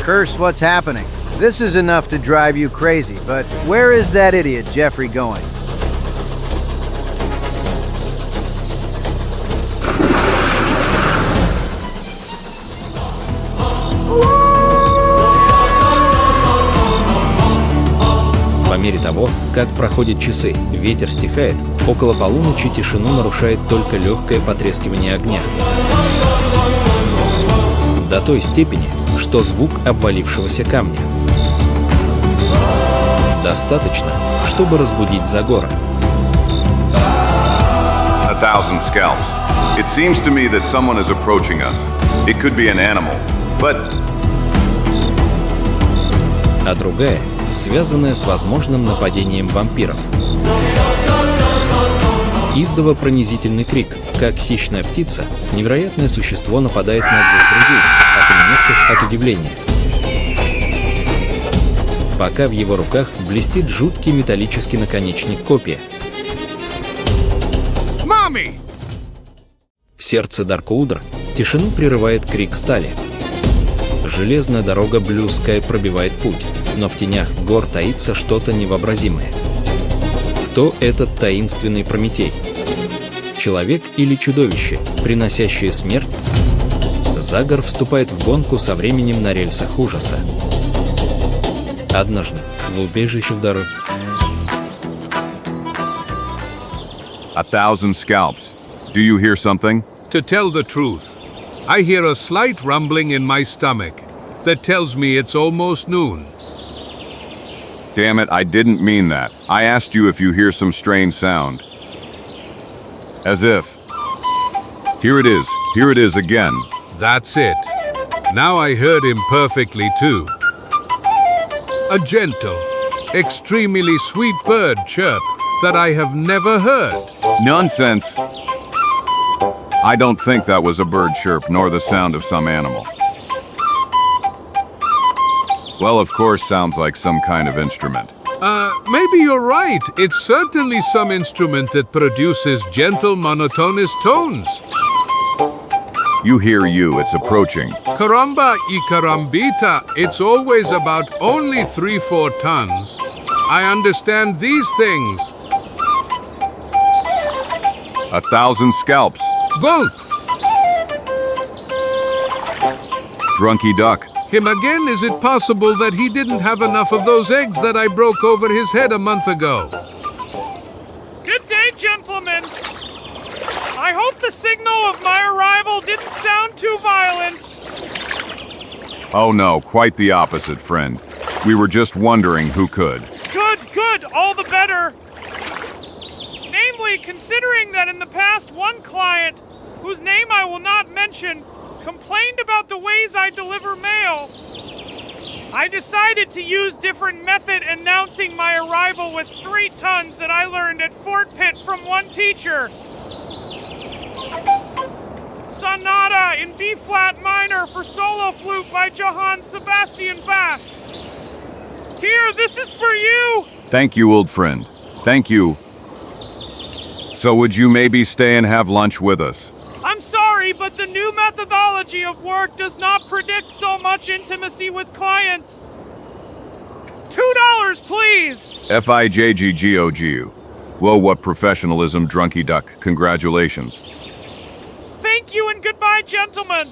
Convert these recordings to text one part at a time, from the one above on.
curse what's happening. This is enough to drive you crazy, but where is that idiot Jeffrey going? По мере того, как проходят часы, ветер стихает, около полуночи тишину нарушает только легкое потрескивание огня. До той степени, что звук обвалившегося камня. Достаточно, чтобы разбудить Загора. 1,000 scalps. It seems to me that someone is approaching us. It could be an animal, but... А другая, связанная с возможным нападением вампиров. Издава пронизительный крик, как хищная птица, невероятное существо нападает на двух друзей, окаменевших от удивления. Пока в его руках блестит жуткий металлический наконечник копья. Мами! В сердце DARKWOODA тишину прерывает крик стали. Железная дорога Blue Sky пробивает путь, но в тенях гор таится что-то невообразимое. Кто этот таинственный Прометей? Человек или чудовище, приносящее смерть? Загор вступает в гонку со временем на рельсах ужаса. Однажды в убежище в дороге. 1,000 scalps. Do you hear something? To tell the truth, I hear a slight rumbling in my stomach that tells me it's almost noon. Damn it, I didn't mean that. I asked you if you hear some strange sound. As if. Here it is again. That's it. Now I heard him perfectly too. A gentle, extremely sweet bird chirp that I have never heard. Nonsense. I don't think that was a bird chirp nor the sound of some animal. Well, of course, sounds like some kind of instrument. Maybe you're right. It's certainly some instrument that produces gentle, monotonous tones. You hear you, it's approaching. Caramba y carambita, it's always about only 3-4 tons. I understand these things. 1,000 scalps. Gulp! Drunky duck. Him again? Is it possible that he didn't have enough of those eggs that I broke over his head a month ago? Good day, gentlemen. I hope the signal of my arrival didn't sound too violent. Oh no, quite the opposite, friend. We were just wondering who could. Good, all the better. Namely, considering that in the past one client, whose name I will not mention, complained about the ways I deliver mail, I decided to use different method announcing my arrival with 3 tons that I learned at Fort Pitt from one teacher. Sonata in B-flat minor for solo flute by Johann Sebastian Bach. Here, this is for you! Thank you, old friend. Thank you. So would you maybe stay and have lunch with us? I'm sorry, but the new methodology of work does not predict so much intimacy with clients. $2, please! FIJGGOGU. Whoa, what professionalism, drunky duck. Congratulations. Thank you and goodbye, gentlemen.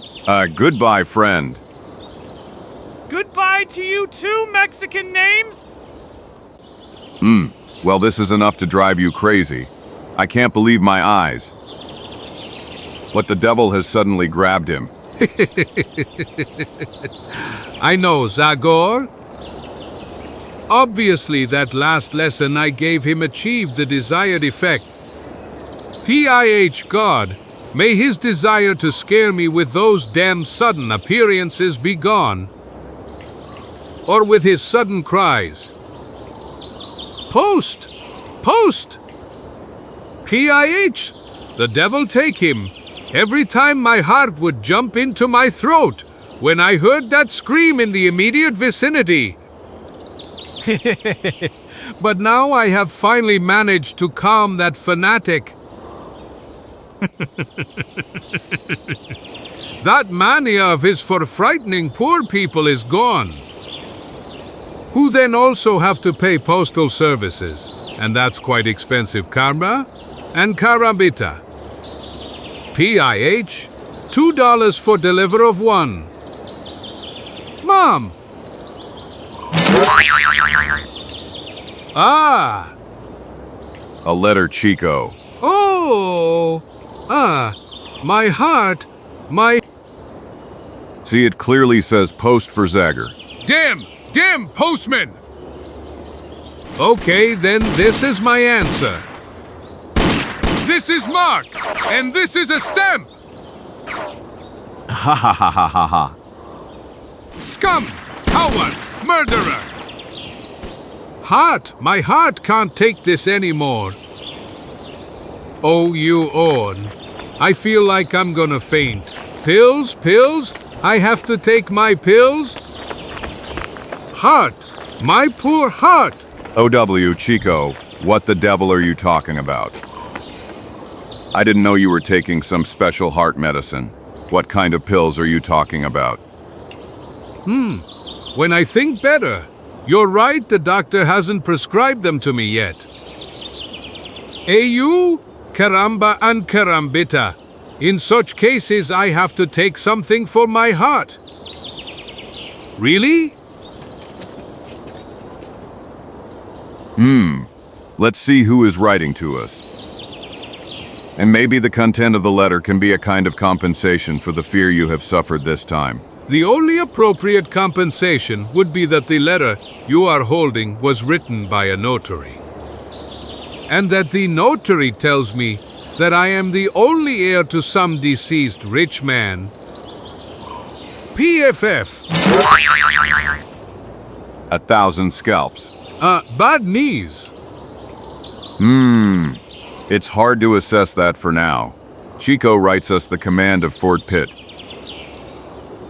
Goodbye, friend. Goodbye to you too, Mexican names. Well, this is enough to drive you crazy. I can't believe my eyes. What the devil has suddenly grabbed him? I know, Zagor. Obviously, that last lesson I gave him achieved the desired effect. PIH God, may his desire to scare me with those damn sudden appearances be gone. Or with his sudden cries. Post! Post! PIH, the devil take him. Every time my heart would jump into my throat when I heard that scream in the immediate vicinity. But now I have finally managed to calm that fanatic. That mania of his for frightening poor people is gone. Who then also have to pay postal services, and that's quite expensive karma, and karambita. PIH, $2 for deliver of one. Mom! Ah! A letter, Chico. Oh! My heart, my... See, it clearly says post for Zagor. Damn postman! Okay, then this is my answer. This is marked, and this is a stamp! Ha ha ha ha ha ha. Scum! Coward! Murderer! Heart! My heart can't take this anymore. Oh, you Orn. I feel like I'm gonna faint. Pills? Pills? I have to take my pills? Heart! My poor heart! OW, Chico, what the devil are you talking about? I didn't know you were taking some special heart medicine. What kind of pills are you talking about? When I think better, you're right, the doctor hasn't prescribed them to me yet. Ayu, caramba and carambita. In such cases, I have to take something for my heart. Really? Let's see who is writing to us. And maybe the content of the letter can be a kind of compensation for the fear you have suffered this time. The only appropriate compensation would be that the letter you are holding was written by a notary. And that the notary tells me that I am the only heir to some deceased rich man. PFF. 1,000 scalps. Bad knees. It's hard to assess that for now. Chico writes us the command of Fort Pitt.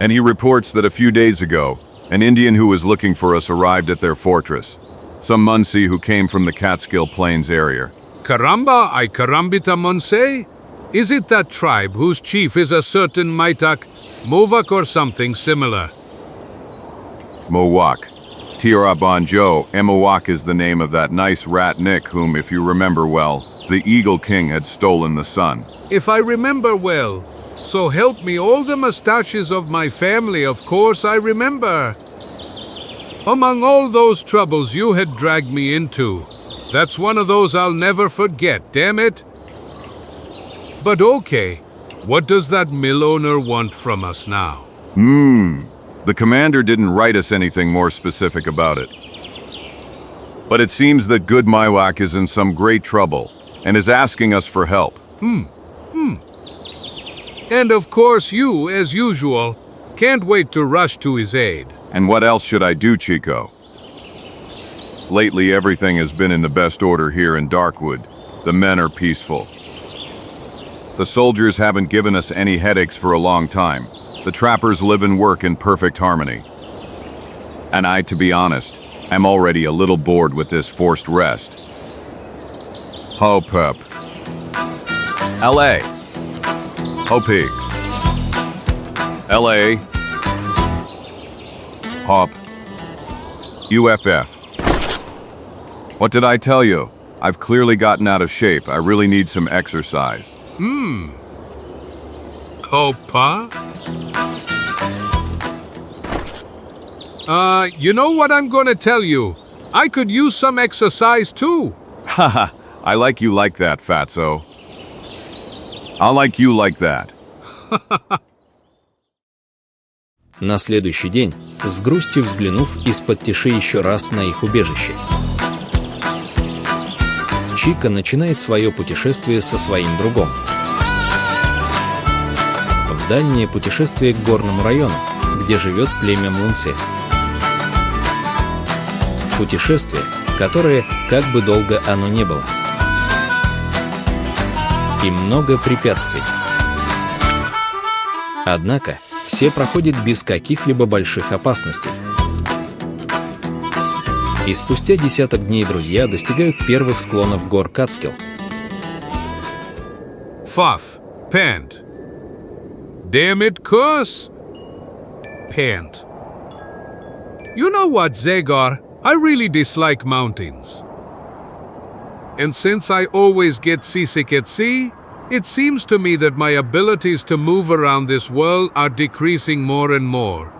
And he reports that a few days ago, an Indian who was looking for us arrived at their fortress. Some Munsee who came from the Catskill Plains area. Caramba I Karambita Monse? Is it that tribe whose chief is a certain Maitak, Movak or something similar? Mowak. Tira Bonjo, Emowak is the name of that nice rat Nick whom, if you remember well, the Eagle King had stolen the sun. If I remember well, so help me all the mustaches of my family, of course I remember. Among all those troubles you had dragged me into, that's one of those I'll never forget, damn it. But okay, what does that mill owner want from us now? The commander didn't write us anything more specific about it. But it seems that good Maiwak is in some great trouble and is asking us for help. And of course you, as usual, can't wait to rush to his aid. And what else should I do, Chico? Lately, everything has been in the best order here in Darkwood. The men are peaceful. The soldiers haven't given us any headaches for a long time. The trappers live and work in perfect harmony. And I, to be honest, am already a little bored with this forced rest. Hop up. LA. Hopig. LA. Hop. UFF. What did I tell you? I've clearly gotten out of shape. I really need some exercise. Opa? You know what I'm gonna tell you? I could use some exercise too. Haha, I like you like that, Fatso. I like you like that. На следующий день, с грустью взглянув из-под тиши еще раз на их убежище, Чика начинает свое путешествие со своим другом. В дальнее путешествие к горному району, где живет племя Мунсе. Путешествие, которое, как бы долго оно ни было. И много препятствий. Однако, все проходят без каких-либо больших опасностей. И спустя десяток дней друзья достигают первых склонов гор Catskill. Фаф, Пент. Damn it, curse! Pant. You know what, Zagor? I really dislike mountains. And since I always get seasick at sea, it seems to me that my abilities to move around this world are decreasing more and more.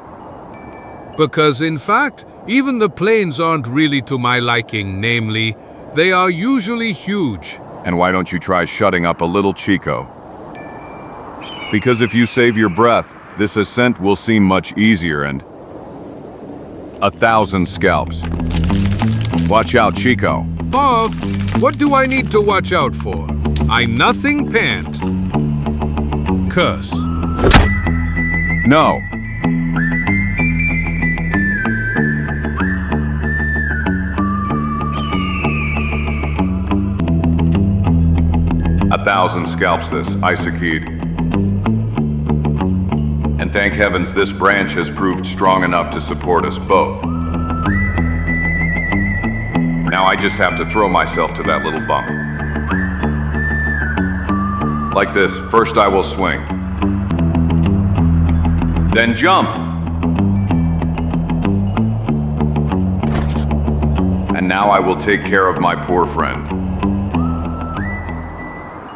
Because in fact, even the planes aren't really to my liking, namely, they are usually huge. And why don't you try shutting up a little, Chico? Because if you save your breath, this ascent will seem much easier and 1,000 scalps. Watch out, Chico. Bob, what do I need to watch out for? I nothing pant. Curse. No. A 1,000 scalps this, Isakid. And thank heavens this branch has proved strong enough to support us both. Now I just have to throw myself to that little bump. Like this, first I will swing. Then jump. And now I will take care of my poor friend.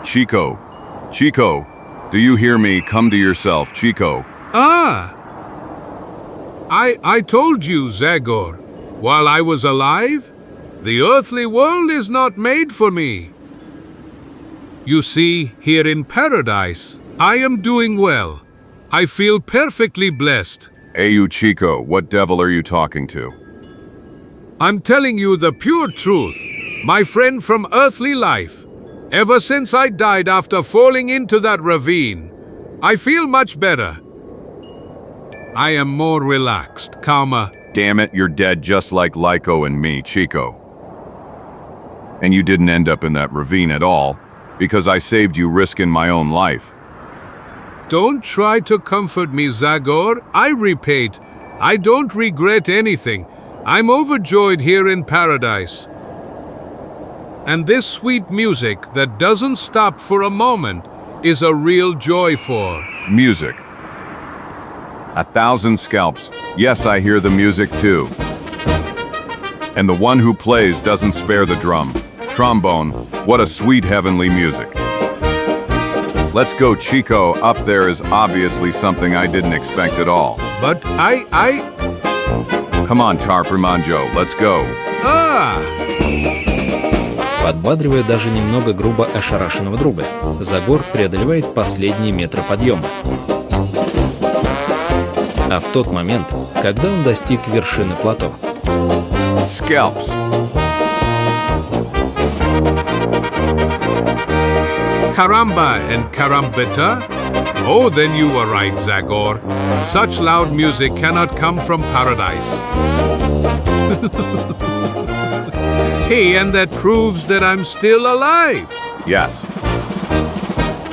Chico, Chico, do you hear me? Come to yourself, Chico. Ah! I told you, Zagor, while I was alive, the earthly world is not made for me. You see, here in paradise, I am doing well. I feel perfectly blessed. Hey you Chico, what devil are you talking to? I'm telling you the pure truth, my friend from earthly life. Ever since I died after falling into that ravine, I feel much better. I am more relaxed, calmer. Damn it, you're dead just like Lyco and me, Chico. And you didn't end up in that ravine at all, because I saved you risking my own life. Don't try to comfort me, Zagor. I repeat, I don't regret anything. I'm overjoyed here in paradise. And this sweet music that doesn't stop for a moment is a real joy for. Music. 1,000 scalps. Yes, I hear the music too. And the one who plays doesn't spare the drum. Trombone, what a sweet heavenly music. Let's go, Chico. Up there is obviously something I didn't expect at all. But Come on, Tarprimanjo, let's go. Подбадривая даже немного грубо ошарашенного друга, Загор преодолевает последние метры подъема. А в тот момент, когда он достиг вершины плато. Scalps. Caramba and carambita? Oh, then you were right, Zagor. Such loud music cannot come from paradise. Hey, and that proves that I'm still alive. Yes.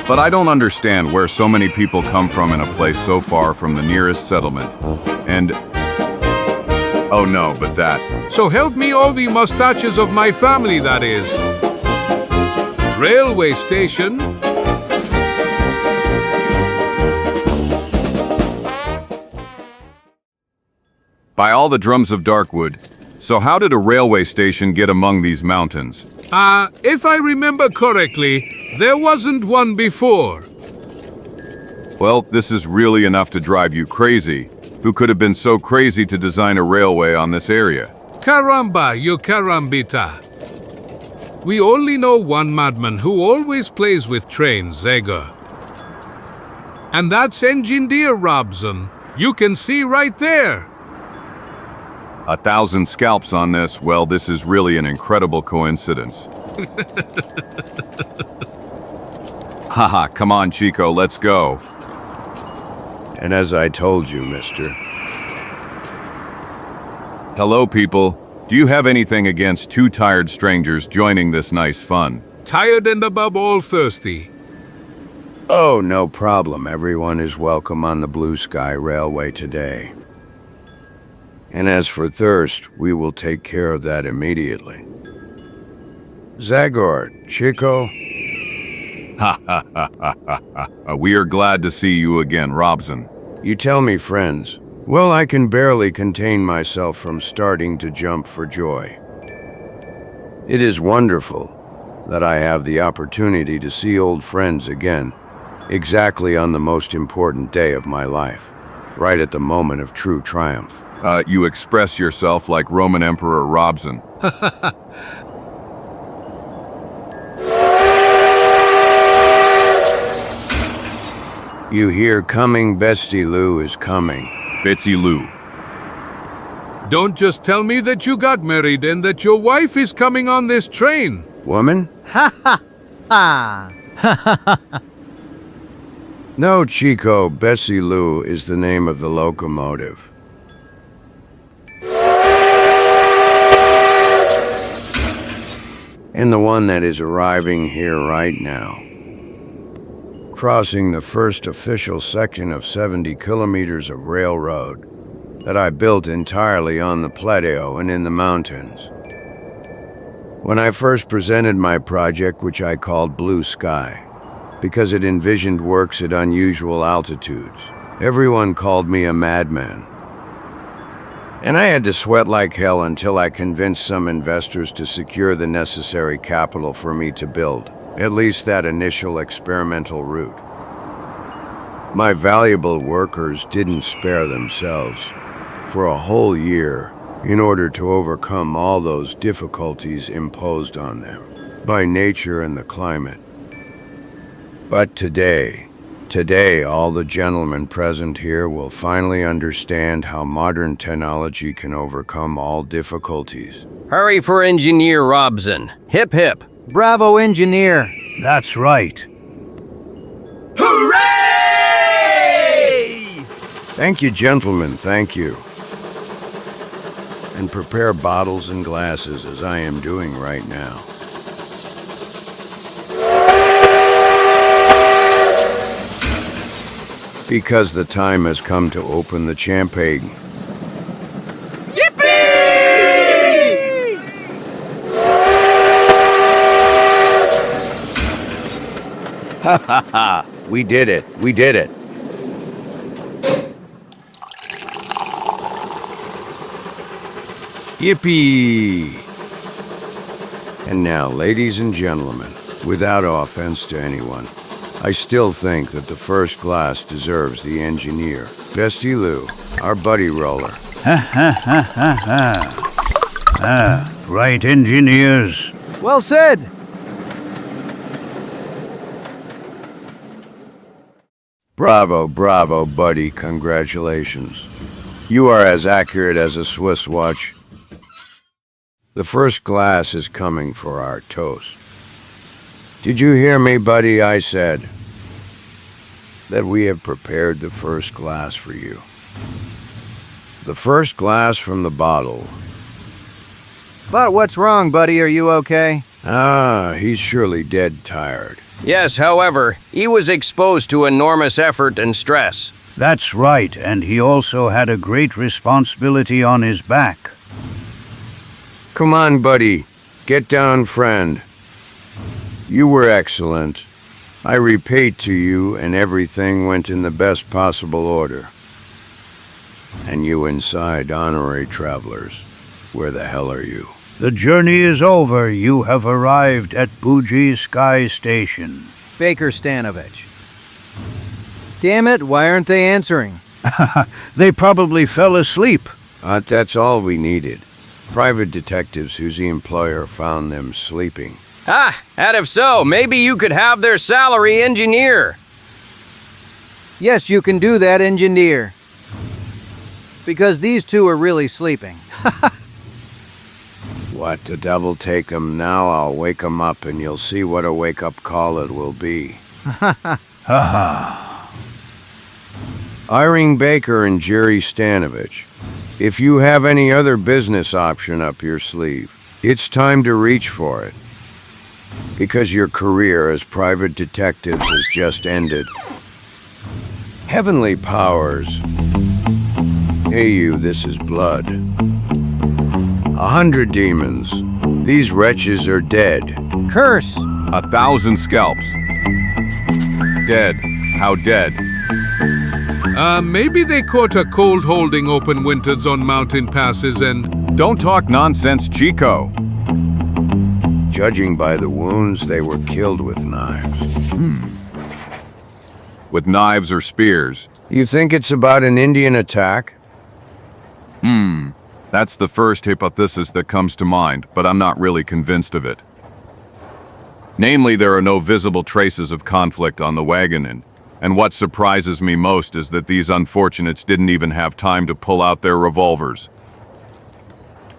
But I don't understand where so many people come from in a place so far from the nearest settlement. And... oh no, but that... So help me all the mustaches of my family, that is. Railway station. By all the drums of Darkwood, so how did a railway station get among these mountains? If I remember correctly, there wasn't one before. Well, this is really enough to drive you crazy. Who could have been so crazy to design a railway on this area? Caramba, you carambita. We only know one madman who always plays with trains, Zagor. And that's Engineer Robson. You can see right there. 1,000 scalps on this. Well, this is really an incredible coincidence. Haha, come on, Chico, let's go. And as I told you, mister. Hello, people. Do you have anything against two tired strangers joining this nice fun? Tired and above all thirsty. Oh, no problem. Everyone is welcome on the Blue Sky Railway today. And as for thirst, we will take care of that immediately. Zagor, Chico, Ha ha ha ha ha ha. We are glad to see you again, Robson. You tell me, friends. Well, I can barely contain myself from starting to jump for joy. It is wonderful that I have the opportunity to see old friends again, exactly on the most important day of my life, right at the moment of true triumph. You express yourself like Roman Emperor Robson. You hear coming, Bestie Lou is coming. Bitsy Lou. Don't just tell me that you got married and that your wife is coming on this train. Woman? Ah. No, Chico, Bessie Lou is the name of the locomotive. And the one that is arriving here right now. Crossing the first official section of 70 kilometers of railroad that I built entirely on the plateau and in the mountains. When I first presented my project, which I called Blue Sky, because it envisioned works at unusual altitudes, everyone called me a madman. And I had to sweat like hell until I convinced some investors to secure the necessary capital for me to build, at least that initial experimental route. My valuable workers didn't spare themselves for a whole year in order to overcome all those difficulties imposed on them by nature and the climate. But today, all the gentlemen present here will finally understand how modern technology can overcome all difficulties. Hurry for Engineer Robson. Hip hip. Bravo, engineer. That's right. Hooray! Thank you, gentlemen, thank you. And prepare bottles and glasses as I am doing right now. Because the time has come to open the champagne. Yippee! Ha ha ha! We did it! We did it! Yippee! And now, ladies and gentlemen, without offense to anyone, I still think that the first glass deserves the engineer, Bestie Lou, our buddy roller. Right, engineers. Well said. Bravo, bravo, buddy, congratulations. You are as accurate as a Swiss watch. The first glass is coming for our toast. Did you hear me, buddy? I said that we have prepared the first glass for you. The first glass from the bottle. But what's wrong, buddy? Are you okay? He's surely dead tired. Yes, however, he was exposed to enormous effort and stress. That's right, and he also had a great responsibility on his back. Come on, buddy. Get down, friend. You were excellent. I repaid to you, and everything went in the best possible order. And you inside, honorary travelers, where the hell are you? The journey is over. You have arrived at Bougie Sky Station. Baker Stanovich. Damn it, why aren't they answering? They probably fell asleep. That's all we needed. Private detectives whose employer found them sleeping. And if so, maybe you could have their salary, engineer. Yes, you can do that, engineer. Because these two are really sleeping. What, the devil take them now? I'll wake them up and you'll see what a wake-up call it will be. Irene Baker and Jerry Stanovich, if you have any other business option up your sleeve, it's time to reach for it. Because your career as private detectives has just ended. Heavenly powers. Hey you, this is blood. 100 demons. These wretches are dead. Curse! 1,000 scalps. Dead. How dead? Maybe they caught a cold holding open winters on mountain passes and... Don't talk nonsense, Chico. Judging by the wounds, they were killed with knives. With knives or spears? You think it's about an Indian attack? That's the first hypothesis that comes to mind, but I'm not really convinced of it. Namely, there are no visible traces of conflict on the wagon, and what surprises me most is that these unfortunates didn't even have time to pull out their revolvers.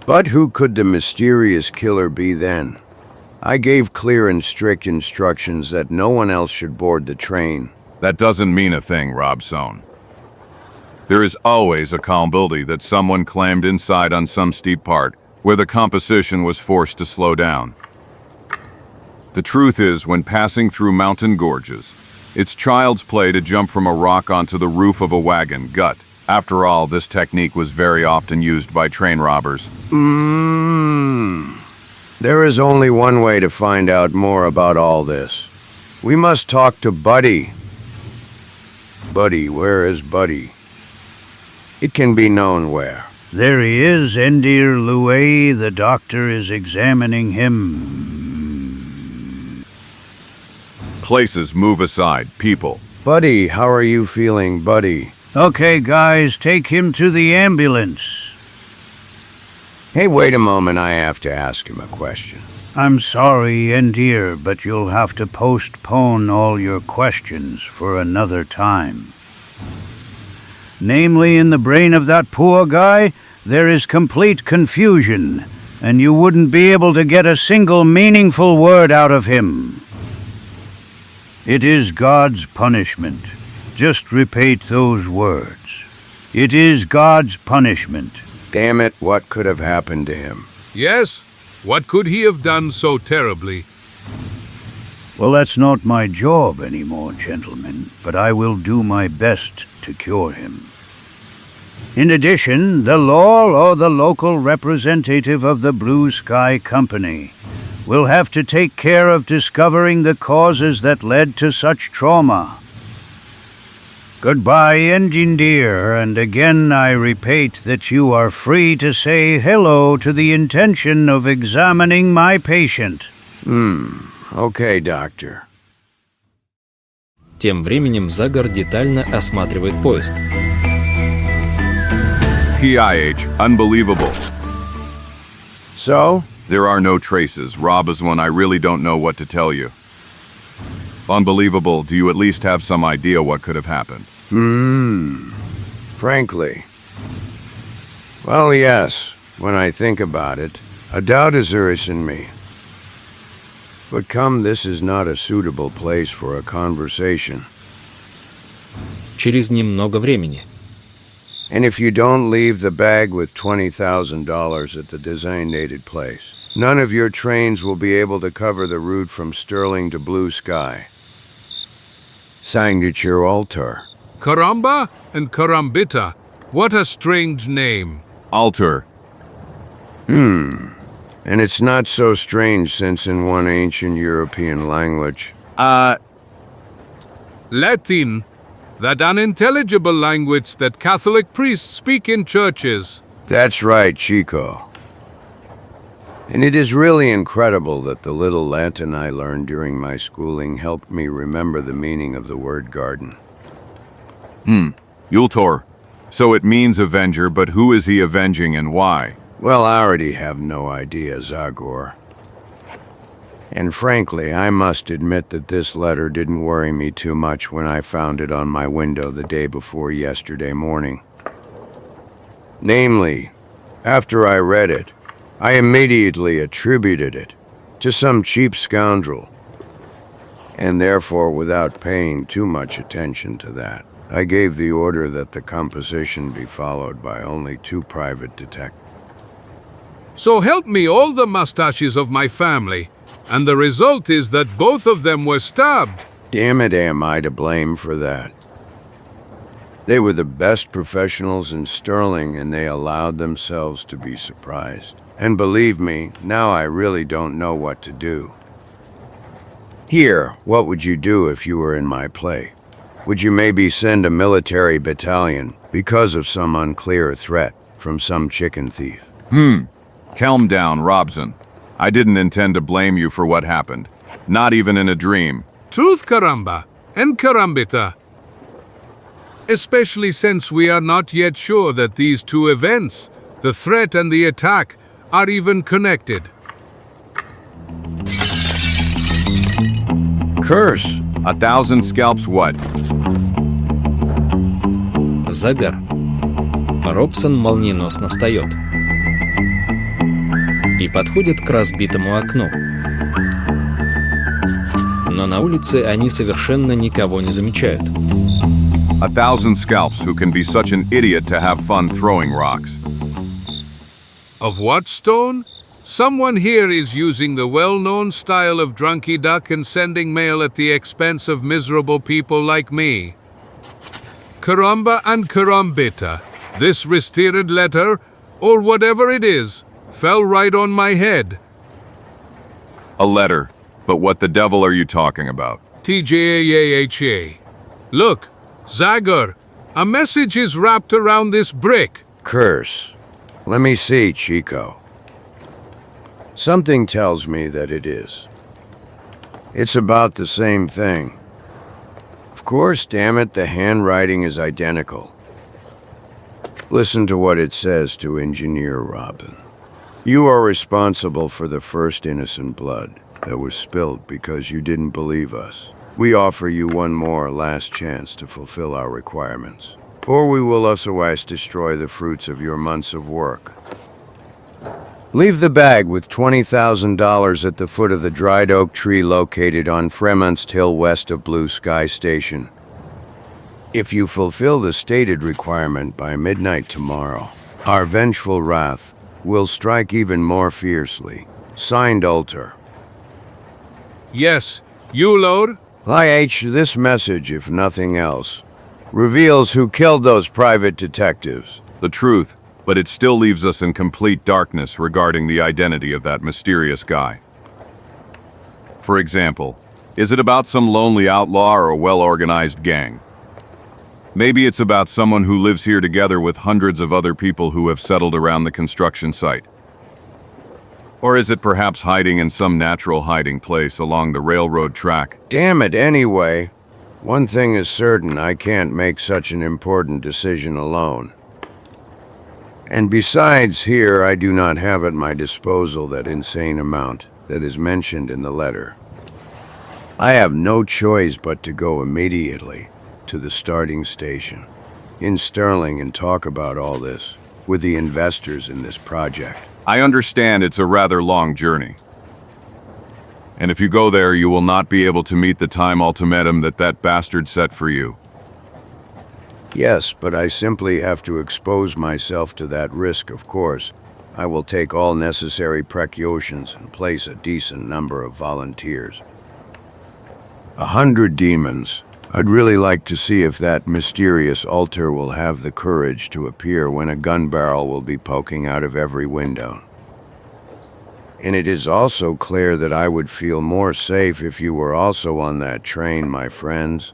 But who could the mysterious killer be then? I gave clear and strict instructions that no one else should board the train. That doesn't mean a thing, Robson. There is always a possibility that someone clammed inside on some steep part, where the composition was forced to slow down. The truth is, when passing through mountain gorges, it's child's play to jump from a rock onto the roof of a wagon gut. After all, this technique was very often used by train robbers. There is only one way to find out more about all this. We must talk to Buddy. Buddy, where is Buddy? It can be known where. There he is, Endir Loué. The doctor is examining him. Places move aside, people. Buddy, how are you feeling, Buddy? Okay, guys, take him to the ambulance. Hey, wait a moment, I have to ask him a question. I'm sorry, Endir, but you'll have to postpone all your questions for another time. Namely, in the brain of that poor guy, there is complete confusion, and you wouldn't be able to get a single meaningful word out of him. It is God's punishment. Just repeat those words. It is God's punishment. Damn it, what could have happened to him? Yes? What could he have done so terribly? Well, that's not my job anymore, gentlemen, but I will do my best to cure him. In addition, the law or the local representative of the Blue Sky Company will have to take care of discovering the causes that led to such trauma. Goodbye, engineer, and again I repeat that you are free to say hello to the intention of examining my patient. Okay, doctor. Тем временем Загор детально осматривает поезд. PIH, unbelievable. So? There are no traces. Rob is one I really don't know what to tell you. Unbelievable. Do you at least have some idea what could have happened? Frankly. Well, yes, when I think about it, a doubt is in me. But come, this is not a suitable place for a conversation. Через немного времени. And if you don't leave the bag with $20,000 at the designated place, none of your trains will be able to cover the route from Sterling to Blue Sky. Signature Altar. Karamba and Karambita. What a strange name. Alter. And it's not so strange since in one ancient European language. Latin. That unintelligible language that Catholic priests speak in churches. That's right, Chico. And it is really incredible that the little Latin I learned during my schooling helped me remember the meaning of the word garden. Yultor. So it means avenger, but who is he avenging and why? Well, I already have no idea, Zagor. And frankly, I must admit that this letter didn't worry me too much when I found it on my window the day before yesterday morning. Namely, after I read it, I immediately attributed it to some cheap scoundrel, and therefore, without paying too much attention to that, I gave the order that the composition be followed by only 2 private detectives. So help me all the mustaches of my family, and the result is that both of them were stabbed. Damn it, am I to blame for that? They were the best professionals in Sterling, and they allowed themselves to be surprised. And believe me, now I really don't know what to do. Here, what would you do if you were in my play? Would you maybe send a military battalion because of some unclear threat from some chicken thief? Calm down, Robson. I didn't intend to blame you for what happened. Not even in a dream. Truth, caramba, and carambita. Especially since we are not yet sure that these two events, the threat and the attack, are even connected. Curse! 1,000 scalps what? Загар. Робсон молниеносно встает и подходит к разбитому окну. Но на улице они совершенно никого не замечают. 1,000 scalps who can be such an idiot to have fun throwing rocks. Of what stone? Someone here is using the well-known style of drunky duck and sending mail at the expense of miserable people like me. Caramba and carambita, this resteered letter, or whatever it is, fell right on my head. A letter. But what the devil are you talking about? TJAHA. Look, Zagor, a message is wrapped around this brick. Curse. Let me see, Chico. Something tells me that it is. It's about the same thing. Of course, damn it, the handwriting is identical. Listen to what it says to Engineer Robin. You are responsible for the first innocent blood that was spilled because you didn't believe us. We offer you one more last chance to fulfill our requirements, or we will otherwise destroy the fruits of your months of work. Leave the bag with $20,000 at the foot of the dried oak tree located on Fremont Hill west of Blue Sky Station. If you fulfill the stated requirement by midnight tomorrow, our vengeful wrath will strike even more fiercely. Signed, Alter. Yes, you, Lord? This message, if nothing else, reveals who killed those private detectives. The truth, but it still leaves us in complete darkness regarding the identity of that mysterious guy. For example, is it about some lonely outlaw or a well-organized gang? Maybe it's about someone who lives here together with hundreds of other people who have settled around the construction site. Or is it perhaps hiding in some natural hiding place along the railroad track? Damn it, anyway. One thing is certain, I can't make such an important decision alone. And besides, here I do not have at my disposal that insane amount that is mentioned in the letter. I have no choice but to go immediately to the starting station in Sterling and talk about all this with the investors in this project. I understand it's a rather long journey. And if you go there, you will not be able to meet the time ultimatum that bastard set for you. Yes, but I simply have to expose myself to that risk, of course. I will take all necessary precautions and place a decent number of volunteers. 100 demons. I'd really like to see if that mysterious altar will have the courage to appear when a gun barrel will be poking out of every window. And it is also clear that I would feel more safe if you were also on that train, my friends.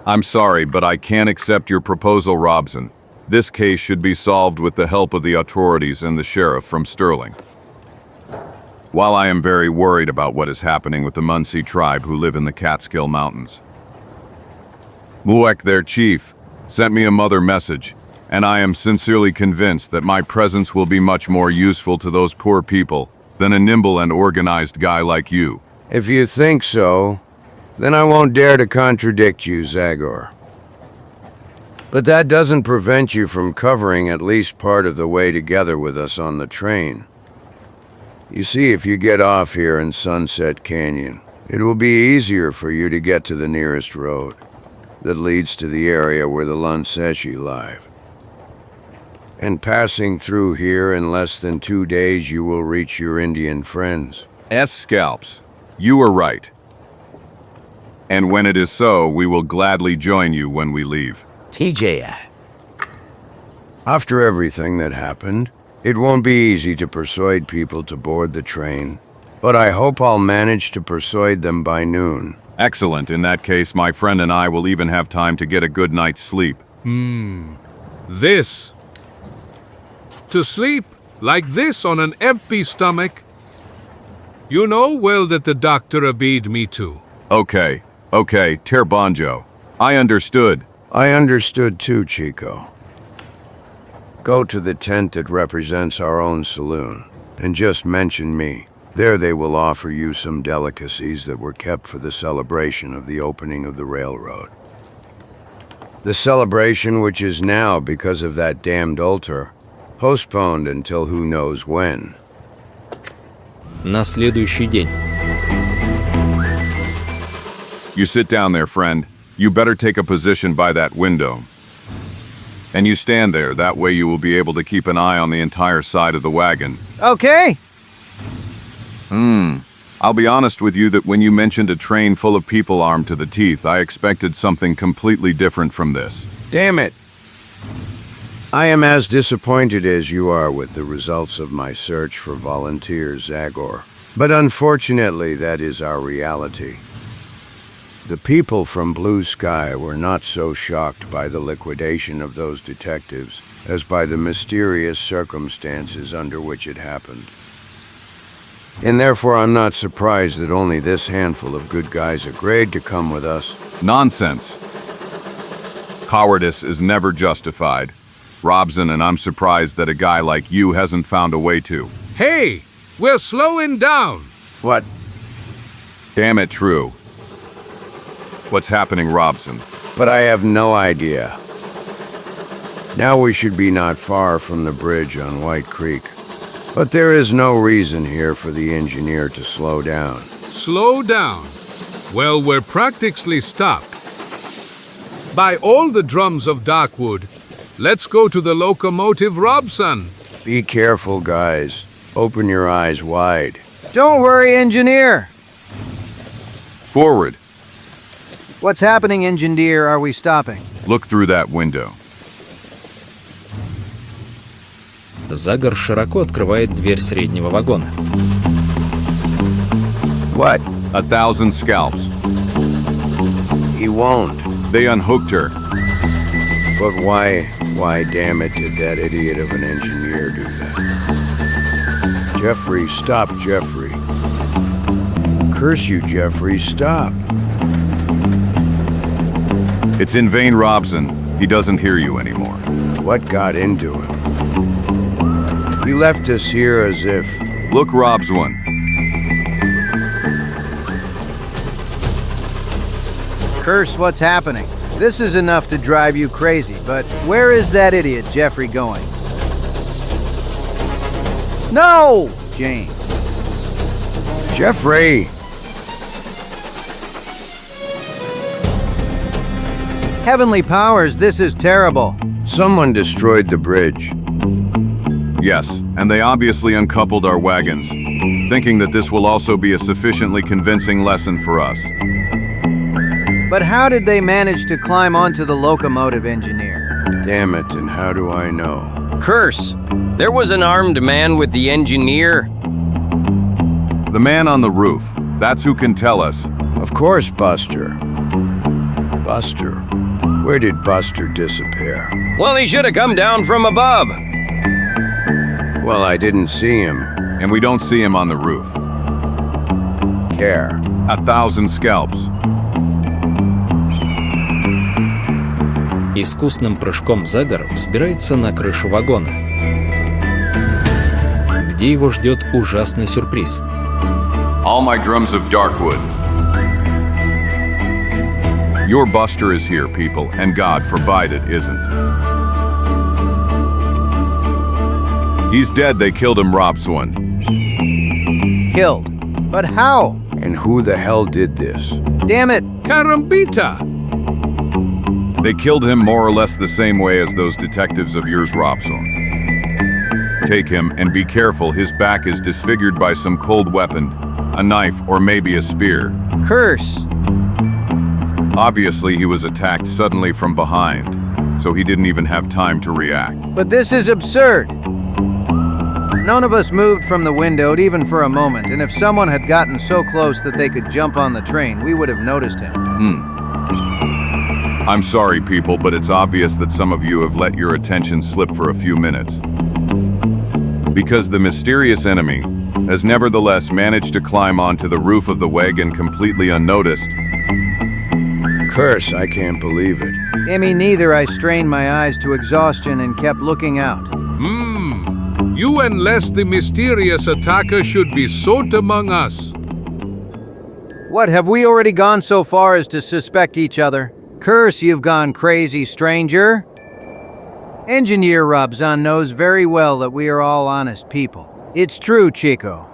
I'm sorry, but I can't accept your proposal, Robson. This case should be solved with the help of the authorities and the sheriff from Sterling. While I am very worried about what is happening with the Munsee tribe who live in the Catskill Mountains. Muek, their chief, sent me a mother message, and I am sincerely convinced that my presence will be much more useful to those poor people than a nimble and organized guy like you. If you think so, then I won't dare to contradict you, Zagor. But that doesn't prevent you from covering at least part of the way together with us on the train. You see, if you get off here in Sunset Canyon, it will be easier for you to get to the nearest road that leads to the area where the Lunseshi live. And passing through here in less than 2 days, you will reach your Indian friends. Scalps, you are right. And when it is so, we will gladly join you when we leave. TJI. After everything that happened, it won't be easy to persuade people to board the train but I hope I'll manage to persuade them by noon. Excellent. In that case, my friend and I will even have time to get a good night's sleep. This. To sleep like this on an empty stomach? You know well that the doctor obeyed me to. Okay, Terbanjo. I understood. I understood too, Chico. Go to the tent that represents our own saloon, and just mention me. There they will offer you some delicacies that were kept for the celebration of the opening of the railroad. The celebration which is now, because of that damned altar, postponed until who knows when. На следующий день. You sit down there, friend. You better take a position by that window. And you stand there, that way you will be able to keep an eye on the entire side of the wagon. Okay. I'll be honest with you that when you mentioned a train full of people armed to the teeth, I expected something completely different from this. Damn it! I am as disappointed as you are with the results of my search for volunteers, Zagor. But unfortunately, that is our reality. The people from Blue Sky were not so shocked by the liquidation of those detectives as by the mysterious circumstances under which it happened. And therefore I'm not surprised that only this handful of good guys agreed to come with us. Nonsense. Cowardice is never justified. Robson, and I'm surprised that a guy like you hasn't found a way to. Hey, we're slowing down. What? Damn it, true. What's happening, Robson? But I have no idea. Now we should be not far from the bridge on White Creek. But there is no reason here for the engineer to slow down. Slow down. Well, we're practically stopped. By all the drums of Darkwood, let's go to the locomotive, Robson. Be careful, guys. Open your eyes wide. Don't worry, engineer. Forward. What's happening, engineer? Are we stopping? Look through that window. Загор широко открывает дверь среднего вагона. What? 1,000 scalps. He won't. They unhooked her. But why damn it, did that idiot of an engineer do that? Jeffrey, stop, Jeffrey. Curse you, Jeffrey, stop. It's in vain, Robson. He doesn't hear you anymore. What got into him? He left us here as if... Look, Robson. Curse, what's happening? This is enough to drive you crazy, but where is that idiot Jeffrey going? No! Jane. Jeffrey! Heavenly powers, this is terrible. Someone destroyed the bridge. Yes, and they obviously uncoupled our wagons, thinking that this will also be a sufficiently convincing lesson for us. But how did they manage to climb onto the locomotive, engineer? Damn it, and how do I know? Curse! There was an armed man with the engineer. The man on the roof. That's who can tell us. Of course, Buster. Buster? Where did Buster disappear? Well, he should have come down from above. Well, I didn't see him. And we don't see him on the roof. Care. 1,000 scalps. Искусным прыжком Загор взбирается на крышу вагона, где его ждет ужасный сюрприз. All my drums of Darkwood. Your Buster is here, people, and God forbid it isn't. He's dead, they killed him, Robson. Killed. But how? And who the hell did this? Damn it! Carambita! They killed him more or less the same way as those detectives of yours, Robson. Take him, and be careful, his back is disfigured by some cold weapon, a knife or maybe a spear. Curse! Obviously, he was attacked suddenly from behind, so he didn't even have time to react. But this is absurd. None of us moved from the window even for a moment, and if someone had gotten so close that they could jump on the train, we would have noticed him. I'm sorry, people, but it's obvious that some of you have let your attention slip for a few minutes. Because the mysterious enemy has nevertheless managed to climb onto the roof of the wagon completely unnoticed. Curse, I can't believe it. Me neither. I strained my eyes to exhaustion and kept looking out. You and Les, the mysterious attacker, should be sought among us. What, have we already gone so far as to suspect each other? Curse, you've gone crazy, stranger. Engineer Robson knows very well that we are all honest people. It's true, Chico.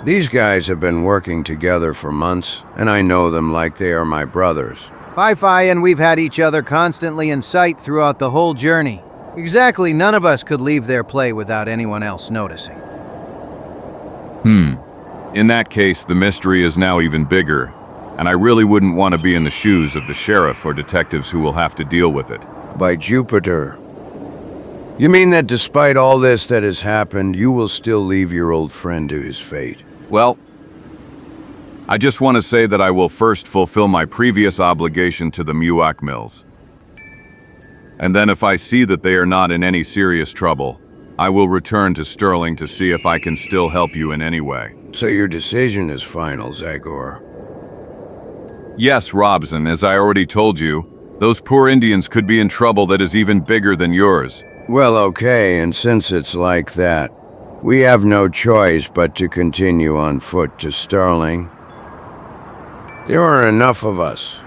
These guys have been working together for months, and I know them like they are my brothers. Fi and we've had each other constantly in sight throughout the whole journey. Exactly, none of us could leave their play without anyone else noticing. In that case, the mystery is now even bigger, and I really wouldn't want to be in the shoes of the sheriff or detectives who will have to deal with it. By Jupiter. You mean that despite all this that has happened, you will still leave your old friend to his fate? Well, I just want to say that I will first fulfill my previous obligation to the Muak Mills. And then if I see that they are not in any serious trouble, I will return to Sterling to see if I can still help you in any way. So your decision is final, Zagor. Yes, Robson, as I already told you, those poor Indians could be in trouble that is even bigger than yours. Well, okay, and since it's like that, we have no choice but to continue on foot to Sterling. There are enough of us.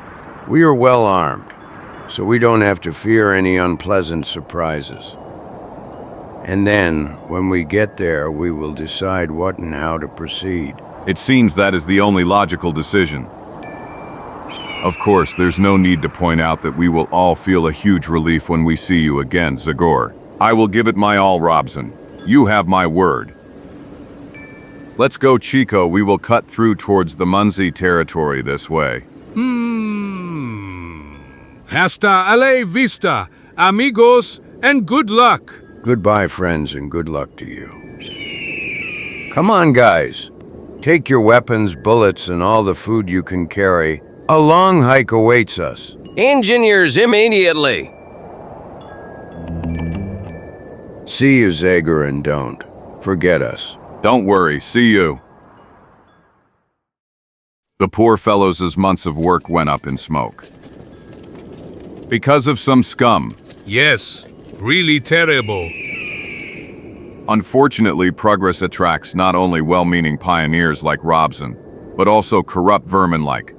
We are well armed, so we don't have to fear any unpleasant surprises. And then, when we get there, we will decide what and how to proceed. It seems that is the only logical decision. Of course, there's no need to point out that we will all feel a huge relief when we see you again, Zagor. I will give it my all, Robson. You have my word. Let's go, Chico. We will cut through towards the Munzi territory this way. Hasta a vista, amigos, and good luck. Goodbye, friends, and good luck to you. Come on, guys. Take your weapons, bullets, and all the food you can carry. A long hike awaits us. Engineers immediately. See you, Zagor, and don't forget us. Don't worry, see you. The poor fellow's months of work went up in smoke. Because of some scum. Yes, really terrible. Unfortunately, progress attracts not only well-meaning pioneers like Robson, but also corrupt vermin like.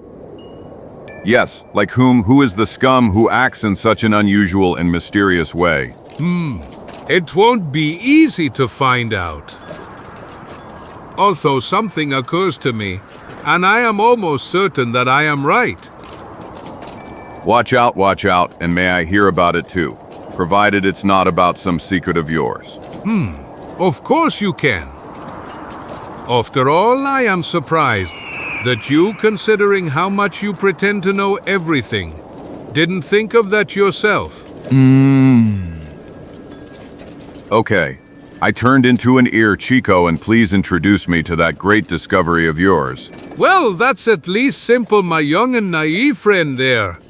Yes, like who is the scum who acts in such an unusual and mysterious way? It won't be easy to find out. Although something occurs to me, and I am almost certain that I am right. Watch out, and may I hear about it too, provided it's not about some secret of yours. Of course you can. After all, I am surprised that you, considering how much you pretend to know everything, didn't think of that yourself. Okay, I turned into an ear, Chico, and please introduce me to that great discovery of yours. Well, that's at least simple, my young and naive friend there.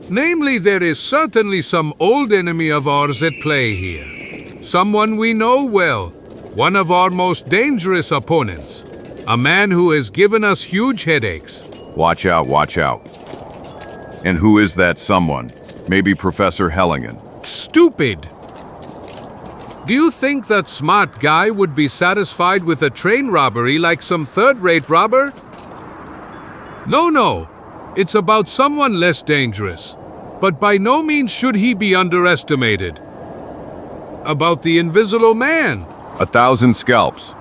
Namely, there is certainly some old enemy of ours at play here. Someone we know well, one of our most dangerous opponents. A man who has given us huge headaches. Watch out. And who is that someone? Maybe Professor Hellingen. Stupid! Do you think that smart guy would be satisfied with a train robbery like some third-rate robber? No. It's about someone less dangerous. But by no means should he be underestimated. About the Invisible Man. 1,000 scalps.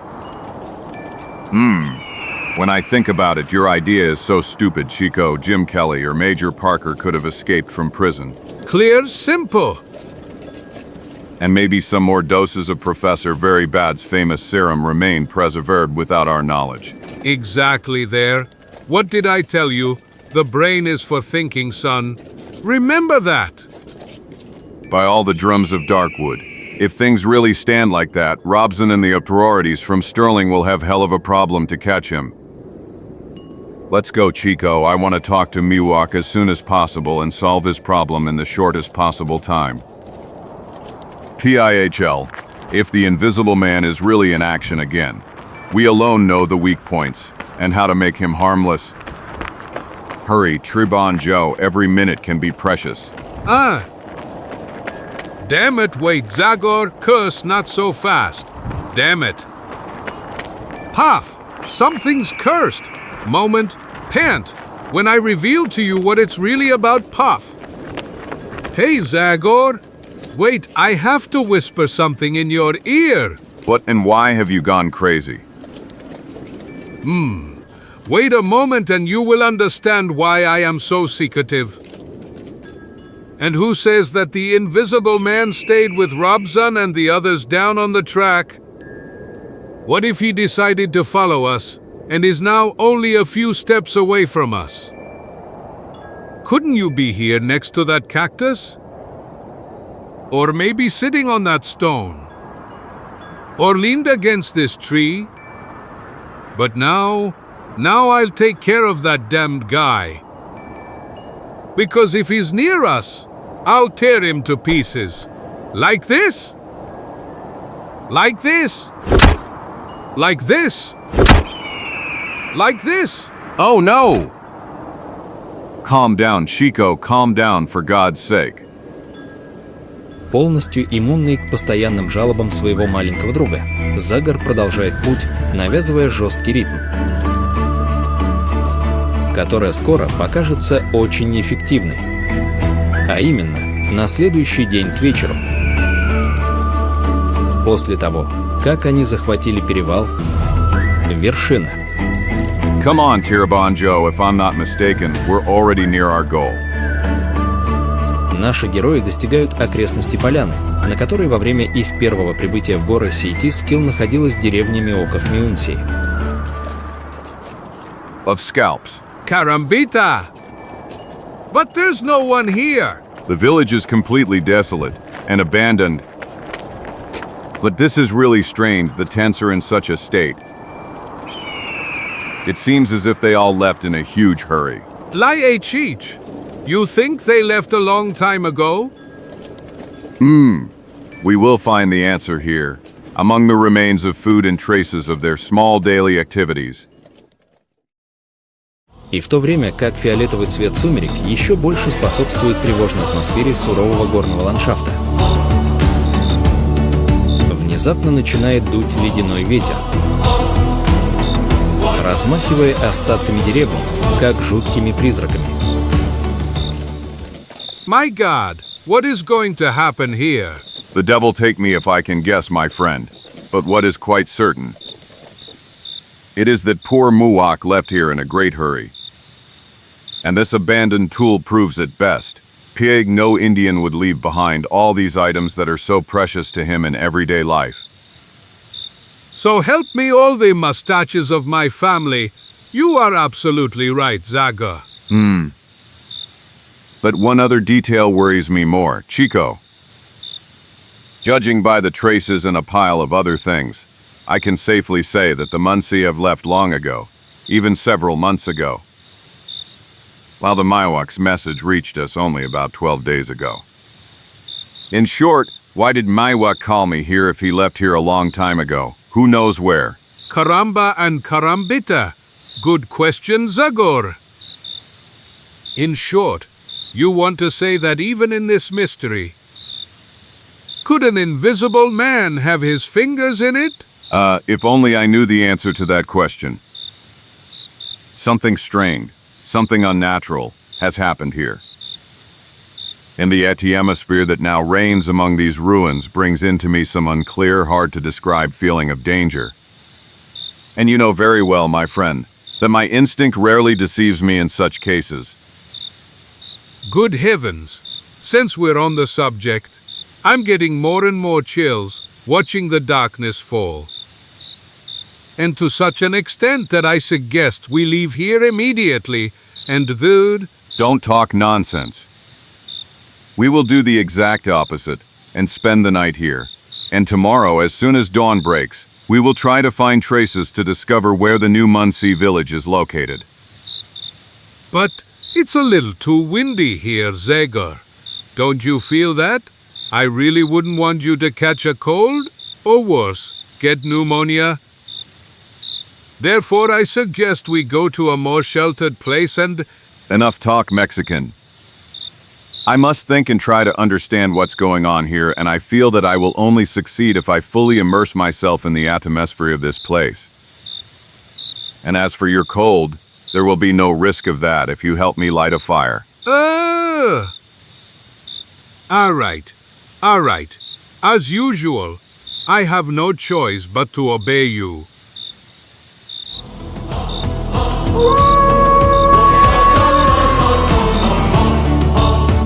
When I think about it, your idea is so stupid, Chico. Jim Kelly or Major Parker could have escaped from prison. Clear, simple. And maybe some more doses of Professor Very Bad's famous serum remain preserved without our knowledge. Exactly there. What did I tell you? The brain is for thinking, son. Remember that. By all the drums of Darkwood, If things really stand like that, Robson and the authorities from Sterling will have hell of a problem to catch him. Let's go, Chico. I want to talk to Miwok as soon as possible and solve his problem in the shortest possible time. PIHL, if the Invisible Man is really in action again, we alone know the weak points and how to make him harmless. Hurry, Tribon Joe, every minute can be precious. Damn it, wait, Zagor, curse not so fast. Damn it. Puff, something's cursed. Moment, pant, when I reveal to you what it's really about, Puff. Hey, Zagor. Wait, I have to whisper something in your ear. What and why have you gone crazy? Wait a moment and you will understand why I am so secretive. And who says that the Invisible Man stayed with Robson and the others down on the track? What if he decided to follow us and is now only a few steps away from us? Couldn't you be here next to that cactus? Or maybe sitting on that stone? Or leaned against this tree? But now I'll take care of that damned guy. Because if he's near us, I'll tear him to pieces. Like this. Like this. Like this. Like this. Oh no! Calm down, Chico, calm down for God's sake. Полностью иммунный к постоянным жалобам своего маленького друга, Загор продолжает путь, навязывая жесткий ритм, которая скоро покажется очень эффективной. А именно, на следующий день к вечеру. После того, как они захватили перевал, вершина. Come on, Tirabon Joe, if I'm not mistaken, we're already near our goal. Наши герои достигают окрестности поляны, на которой во время их первого прибытия в горы Сейтискил находилась деревня Миоков Миунсии. Of scalps. Karambita! But there's no one here. The village is completely desolate and abandoned. But this is really strange, the tents are in such a state. It seems as if they all left in a huge hurry. Lai Cheech, you think they left a long time ago? We will find the answer here, among the remains of food and traces of their small daily activities. И в то время как фиолетовый цвет сумерек еще больше способствует тревожной атмосфере сурового горного ландшафта. Внезапно начинает дуть ледяной ветер, размахивая остатками деревни, как жуткими призраками. My God, what is going to happen here? The devil take me if I can guess, my friend. But what is quite certain, it is that poor Muwok left here in a great hurry. And this abandoned tool proves it best. Pieg, no Indian would leave behind all these items that are so precious to him in everyday life. So help me all the mustaches of my family. You are absolutely right, Zagor. But one other detail worries me more, Chico. Judging by the traces and a pile of other things, I can safely say that the Muncie have left long ago, even several months ago, while the Miwok's message reached us only about 12 days ago. In short, why did Miwok call me here if he left here a long time ago? Who knows where? Karamba and Karambita. Good question, Zagor. In short, you want to say that even in this mystery, could an invisible man have his fingers in it? If only I knew the answer to that question. Something strange, something unnatural, has happened here. And the atmosphere that now reigns among these ruins brings into me some unclear, hard-to-describe feeling of danger. And you know very well, my friend, that my instinct rarely deceives me in such cases. Good heavens, since we're on the subject, I'm getting more and more chills watching the darkness fall. And to such an extent that I suggest we leave here immediately, and dude... Don't talk nonsense. We will do the exact opposite and spend the night here, And tomorrow, as soon as dawn breaks, we will try to find traces to discover where the new Muncie village is located. But it's a little too windy here, Zagor. Don't you feel that? I really wouldn't want you to catch a cold, or worse, get pneumonia. Therefore, I suggest we go to a more sheltered place and... Enough talk, Mexican. I must think and try to understand what's going on here, and I feel that I will only succeed if I fully immerse myself in the atmosphere of this place. And as for your cold, there will be no risk of that if you help me light a fire. All right. As usual, I have no choice but to obey you.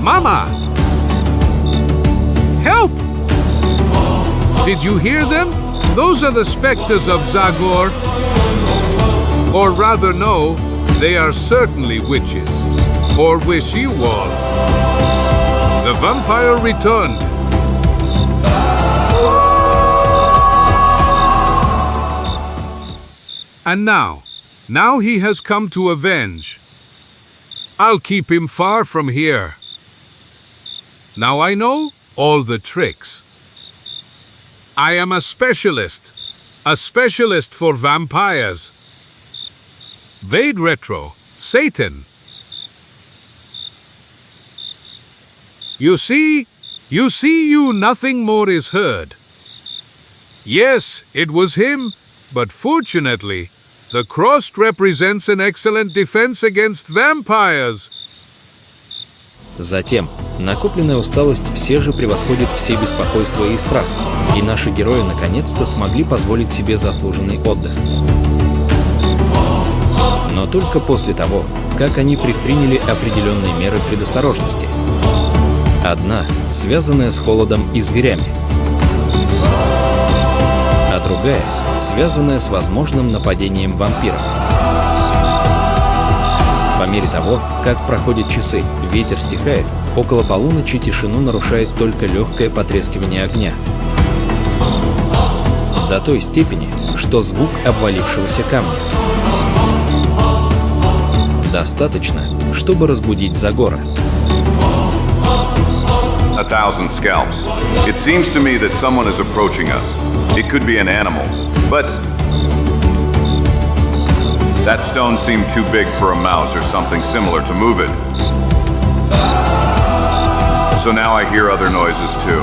Mama! Help! Did you hear them? Those are the specters of Zagor. Or rather, no, they are certainly witches. Or wishy-wall. The vampire returned. And now he has come to avenge. I'll keep him far from here. Now I know all the tricks. I am a specialist for vampires. Vade retro, Satan. You see, nothing more is heard. Yes, it was him, but fortunately, the cross represents an excellent defense against vampires. Затем, накопленная усталость все же превосходит все беспокойства и страх, и наши герои наконец-то смогли позволить себе заслуженный отдых. Но только после того, как они предприняли определенные меры предосторожности. Одна, связанная с холодом и зверями, а другая, связанная с возможным нападением вампиров. По мере того, как проходят часы, ветер стихает, около полуночи тишину нарушает только легкое потрескивание огня. До той степени, что звук обвалившегося камня. Достаточно, чтобы разбудить Загора. 1,000 scalps. It seems to me that someone is approaching us. It could be an animal, but that stone seemed too big for a mouse or something similar to move it. So now I hear other noises too.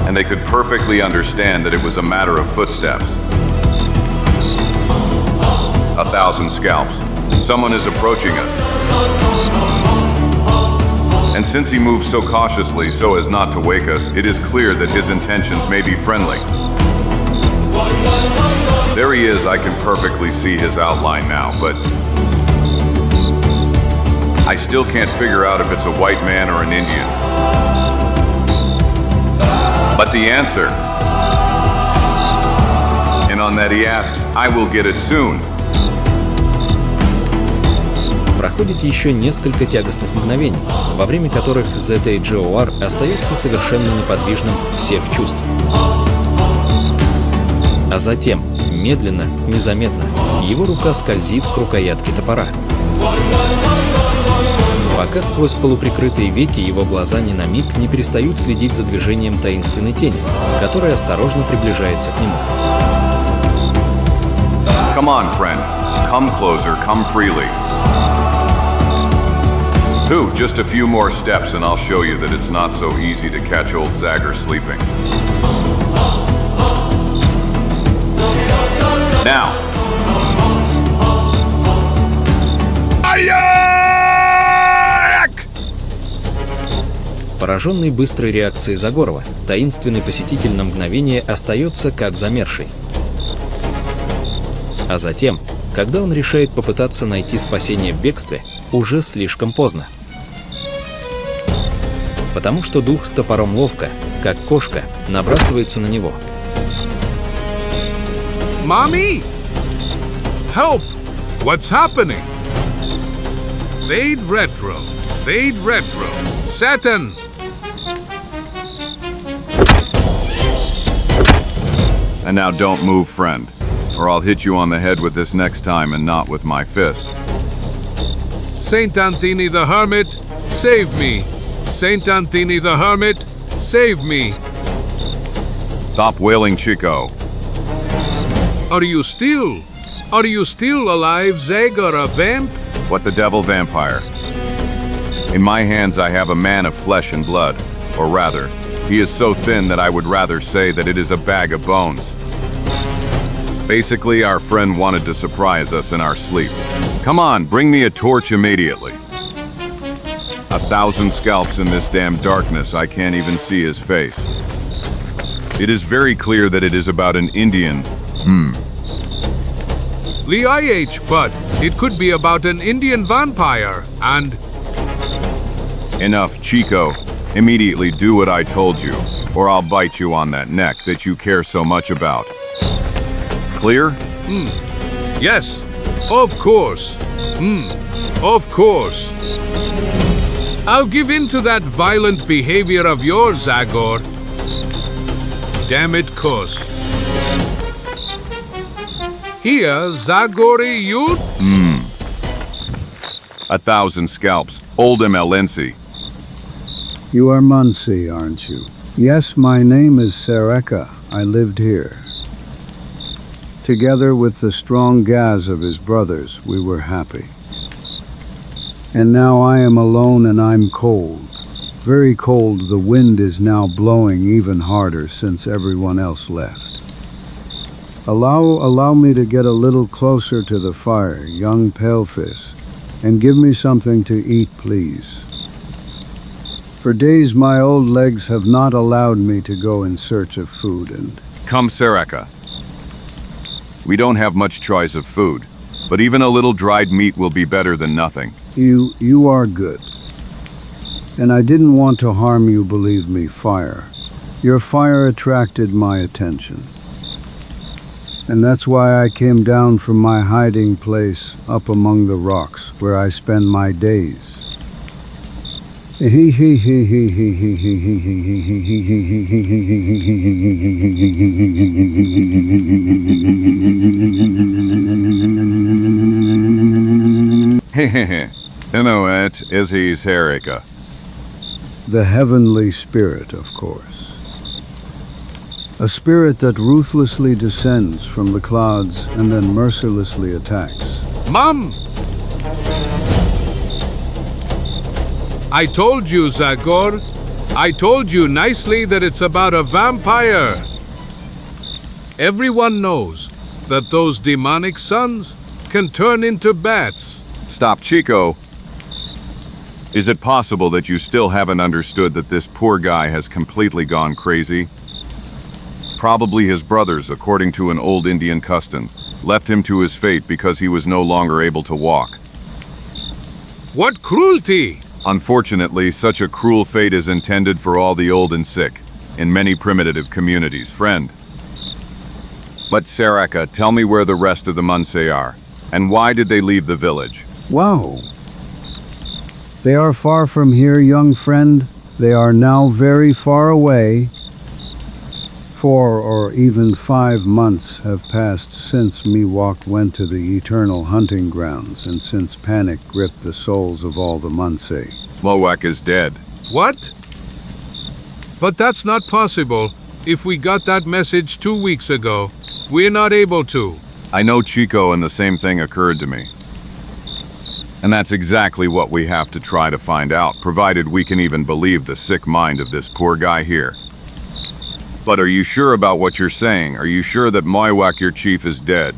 And they could perfectly understand that it was a matter of footsteps. 1,000 scalps. Someone is approaching us. And since he moves so cautiously so as not to wake us, it is clear that his intentions may be friendly. There he is, I can perfectly see his outline now, but I still can't figure out if it's a white man or an Indian. But the answer, and on that he asks, I will get it soon. Проходит еще несколько тягостных мгновений, во время которых Zagor остается совершенно неподвижным всех чувств. А затем, медленно, незаметно, его рука скользит к рукоятке топора. Пока сквозь полуприкрытые веки его глаза ни на миг не перестают следить за движением таинственной тени, которая осторожно приближается к нему. Come on, friend. Come closer, come freely. Just a few more steps and I'll show you that it's not so easy to catch old Zagor sleeping. Now. Пораженный быстрой реакцией Загорова, таинственный посетитель на мгновение остается как замерший. А затем, когда он решает попытаться найти спасение в бегстве, уже слишком поздно. Потому что дух с топором ловко, как кошка, набрасывается на него. Mommy! Help! What's happening? Vade retro, Satan! And now don't move, friend, or I'll hit you on the head with this next time and not with my fist. Saint Anthony the Hermit, save me! Saint Anthony the Hermit, save me! Stop wailing, Chico. Are you still alive, Zagor, a vamp? What the devil, vampire? In my hands I have a man of flesh and blood, or rather, he is so thin that I would rather say that it is a bag of bones. Basically, our friend wanted to surprise us in our sleep. Come on, bring me a torch immediately. 1,000 scalps in this damn darkness, I can't even see his face. It is very clear that it is about an Indian. But it could be about an Indian vampire, and... Enough, Chico. Immediately do what I told you, or I'll bite you on that neck that you care so much about. Clear? Yes, of course. Of course. I'll give in to that violent behavior of yours, Zagor. Damn it, course. Here, Zagori, you... 1,000 scalps. Old Emelensi. You are Muncie, aren't you? Yes, my name is Sereka. I lived here. Together with the strong Gaz of his brothers, we were happy. And now I am alone and I'm cold. Very cold. The wind is now blowing even harder since everyone else left. Allow me to get a little closer to the fire, young paleface, and give me something to eat, please. For days my old legs have not allowed me to go in search of food and... Come, Sereka. We don't have much choice of food, but even a little dried meat will be better than nothing. You are good. And I didn't want to harm you, believe me, fire. Your fire attracted my attention. And that's why I came down from my hiding place up among the rocks where I spend my days. It is he, Sereka. The heavenly spirit, of course. A spirit that ruthlessly descends from the clouds and then mercilessly attacks. Mom! I told you, Zagor. I told you nicely that it's about a vampire. Everyone knows that those demonic sons can turn into bats. Stop, Chico. Is it possible that you still haven't understood that this poor guy has completely gone crazy? Probably his brothers, according to an old Indian custom, left him to his fate because he was no longer able to walk. What cruelty! Unfortunately, such a cruel fate is intended for all the old and sick, in many primitive communities, friend. But Sereka, tell me where the rest of the Muncie are, and why did they leave the village? Wow. They are far from here, young friend. They are now very far away. 4 or even 5 months have passed since Miwok went to the eternal hunting grounds and since panic gripped the souls of all the Muncie. Mowak is dead. What? But that's not possible. If we got that message 2 weeks ago, we're not able to. I know, Chico, and the same thing occurred to me. And that's exactly what we have to try to find out, provided we can even believe the sick mind of this poor guy here. But are you sure about what you're saying? Are you sure that Moywak, your chief, is dead?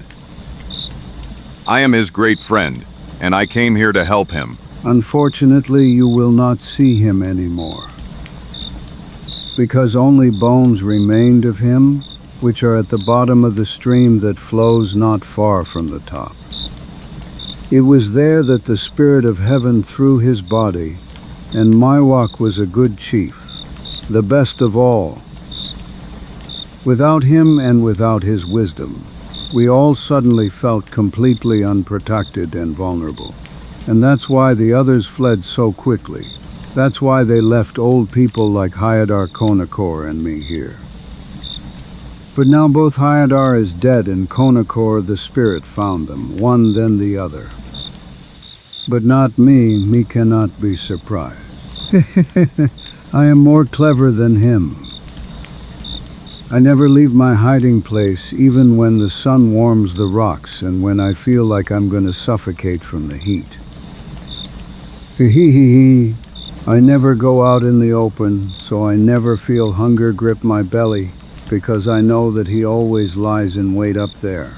I am his great friend, and I came here to help him. Unfortunately, you will not see him anymore. Because only bones remained of him, which are at the bottom of the stream that flows not far from the top. It was there that the spirit of heaven threw his body, and Miwok was a good chief, the best of all. Without him and without his wisdom, we all suddenly felt completely unprotected and vulnerable. And that's why the others fled so quickly. That's why they left old people like Hayadar Konakor and me here. But now both Hyadar is dead and Konakor the spirit found them, one then the other. But not me cannot be surprised. I am more clever than him. I never leave my hiding place even when the sun warms the rocks and when I feel like I'm going to suffocate from the heat. Hee. I never go out in the open, so I never feel hunger grip my belly, because I know that he always lies in wait up there.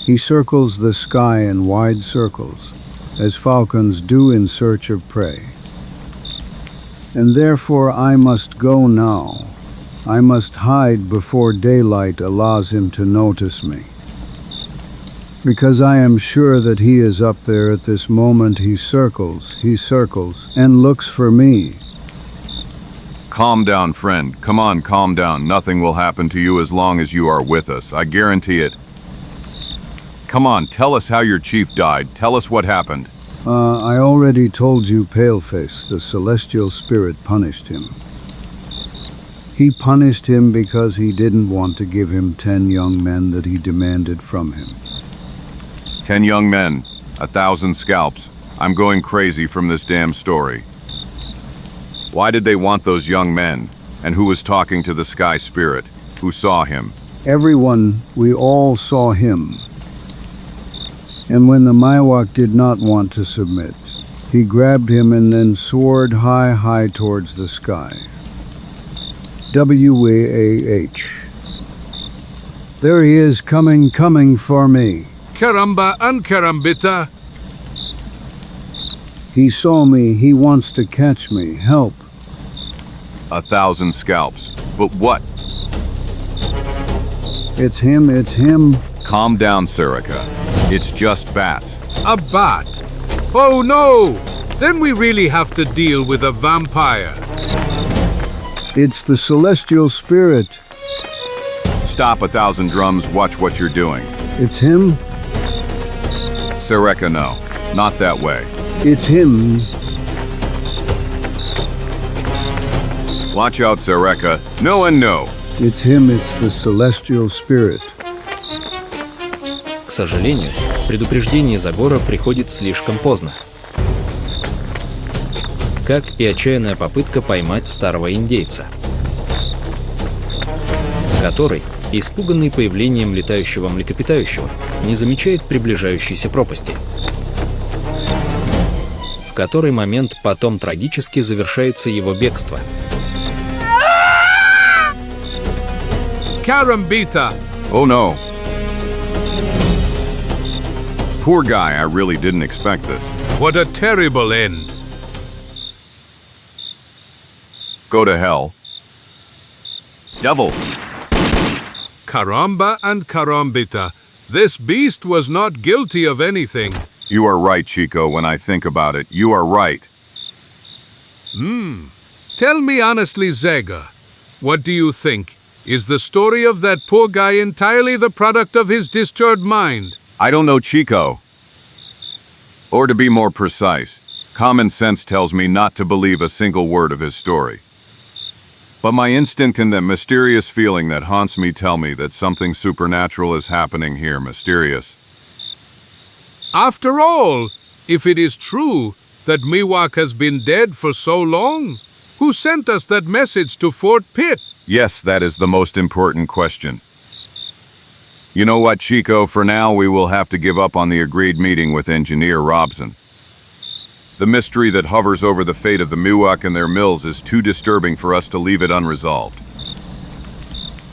He circles the sky in wide circles, as falcons do in search of prey. And therefore I must go now. I must hide before daylight allows him to notice me. Because I am sure that he is up there at this moment. He circles, and looks for me. Calm down, friend. Come on, calm down. Nothing will happen to you as long as you are with us. I guarantee it. Come on, tell us how your chief died. Tell us what happened. I already told you, Paleface, the celestial spirit punished him. He punished him because he didn't want to give him 10 young men that he demanded from him. 10 young men, 1,000 scalps. I'm going crazy from this damn story. Why did they want those young men? And who was talking to the sky spirit? Who saw him? Everyone, we all saw him. And when the Miwok did not want to submit, he grabbed him and then soared high towards the sky. W-A-H. There he is, coming for me. Caramba and Carambita. He saw me, he wants to catch me, help. 1,000 scalps. But what? It's him. Calm down, Sarika. It's just bats. A bat? Oh no! Then we really have to deal with a vampire. It's the celestial spirit. Stop, 1,000 drums, watch what you're doing. It's him. Sarika, no. Not that way. It's him. Watch out, Sarika. No and no. It's him, it's the celestial spirit. К сожалению, предупреждение Загора приходит слишком поздно. Как и отчаянная попытка поймать старого индейца, который, испуганный появлением летающего млекопитающего, не замечает приближающейся пропасти, в который момент потом трагически завершается его бегство. Carambita! Oh no. Poor guy, I really didn't expect this. What a terrible end. Go to hell. Devil. Caramba and Carambita. This beast was not guilty of anything. You are right, Chico. When I think about it, you are right. Tell me honestly, Zagor, what do you think? Is the story of that poor guy entirely the product of his disturbed mind? I don't know, Chico. Or to be more precise, common sense tells me not to believe a single word of his story. But my instinct and that mysterious feeling that haunts me tell me that something supernatural is happening here, mysterious. After all, if it is true that Miwok has been dead for so long, who sent us that message to Fort Pitt? Yes, that is the most important question. You know what, Chico, for now we will have to give up on the agreed meeting with Engineer Robson. The mystery that hovers over the fate of the Miwok and their mills is too disturbing for us to leave it unresolved.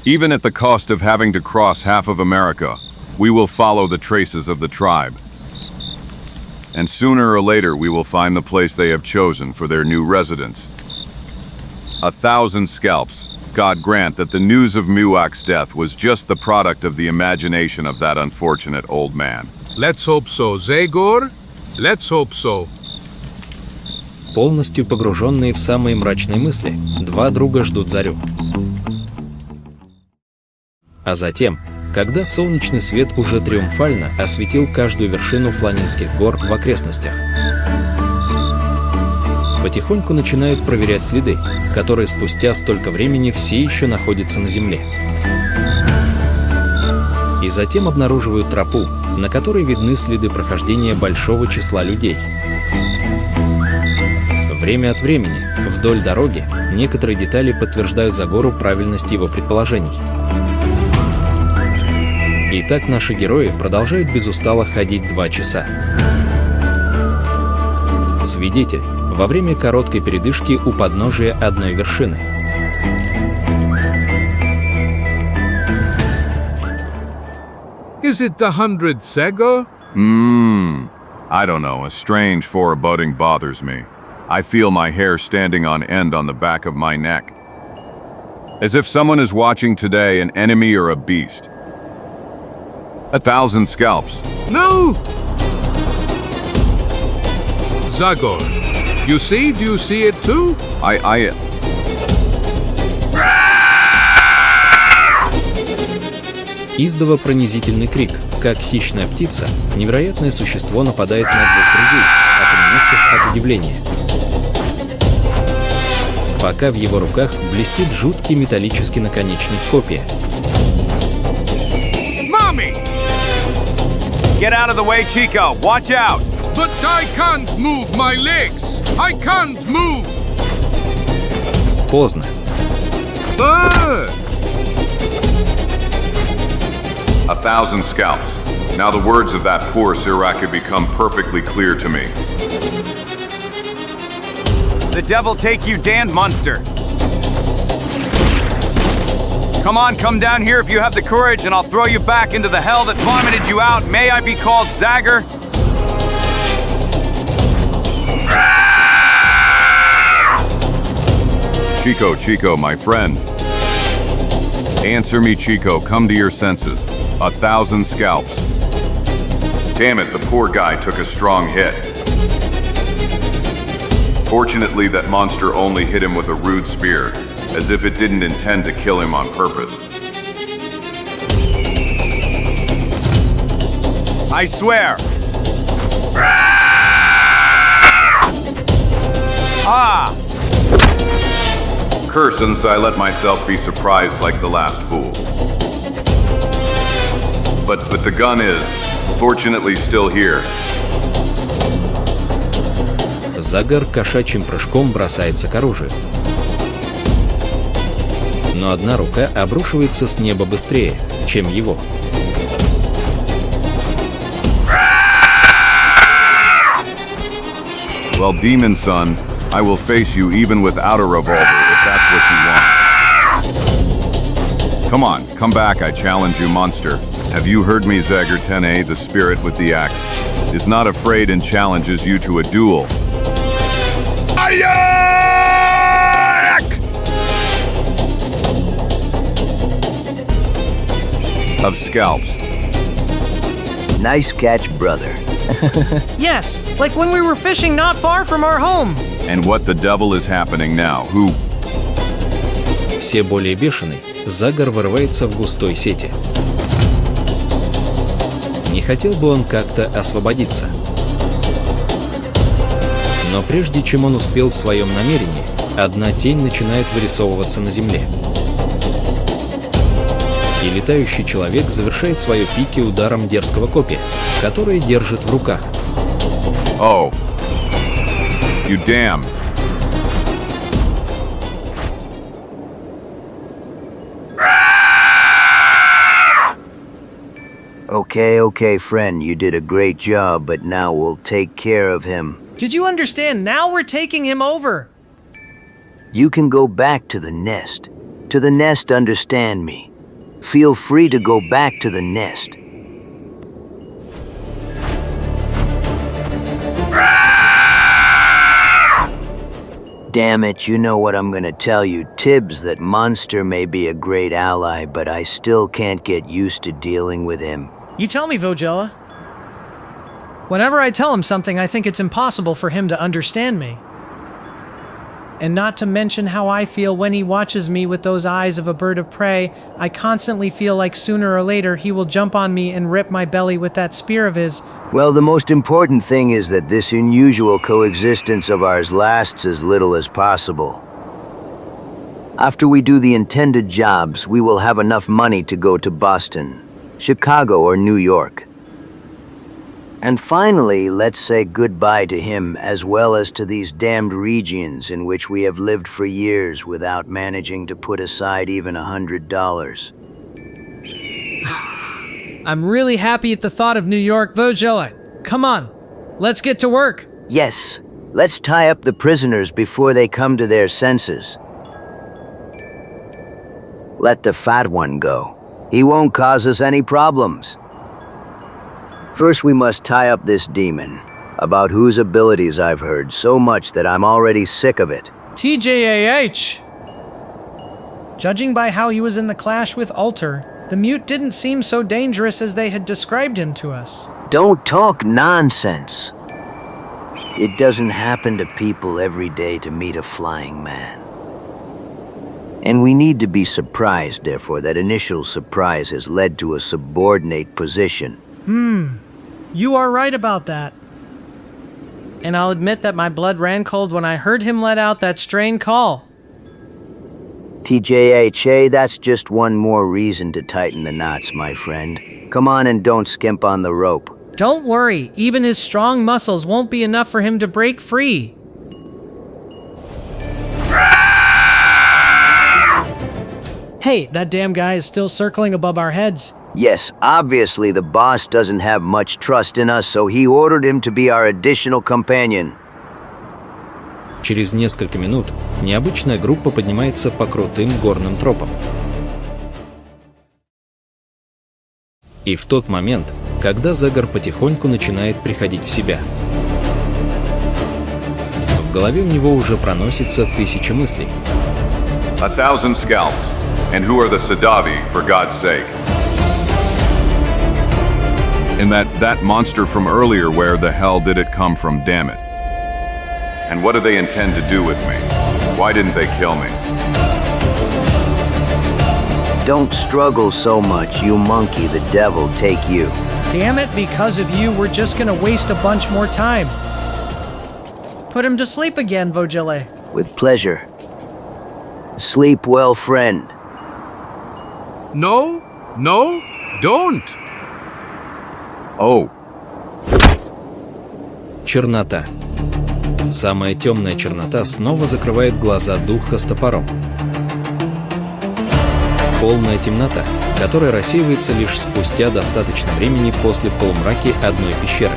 Even at the cost of having to cross half of America, we will follow the traces of the tribe. And sooner or later we will find the place they have chosen for their new residence. 1,000 scalps. God grant that the news of Miwok's death was just the product of the imagination of that unfortunate old man. Let's hope so, Zagor. Let's hope so. Полностью погруженные в самые мрачные мысли, два друга ждут зарю. А затем, когда солнечный свет уже триумфально осветил каждую вершину Фланинских гор в окрестностях, потихоньку начинают проверять следы, которые спустя столько времени все еще находятся на земле. И затем обнаруживают тропу, на которой видны следы прохождения большого числа людей. Время от времени, вдоль дороги, некоторые детали подтверждают Загору правильность его предположений. И так наши герои продолжают без устала ходить 2 часа. Свидетель во время короткой передышки у подножия одной вершины. Is it the 100th Zagor? I don't know, a strange foreboding bothers me. I feel my hair standing on end on the back of my neck. As if someone is watching today an enemy or a beast. 1,000 scalps. No! Zagor, you see? Do you see it too? Издава пронизительный крик, как хищная птица, невероятное существо нападает на 2 друзей, окаменевших от удивления. Пока в его руках блестит жуткий металлический наконечник копья. Mommy! Get out of the way, Chico! Watch out! But I can't move my legs! I can't move! Поздно. Ah! 1,000 scalps. Now the words of that poor Siraka become perfectly clear to me. The devil take you, damned monster! Come on, come down here if you have the courage, and I'll throw you back into the hell that vomited you out. May I be called Zagor? Chico, my friend. Answer me, Chico, come to your senses. 1,000 scalps. Damn it, the poor guy took a strong hit. Fortunately, that monster only hit him with a rude spear, as if it didn't intend to kill him on purpose. I swear. Ah! Curse since I let myself be surprised like the last fool. But the gun is, fortunately, still here. Загор кошачьим прыжком бросается к оружию. Но одна рука обрушивается с неба быстрее, чем его. Well, Demon Son, I will face you even without a revolver if that's what you want. Come on, come back, I challenge you, monster. Have you heard me, Zagor 10A, the spirit with the axe, is not afraid and challenges you to a duel. Of scalps. Nice catch, brother. Yes, like when we were fishing not far from our home. And what the devil is happening now? Who? Все более бешеный, Загор вырывается в густой сети. Не хотел бы он как-то освободиться. Но прежде чем он успел в своем намерении, одна тень начинает вырисовываться на земле. И летающий человек завершает свое пики ударом дерзкого копья, которое держит в руках. Oh. You damn. Okay, friend, you did a great job, but now we'll take care of him. Did you understand? Now we're taking him over. You can go back to the nest. To the nest, understand me. Feel free to go back to the nest. Damn it, you know what I'm gonna tell you, Tibbs, that Monster may be a great ally, but I still can't get used to dealing with him. You tell me, Vogella. Whenever I tell him something, I think it's impossible for him to understand me. And not to mention how I feel when he watches me with those eyes of a bird of prey. I constantly feel like sooner or later he will jump on me and rip my belly with that spear of his. Well, the most important thing is that this unusual coexistence of ours lasts as little as possible. After we do the intended jobs, we will have enough money to go to Boston, Chicago, or New York. And finally, let's say goodbye to him as well as to these damned regions in which we have lived for years without managing to put aside even $100. I'm really happy at the thought of New York, Vojela. Come on, let's get to work. Yes, let's tie up the prisoners before they come to their senses. Let the fat one go. He won't cause us any problems. First, we must tie up this demon, about whose abilities I've heard so much that I'm already sick of it. TJAH. Judging by how he was in the clash with Alter, the mute didn't seem so dangerous as they had described him to us. Don't talk nonsense. It doesn't happen to people every day to meet a flying man. And we need to be surprised, therefore, that initial surprise has led to a subordinate position. You are right about that. And I'll admit that my blood ran cold when I heard him let out that strained call. TJHA, that's just one more reason to tighten the knots, my friend. Come on and don't skimp on the rope. Don't worry, even his strong muscles won't be enough for him to break free. Hey, that damn guy is still circling above our heads. Yes, obviously the boss doesn't have much trust in us, so he ordered him to be our additional companion. Через несколько минут необычная группа поднимается по крутым горным тропам. И в тот момент, когда Загор потихоньку начинает приходить в себя. В голове у него уже проносится тысячи мыслей. 1,000 scalps. And who are the Sadavi, for God's sake? And that monster from earlier, where the hell did it come from, damn it? And what do they intend to do with me? Why didn't they kill me? Don't struggle so much, you monkey, the devil take you. Damn it, because of you, we're just gonna waste a bunch more time. Put him to sleep again, Vojele. With pleasure. Sleep well, friend. No, don't. Oh. Чернота. Самая темная чернота снова закрывает глаза духа с топором. Полная темнота, которая рассеивается лишь спустя достаточно времени после в полумраке одной пещеры.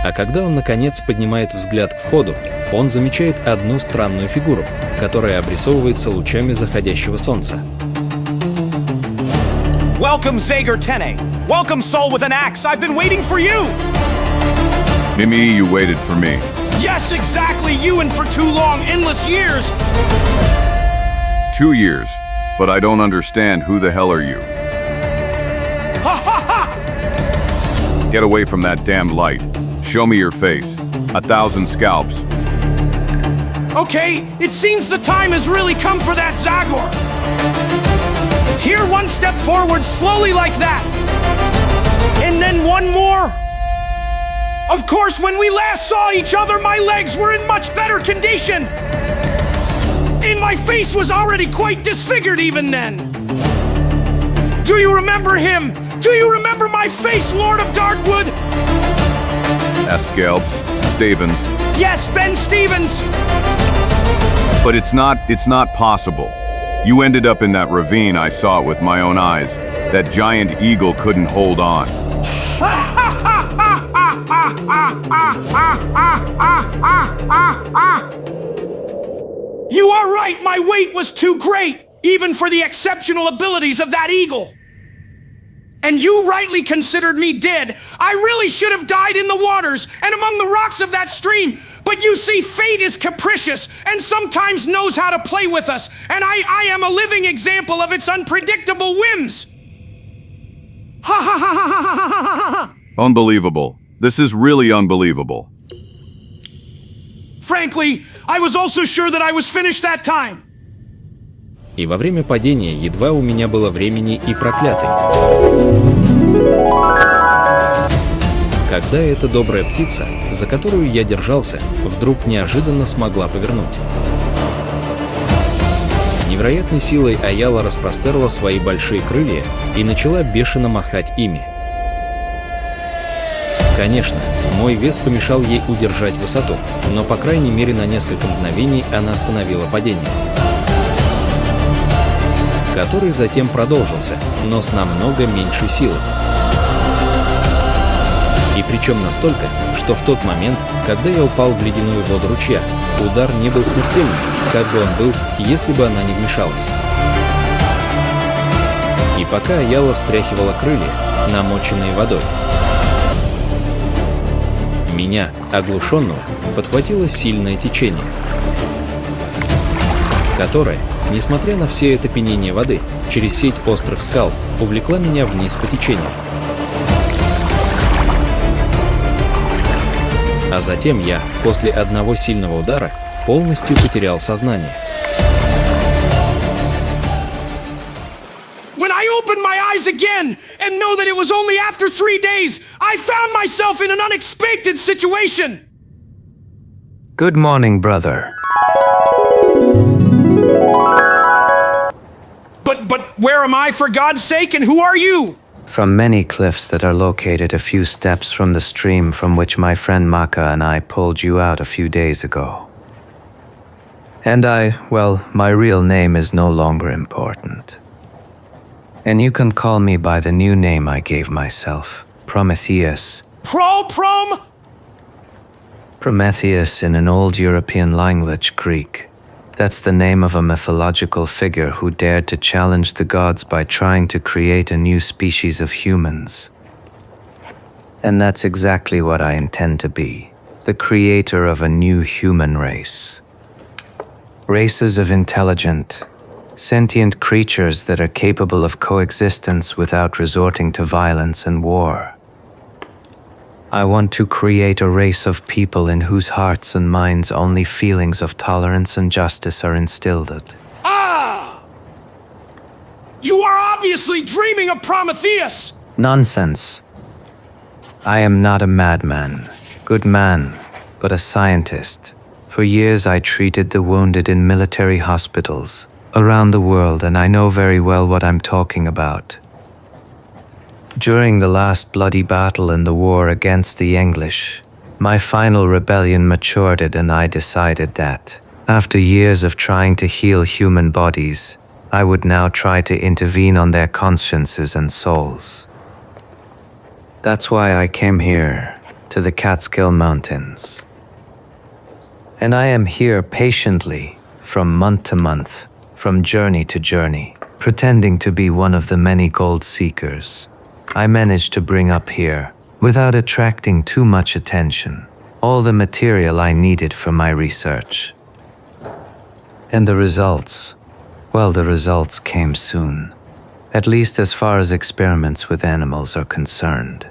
А когда он наконец поднимает взгляд к входу, он замечает одну странную фигуру, которая обрисовывается лучами заходящего солнца. Welcome, Zagor EN. Welcome, soul with an axe. I've been waiting for you. Mimi, you waited for me. Yes, exactly. You, and for too long, endless years. 2 years. But I don't understand, who the hell are you? Ha ha ha! Get away from that damned light. Show me your face. 1,000 scalps. Okay, it seems the time has really come for that Zagor. Here, one step forward, slowly like that. And then one more. Of course, when we last saw each other, my legs were in much better condition. And my face was already quite disfigured even then. Do you remember him? Do you remember my face, Lord of Darkwood? Scalps, Stevens. Yes, Ben Stevens. But it's not possible. You ended up in that ravine, I saw it with my own eyes. That giant eagle couldn't hold on. You are right, my weight was too great, even for the exceptional abilities of that eagle. And you rightly considered me dead. I really should have died in the waters and among the rocks of that stream. But you see, fate is capricious and sometimes knows how to play with us. And I am a living example of its unpredictable whims. Ha ha ha ha ha ha ha ha. Unbelievable. This is really unbelievable. Frankly, I was also sure that I was finished that time. И во время падения едва у меня было времени и проклятый. Когда эта добрая птица, за которую я держался, вдруг неожиданно смогла повернуть. Невероятной силой Аяла распростерла свои большие крылья и начала бешено махать ими. Конечно, мой вес помешал ей удержать высоту, но по крайней мере на несколько мгновений она остановила падение, который затем продолжился, но с намного меньшей силой. И причем настолько, что в тот момент, когда я упал в ледяную воду ручья, удар не был смертельным, как бы он был, если бы она не вмешалась. И пока Аяла стряхивала крылья, намоченные водой, меня, оглушенного, подхватило сильное течение, которое, несмотря на все это пенение воды, через сеть острых скал, увлекла меня вниз по течению. А затем я, после одного сильного удара, полностью потерял сознание. When I opened my eyes again and know that it was only after 3 days, I found myself in an unexpected situation. Good morning, brother. But where am I, for God's sake, and who are you? From many cliffs that are located a few steps from the stream from which my friend Maka and I pulled you out a few days ago. And well, my real name is no longer important. And you can call me by the new name I gave myself, Prometheus. Prom? Prometheus in an old European language, Greek. That's the name of a mythological figure who dared to challenge the gods by trying to create a new species of humans. And that's exactly what I intend to be, the creator of a new human race. Races of intelligent, sentient creatures that are capable of coexistence without resorting to violence and war. I want to create a race of people in whose hearts and minds only feelings of tolerance and justice are instilled. Ah! You are obviously dreaming of Prometheus! Nonsense. I am not a madman, good man, but a scientist. For years I treated the wounded in military hospitals around the world, and I know very well what I'm talking about. During the last bloody battle in the war against the English, my final rebellion matured and I decided that, after years of trying to heal human bodies, I would now try to intervene on their consciences and souls. That's why I came here, to the Catskill Mountains. And I am here patiently, from month to month, from journey to journey, pretending to be one of the many gold seekers. I managed to bring up here, without attracting too much attention, all the material I needed for my research. And the results? Well, the results came soon, at least as far as experiments with animals are concerned.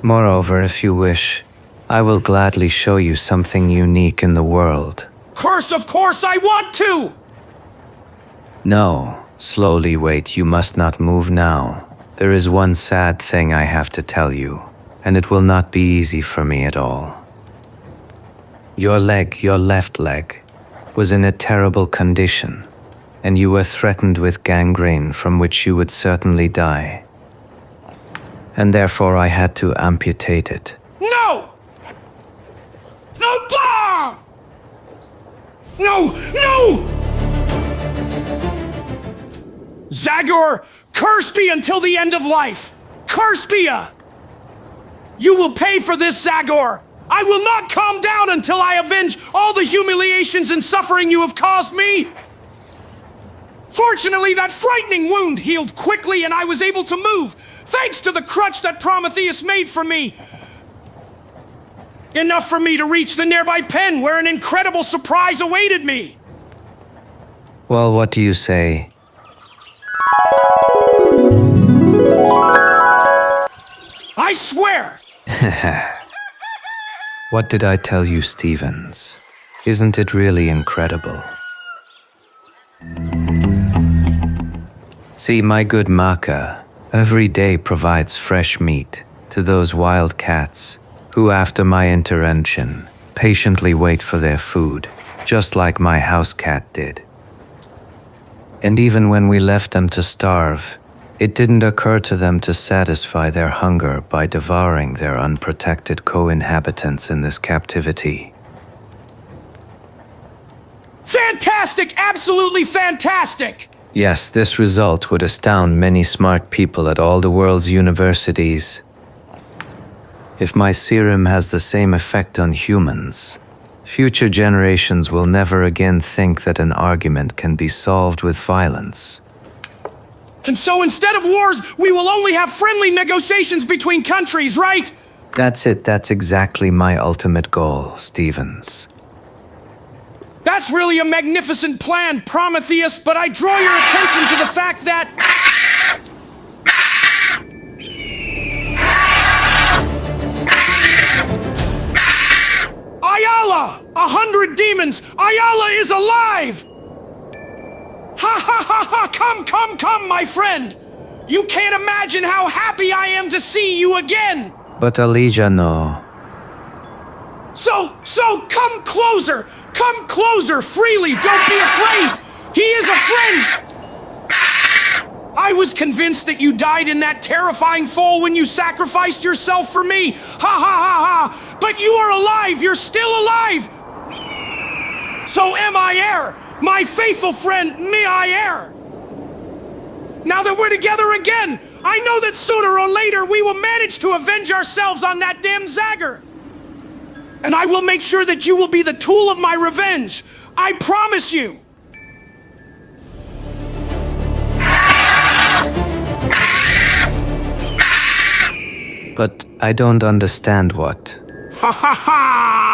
Moreover, if you wish, I will gladly show you something unique in the world. Curse, of course I want to! No, slowly wait, you must not move now. There is one sad thing I have to tell you, and it will not be easy for me at all. Your left leg, was in a terrible condition, and you were threatened with gangrene from which you would certainly die. And therefore I had to amputate it. No! No! Blah! No! Zagor, curse be until the end of life! Curse be ya! You will pay for this, Zagor! I will not calm down until I avenge all the humiliations and suffering you have caused me! Fortunately, that frightening wound healed quickly and I was able to move, thanks to the crutch that Prometheus made for me. Enough for me to reach the nearby pen where an incredible surprise awaited me. Well, what do you say? I swear! What did I tell you, Stevens? Isn't it really incredible? See, my good Maka every day provides fresh meat to those wild cats who, after my intervention, patiently wait for their food, just like my house cat did. And even when we left them to starve, it didn't occur to them to satisfy their hunger by devouring their unprotected co-inhabitants in this captivity. Fantastic! Absolutely fantastic! Yes, this result would astound many smart people at all the world's universities. If my serum has the same effect on humans, future generations will never again think that an argument can be solved with violence. And so instead of wars, we will only have friendly negotiations between countries, right? That's it. That's exactly my ultimate goal, Stevens. That's really a magnificent plan, Prometheus, but I draw your attention to the fact that... Ayala! 100 demons! Ayala is alive! Ha ha ha ha! Come, my friend! You can't imagine how happy I am to see you again! But Elijah, no. So come closer! Come closer freely! Don't be afraid! He is a friend! I was convinced that you died in that terrifying fall when you sacrificed yourself for me! Ha ha ha ha! But you are alive! You're still alive! So am I heir! My faithful friend, me I heir! Now that we're together again, I know that sooner or later we will manage to avenge ourselves on that damn Zagor! And I will make sure that you will be the tool of my revenge! I promise you! But I don't understand what. Ha ha ha!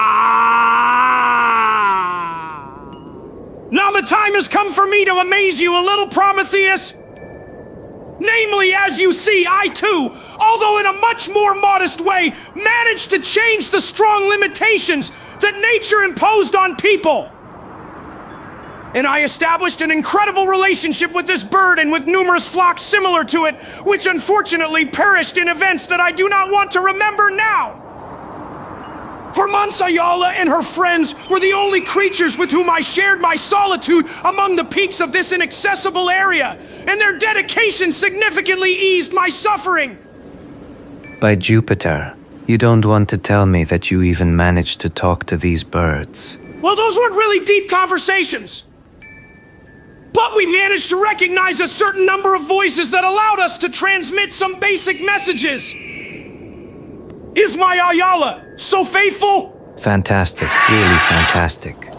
Now the time has come for me to amaze you a little, Prometheus! Namely, as you see, I too, although in a much more modest way, managed to change the strong limitations that nature imposed on people. And I established an incredible relationship with this bird and with numerous flocks similar to it, which unfortunately perished in events that I do not want to remember now. For Ayala and her friends were the only creatures with whom I shared my solitude among the peaks of this inaccessible area, and their dedication significantly eased my suffering. By Jupiter, you don't want to tell me that you even managed to talk to these birds. Well, those weren't really deep conversations. But we managed to recognize a certain number of voices that allowed us to transmit some basic messages. Is my Ayala so faithful? Fantastic, really fantastic.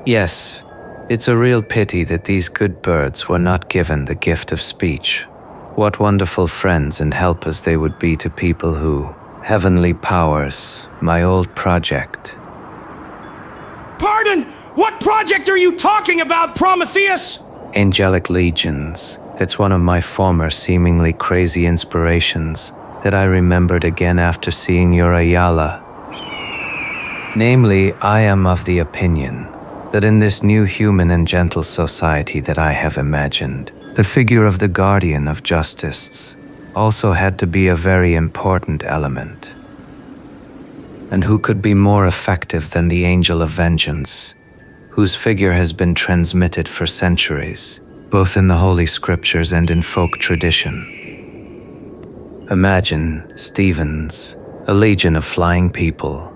Yes, it's a real pity that these good birds were not given the gift of speech. What wonderful friends and helpers they would be to people who... Heavenly powers, my old project. Pardon? What project are you talking about, Prometheus? Angelic Legions. It's one of my former seemingly crazy inspirations that I remembered again after seeing your Ayala. Namely, I am of the opinion that in this new human and gentle society that I have imagined, the figure of the guardian of justice also had to be a very important element. And who could be more effective than the angel of vengeance, whose figure has been transmitted for centuries, both in the Holy Scriptures and in folk tradition. Imagine, Stevens, a legion of flying people,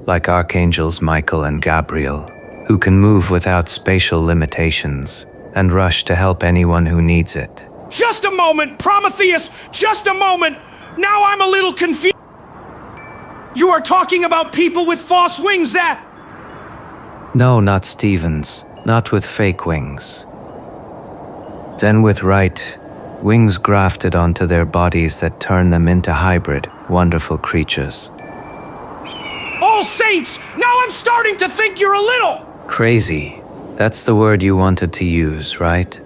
like archangels Michael and Gabriel, who can move without spatial limitations and rush to help anyone who needs it. Just a moment, Prometheus! Just a moment! Now I'm a little confused. You are talking about people with false wings that... No, not Stevens, not with fake wings. Then with right, wings grafted onto their bodies that turn them into hybrid, wonderful creatures. All saints! Now I'm starting to think you're a little... Crazy. That's the word you wanted to use, right?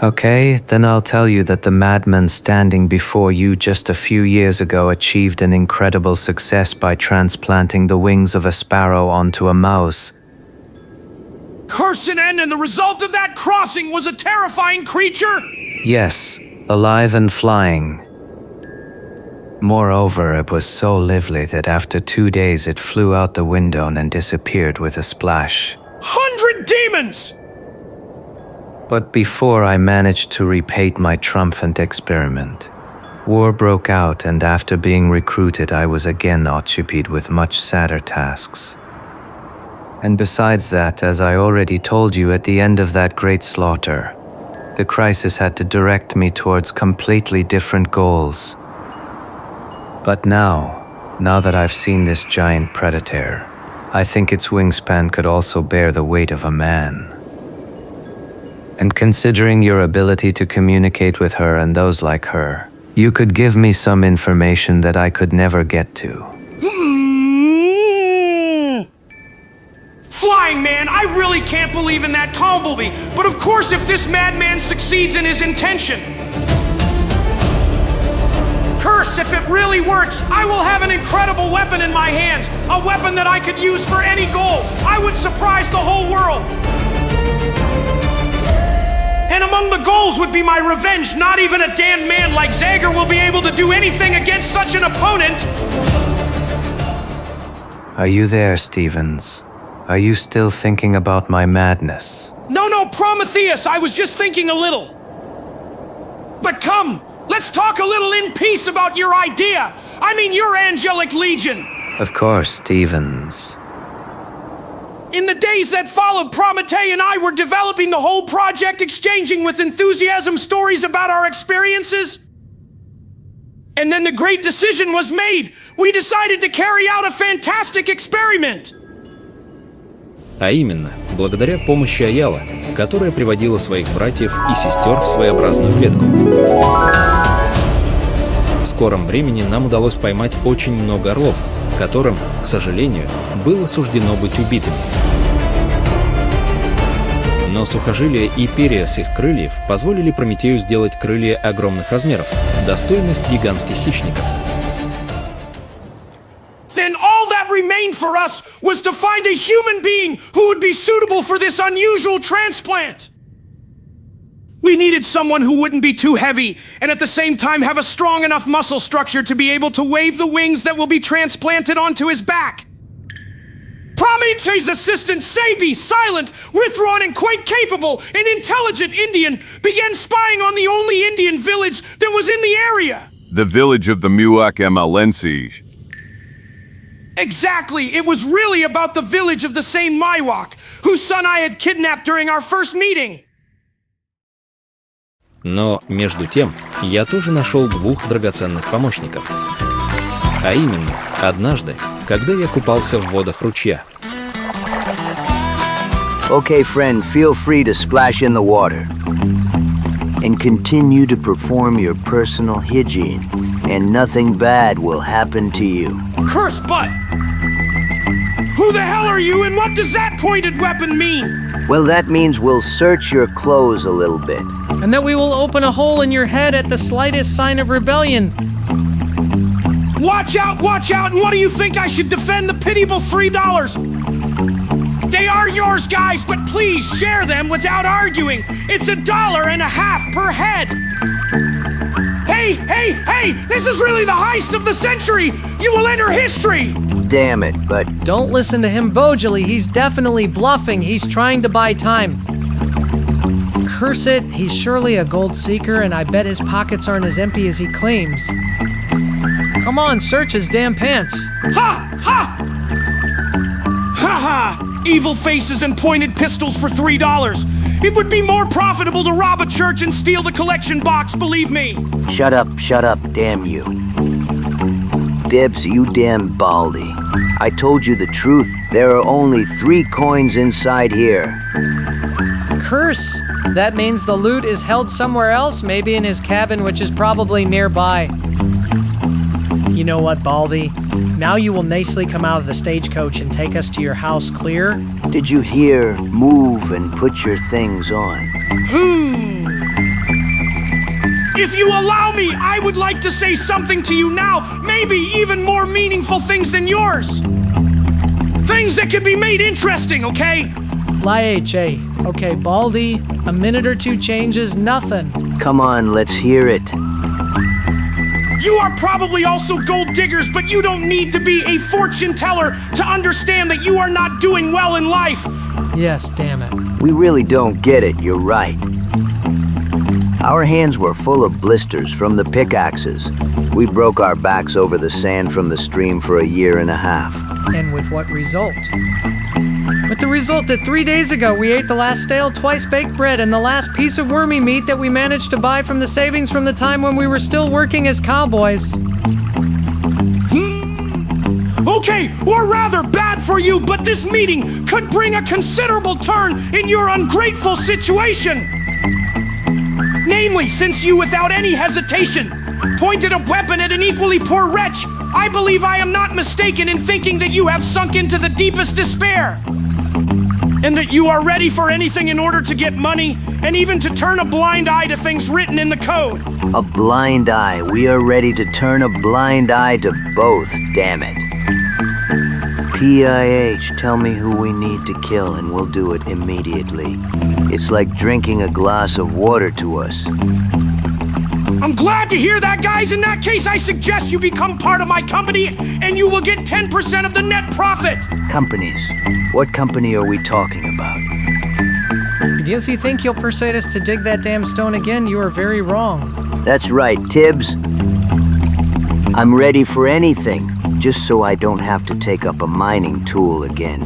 Okay, then I'll tell you that the madman standing before you just a few years ago achieved an incredible success by transplanting the wings of a sparrow onto a mouse. Curse an end, and the result of that crossing was a terrifying creature? Yes, alive and flying. Moreover, it was so lively that after 2 days it flew out the window and disappeared with a splash. 100 demons! But before I managed to repeat my triumphant experiment, war broke out, and after being recruited I was again occupied with much sadder tasks. And besides that, as I already told you at the end of that great slaughter, the crisis had to direct me towards completely different goals. But now that I've seen this giant predator, I think its wingspan could also bear the weight of a man. And considering your ability to communicate with her and those like her, you could give me some information that I could never get to. Flying man, I really can't believe in that Tomblebee, but of course if this madman succeeds in his intention. Curse, if it really works, I will have an incredible weapon in my hands, a weapon that I could use for any goal. I would surprise the whole world. And among the goals would be my revenge. Not even a damned man like Zagor will be able to do anything against such an opponent. Are you there, Stevens? Are you still thinking about my madness? No, Prometheus, I was just thinking a little. But come, let's talk a little in peace about your idea. I mean your angelic legion. Of course, Stevens. In the days that followed, Prometei and I were developing the whole project, exchanging with enthusiasm stories about our experiences. And then the great decision was made. We decided to carry out a fantastic experiment. А именно, благодаря помощи Аяла, которая приводила своих братьев и сестер в своеобразную клетку. В скором времени нам удалось поймать очень много орлов, которым, к сожалению, было суждено быть убитыми. Но сухожилия и перья с их крыльев позволили Прометею сделать крылья огромных размеров, достойных гигантских хищников. Then all that remained for us was to find a human being who would be suitable for this unusual transplant. We needed someone who wouldn't be too heavy and at the same time have a strong enough muscle structure to be able to wave the wings that will be transplanted onto his back. Prometei's assistant, Sabi, silent, withdrawn and quite capable, an intelligent Indian, began spying on the only Indian village that was in the area. The village of the Muak Emalensi. Exactly, it was really about the village of the same Miwok, whose son I had kidnapped during our first meeting. Но, между тем, я тоже нашел двух драгоценных помощников. А именно, однажды, когда я купался в водах ручья. Okay, friend, feel free to splash in the water. And continue to perform your personal hygiene, and nothing bad will happen to you. Curse butt! Who the hell are you, and what does that pointed weapon mean? Well, that means we'll search your clothes a little bit. And that we will open a hole in your head at the slightest sign of rebellion. Watch out, and what do you think I should defend the pitiable $3? They are yours, guys, but please share them without arguing. It's $1.50 per head. Hey, this is really the heist of the century. You will enter history. Damn it, but... Don't listen to him, Bojali. He's definitely bluffing. He's trying to buy time. Curse it, he's surely a gold seeker, and I bet his pockets aren't as empty as he claims. Come on, search his damn pants. Ha! Evil faces and pointed pistols for $3. It would be more profitable to rob a church and steal the collection box, believe me. Shut up, damn you. Dibs, you damn baldy. I told you the truth. There are only 3 coins inside here. Curse! That means the loot is held somewhere else, maybe in his cabin, which is probably nearby. You know what, Baldy? Now you will nicely come out of the stagecoach and take us to your house, clear? Did you hear? Move and put your things on. If you allow me, I would like to say something to you now, maybe even more meaningful things than yours. Things that can be made interesting, okay? Lie, okay, Baldy, a minute or two changes nothing. Come on, let's hear it. You are probably also gold diggers, but you don't need to be a fortune teller to understand that you are not doing well in life. Yes, damn it. We really don't get it, you're right. Our hands were full of blisters from the pickaxes. We broke our backs over the sand from the stream for a year and a half. And with what result? With the result that 3 days ago we ate the last stale twice-baked bread and the last piece of wormy meat that we managed to buy from the savings from the time when we were still working as cowboys. Okay, or rather bad for you, but this meeting could bring a considerable turn in your ungrateful situation. Namely, since you, without any hesitation, pointed a weapon at an equally poor wretch, I believe I am not mistaken in thinking that you have sunk into the deepest despair. And that you are ready for anything in order to get money, and even to turn a blind eye to things written in the code. A blind eye. We are ready to turn a blind eye to both, damn it. PIH, tell me who we need to kill and we'll do it immediately. It's like drinking a glass of water to us. I'm glad to hear that, guys. In that case, I suggest you become part of my company and you will get 10% of the net profit. Companies? What company are we talking about? If you think you'll persuade us to dig that damn stone again, you are very wrong. That's right, Tibbs. I'm ready for anything, just so I don't have to take up a mining tool again.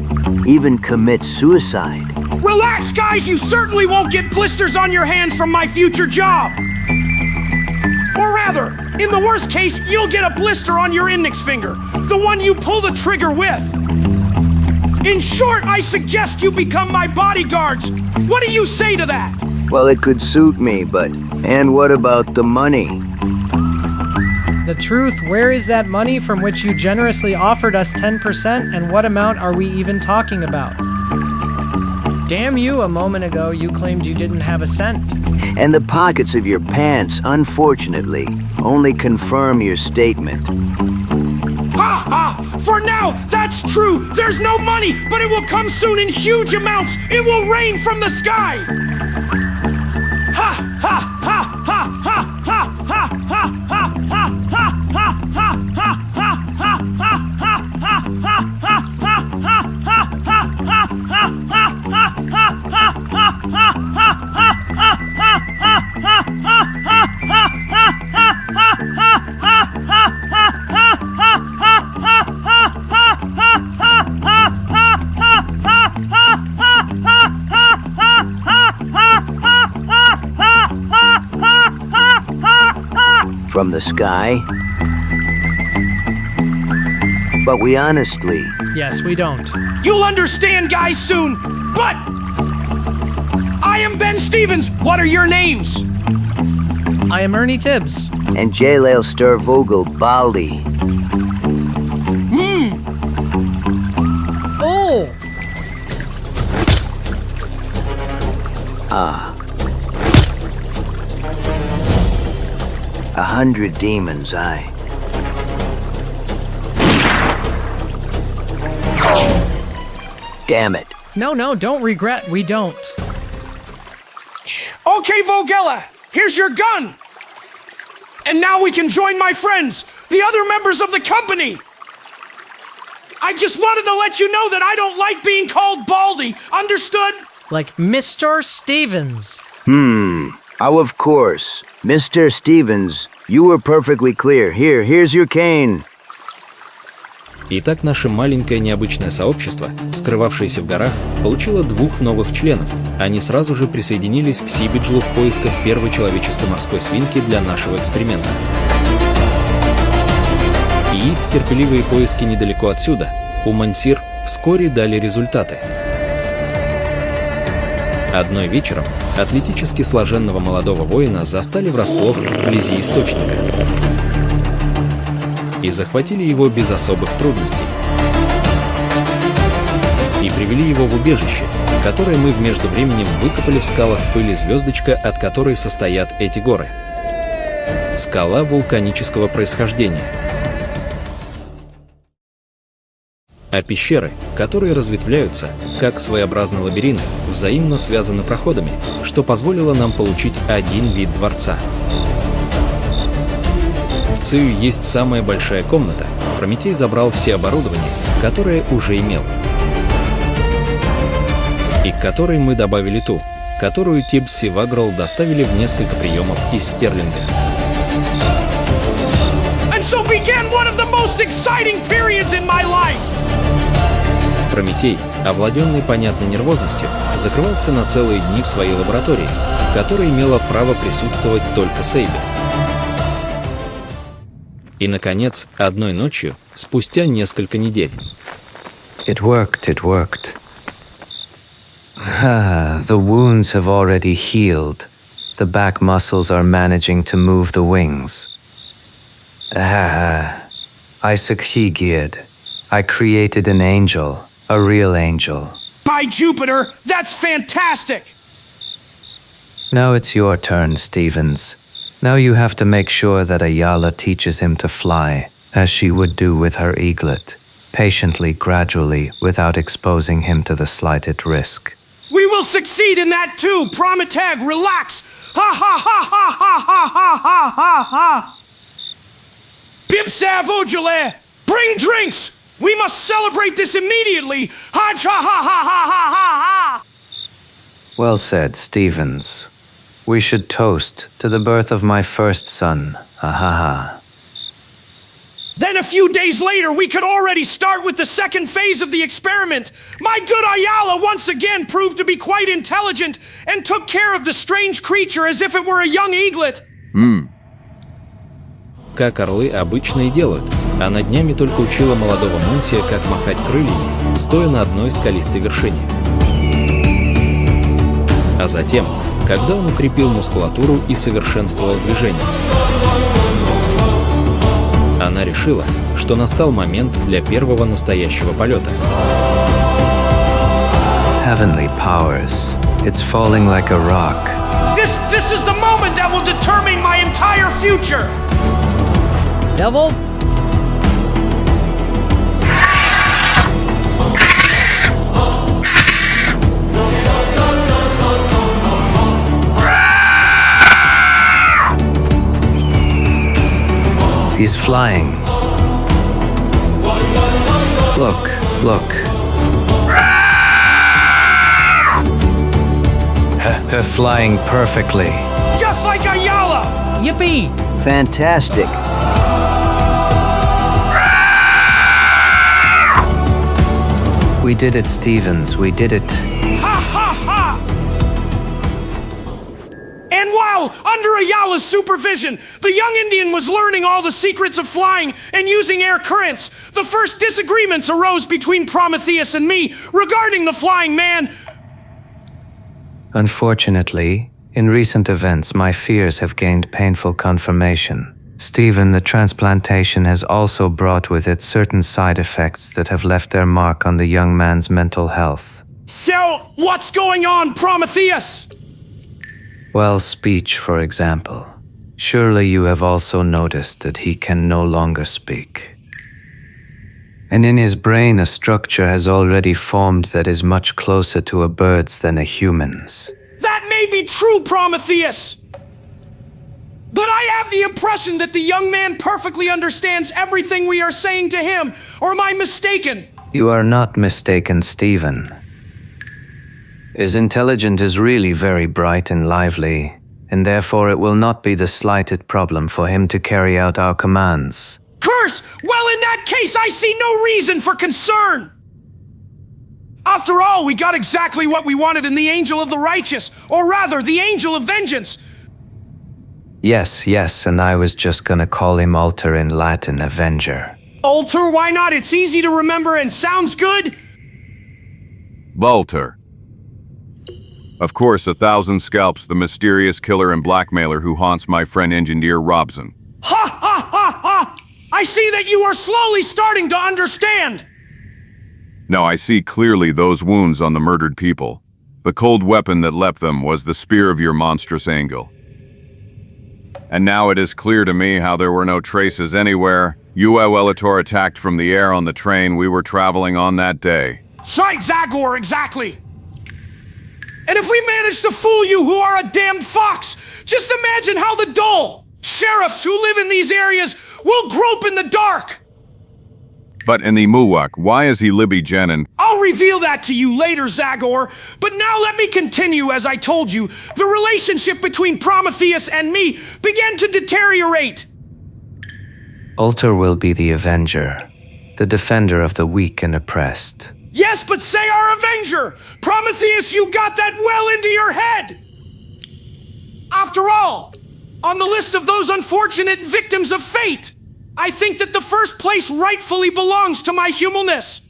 Even commit suicide. Relax, guys. You certainly won't get blisters on your hands from my future job. Or rather, in the worst case, you'll get a blister on your index finger, the one you pull the trigger with. In short, I suggest you become my bodyguards. What do you say to that? Well, it could suit me, but... And what about the money? The truth, where is that money from which you generously offered us 10%, and what amount are we even talking about? Damn you, a moment ago you claimed you didn't have a cent. And the pockets of your pants, unfortunately, only confirm your statement. Ha ha! For now, that's true. There's no money, but it will come soon in huge amounts. It will rain from the sky. Ha ha ha ha ha ha ha ha ha ha ha ha ha ha From the sky? But we honestly... Yes, we don't. You'll understand, guys, soon, but... I am Ben Stevens. What are your names? I am Ernie Tibbs. And Jaleel Sturvogel Baldi. Oh! Ah. 100 demons, aye. Damn it. No, don't regret, we don't. Okay, Vogella, here's your gun. And now we can join my friends, the other members of the company. I just wanted to let you know that I don't like being called Baldy, understood? Like Mr. Stevens. Oh, of course. Mr. Stevens, you were perfectly clear. Here's your cane. Итак, наше маленькое необычное сообщество, скрывавшееся в горах, получило 2 новых членов. Они сразу же присоединились к Сибиджлу в поисках первой человеческой морской свинки для нашего эксперимента. И в терпеливые поиски недалеко отсюда у Мансир вскоре дали результаты. Одной вечером атлетически сложенного молодого воина застали врасплох вблизи источника и захватили его без особых трудностей. И привели его в убежище, которое мы в междувременем выкопали в скалах пыли звездочка, от которой состоят эти горы. Скала вулканического происхождения. А пещеры, которые разветвляются, как своеобразный лабиринт, взаимно связаны проходами, что позволило нам получить один вид дворца. В ЦИУ есть самая большая комната. Прометей забрал все оборудование, которое уже имел, и к которой мы добавили ту, которую Тибс и Вагрол доставили в несколько приемов из Стерлинга. And so began one of the most exciting periods in my life. Прометей, овладенный понятной нервозностью, закрывался на целые дни в своей лаборатории, в которой имела право присутствовать только Сейби. И, наконец, одной ночью, спустя несколько недель. It worked. The wounds have already healed. The back muscles are managing to move the wings. I succeeded. I created an angel, a real angel. By Jupiter, that's fantastic! Now it's your turn, Stevens. Now you have to make sure that Ayala teaches him to fly, as she would do with her eaglet, patiently, gradually, without exposing him to the slightest risk. We will succeed in that too, Prometag, relax! Ha ha ha ha ha ha ha ha ha ha! Bipsav Ojale, bring drinks! We must celebrate this immediately! Ha ha ha ha ha ha ha! Well said, Stevens. We should toast to the birth of my first son. Ha ha ha. Then a few days later, we could already start with the second phase of the experiment. My good Ayala once again proved to be quite intelligent and took care of the strange creature as if it were a young eaglet. Как орлы обычно и делают. Она днями только учила молодого Мунсия, как махать крыльями, стоя на одной скалистой вершине. А затем, когда он укрепил мускулатуру и совершенствовал движение, она решила, что настал момент для первого настоящего полета. Heavenly powers. It's falling like a rock. This is the moment that will determine my entire future. Devil? He's flying. Look. Flying perfectly. Just like Ayala! Yippee! Fantastic. We did it, Stevens. We did it. Ha ha ha! And while under Ayala's supervision, the young Indian was learning all the secrets of flying and using air currents, the first disagreements arose between Prometheus and me regarding the flying man. Unfortunately, in recent events, my fears have gained painful confirmation. Stephen, the transplantation has also brought with it certain side effects that have left their mark on the young man's mental health. So, what's going on, Prometheus? Well, speech, for example. Surely you have also noticed that he can no longer speak. And in his brain, a structure has already formed that is much closer to a bird's than a human's. That may be true, Prometheus! But I have the impression that the young man perfectly understands everything we are saying to him, or am I mistaken? You are not mistaken, Stephen. His intelligence is really very bright and lively, and therefore it will not be the slightest problem for him to carry out our commands. Curse! Well, in that case, I see no reason for concern! After all, we got exactly what we wanted in the Angel of the Righteous, or rather, the Angel of Vengeance. Yes, and I was just gonna call him Alter in Latin, Avenger. Alter, why not? It's easy to remember and sounds good. Vulter. Of course, 1,000 Scalps, the mysterious killer and blackmailer who haunts my friend Engineer Robson. Ha ha ha ha! I see that you are slowly starting to understand! Now I see clearly those wounds on the murdered people. The cold weapon that left them was the spear of your monstrous angle. And now it is clear to me how there were no traces anywhere. Elator attacked from the air on the train we were traveling on that day. Right, Zagor, exactly. And if we manage to fool you who are a damned fox, just imagine how the dull sheriffs who live in these areas will grope in the dark. But in the Muwak, why is he Libby Jenin? I'll reveal that to you later, Zagor. But now let me continue. As I told you, the relationship between Prometheus and me began to deteriorate. Alter will be the avenger, the defender of the weak and oppressed. Yes, but say our avenger! Prometheus, you got that well into your head! After all, on the list of those unfortunate victims of fate, I think that the first place rightfully belongs to my humanist.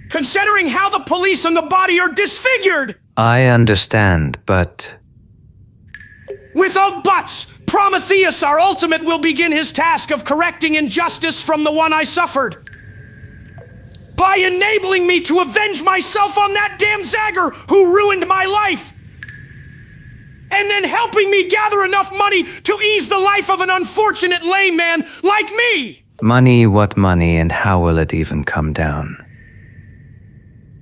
Considering how the police and the body are disfigured! I understand, but... Without buts, Prometheus, our ultimate, will begin his task of correcting injustice from the one I suffered. By enabling me to avenge myself on that damn Zagor who ruined my life. And then helping me gather enough money to ease the life of an unfortunate layman like me. Money, what money, and how will it even come down?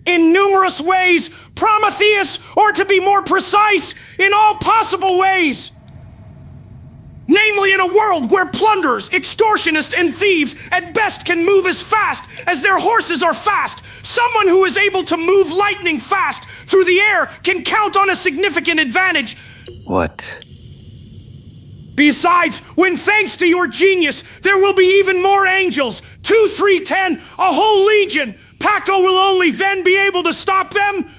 In numerous ways, Prometheus, or to be more precise, in all possible ways. Namely, in a world where plunderers, extortionists, and thieves at best can move as fast as their horses are fast, someone who is able to move lightning fast through the air can count on a significant advantage. What? Besides, when thanks to your genius, there will be even more angels. 2, 3, 10, a whole legion. Paco will only then be able to stop them.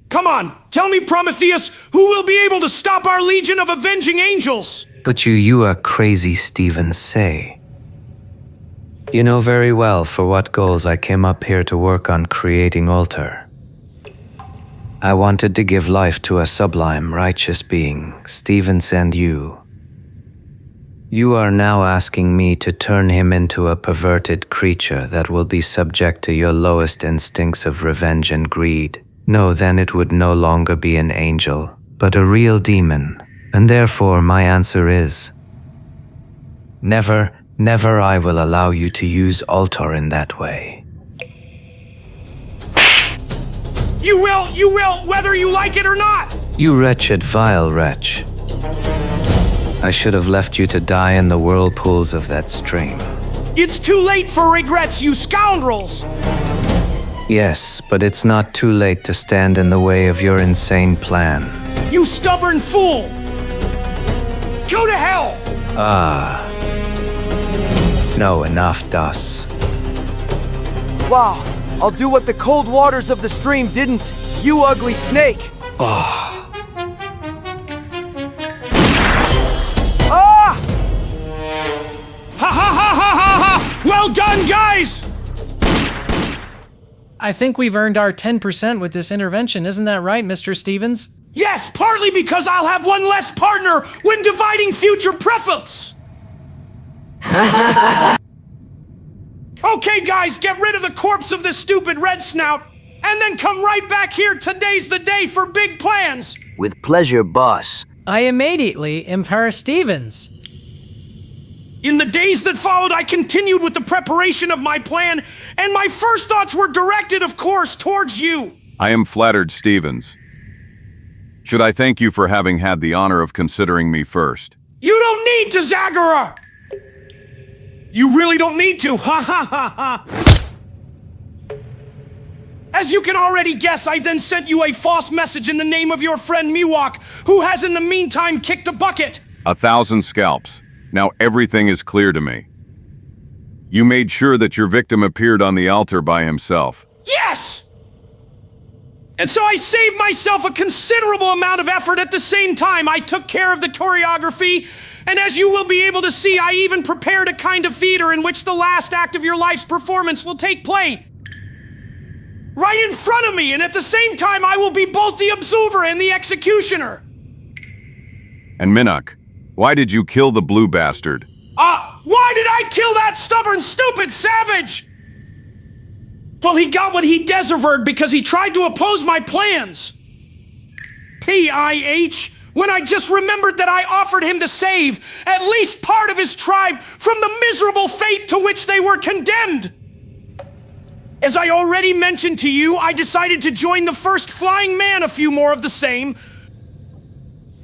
Come on, tell me, Prometheus, who will be able to stop our legion of avenging angels? But you are crazy, Stephen, say. You know very well for what goals I came up here to work on creating Alter. I wanted to give life to a sublime, righteous being, Stevens, and you. You are now asking me to turn him into a perverted creature that will be subject to your lowest instincts of revenge and greed. No, then it would no longer be an angel, but a real demon. And therefore my answer is... Never, never I will allow you to use Alter in that way. You will, whether you like it or not! You wretched, vile wretch. I should have left you to die in the whirlpools of that stream. It's too late for regrets, you scoundrels! Yes, but it's not too late to stand in the way of your insane plan. You stubborn fool! Go to hell! No, enough, Das. Wow, I'll do what the cold waters of the stream didn't, you ugly snake! Ah! Ha ha ha ha ha ha! Well done, guys! I think we've earned our 10% with this intervention, isn't that right, Mr. Stevens? Yes, partly because I'll have one less partner when dividing future profits! Okay, guys, get rid of the corpse of this stupid red snout, and then come right back here. Today's the day for big plans! With pleasure, boss. I immediately empower Stevens. In the days that followed, I continued with the preparation of my plan, and my first thoughts were directed, of course, towards you. I am flattered, Stevens. Should I thank you for having had the honor of considering me first? You don't need to, Zagor! You really don't need to, ha ha ha ha! As you can already guess, I then sent you a false message in the name of your friend Miwok, who has in the meantime kicked the bucket. 1,000 scalps. Now everything is clear to me. You made sure that your victim appeared on the altar by himself. Yes! And so I saved myself a considerable amount of effort. At the same time, I took care of the choreography, and as you will be able to see, I even prepared a kind of theater in which the last act of your life's performance will take place. Right in front of me, and at the same time, I will be both the observer and the executioner. And Minuk, why did you kill the blue bastard? Why did I kill that stubborn, stupid savage? Well, he got what he deserved because he tried to oppose my plans. PIH? when I just remembered that I offered him to save at least part of his tribe from the miserable fate to which they were condemned. As I already mentioned to you, I decided to join the first flying man, a few more of the same.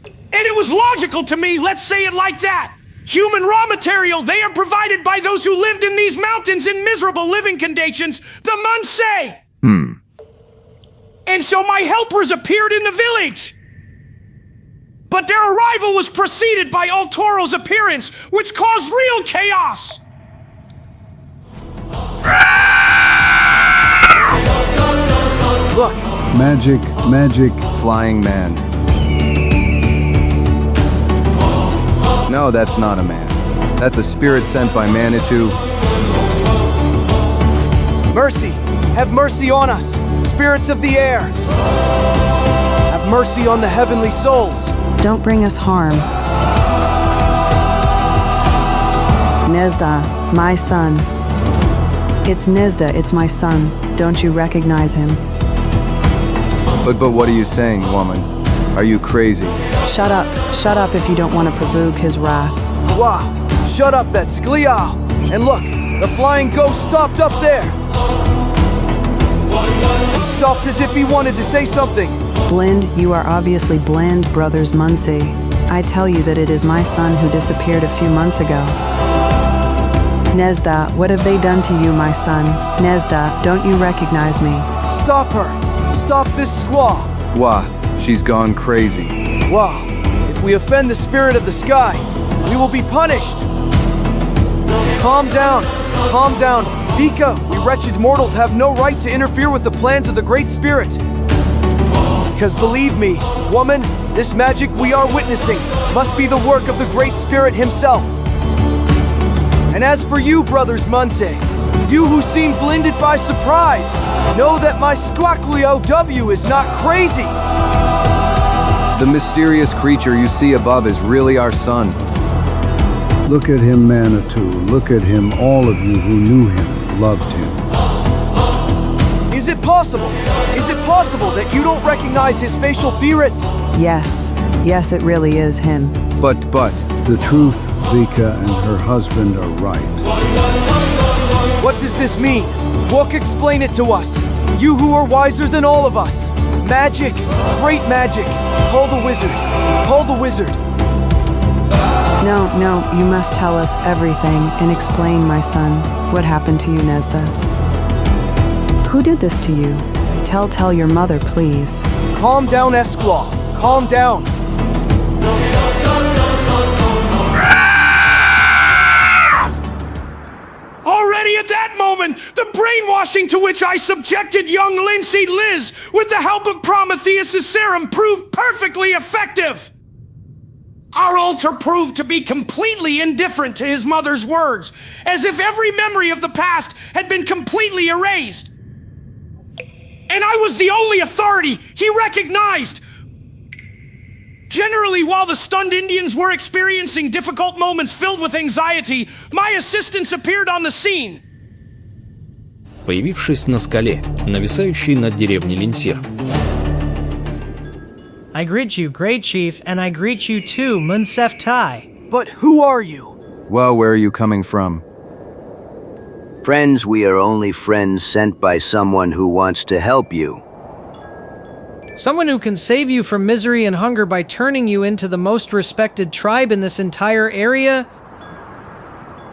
And it was logical to me, let's say it like that. Human raw material, they are provided by those who lived in these mountains in miserable living conditions, the Munsei. And so my helpers appeared in the village. But their arrival was preceded by El Toro's appearance, which caused real chaos. Look! Magic, flying man. No, that's not a man. That's a spirit sent by Manitou. Mercy! Have mercy on us, spirits of the air! Have mercy on the heavenly souls! Don't bring us harm. Nezda, my son. It's Nezda, it's my son. Don't you recognize him? But what are you saying, woman? Are you crazy? Shut up if you don't want to provoke his wrath. Wow! Shut up, that Skliao! And look, the flying ghost stopped up there! He stopped as if he wanted to say something. Blind, you are obviously blind, brothers Munsei. I tell you that it is my son who disappeared a few months ago. Nezda, what have they done to you, my son? Nezda, don't you recognize me? Stop her! Stop this squaw! Wah, she's gone crazy. Wah, if we offend the spirit of the sky, we will be punished! Calm down! Calm down! Bika, we wretched mortals have no right to interfere with the plans of the Great Spirit. Because believe me, woman, this magic we are witnessing must be the work of the Great Spirit himself. And as for you, brothers Munsei, you who seem blinded by surprise, know that my Squaklio W is not crazy. The mysterious creature you see above is really our son. Look at him, Manitou. Look at him. All of you who knew him loved him. Is it possible? Is it possible that you don't recognize his facial features? Yes, it really is him. But, the truth, Vika and her husband are right. What does this mean? Walk, explain it to us. You who are wiser than all of us. Magic, great magic. Call the wizard. Call the wizard. No, you must tell us everything and explain, my son. What happened to you, Nezda? Who did this to you? Tell your mother, please. Calm down, Esclaw. Calm down. Already at that moment, the brainwashing to which I subjected young Linseed Liz with the help of Prometheus' serum proved perfectly effective. Our altar proved to be completely indifferent to his mother's words, as if every memory of the past had been completely erased. And I was the only authority he recognized. Generally, while the stunned Indians were experiencing difficult moments filled with anxiety, my assistants appeared on the scene. Появившись на скале, нависающей над деревней Линсир. I greet you, great chief, and I greet you too, Munsef Tai. But who are you? Well, where are you coming from? Friends, we are only friends sent by someone who wants to help you. Someone who can save you from misery and hunger by turning you into the most respected tribe in this entire area.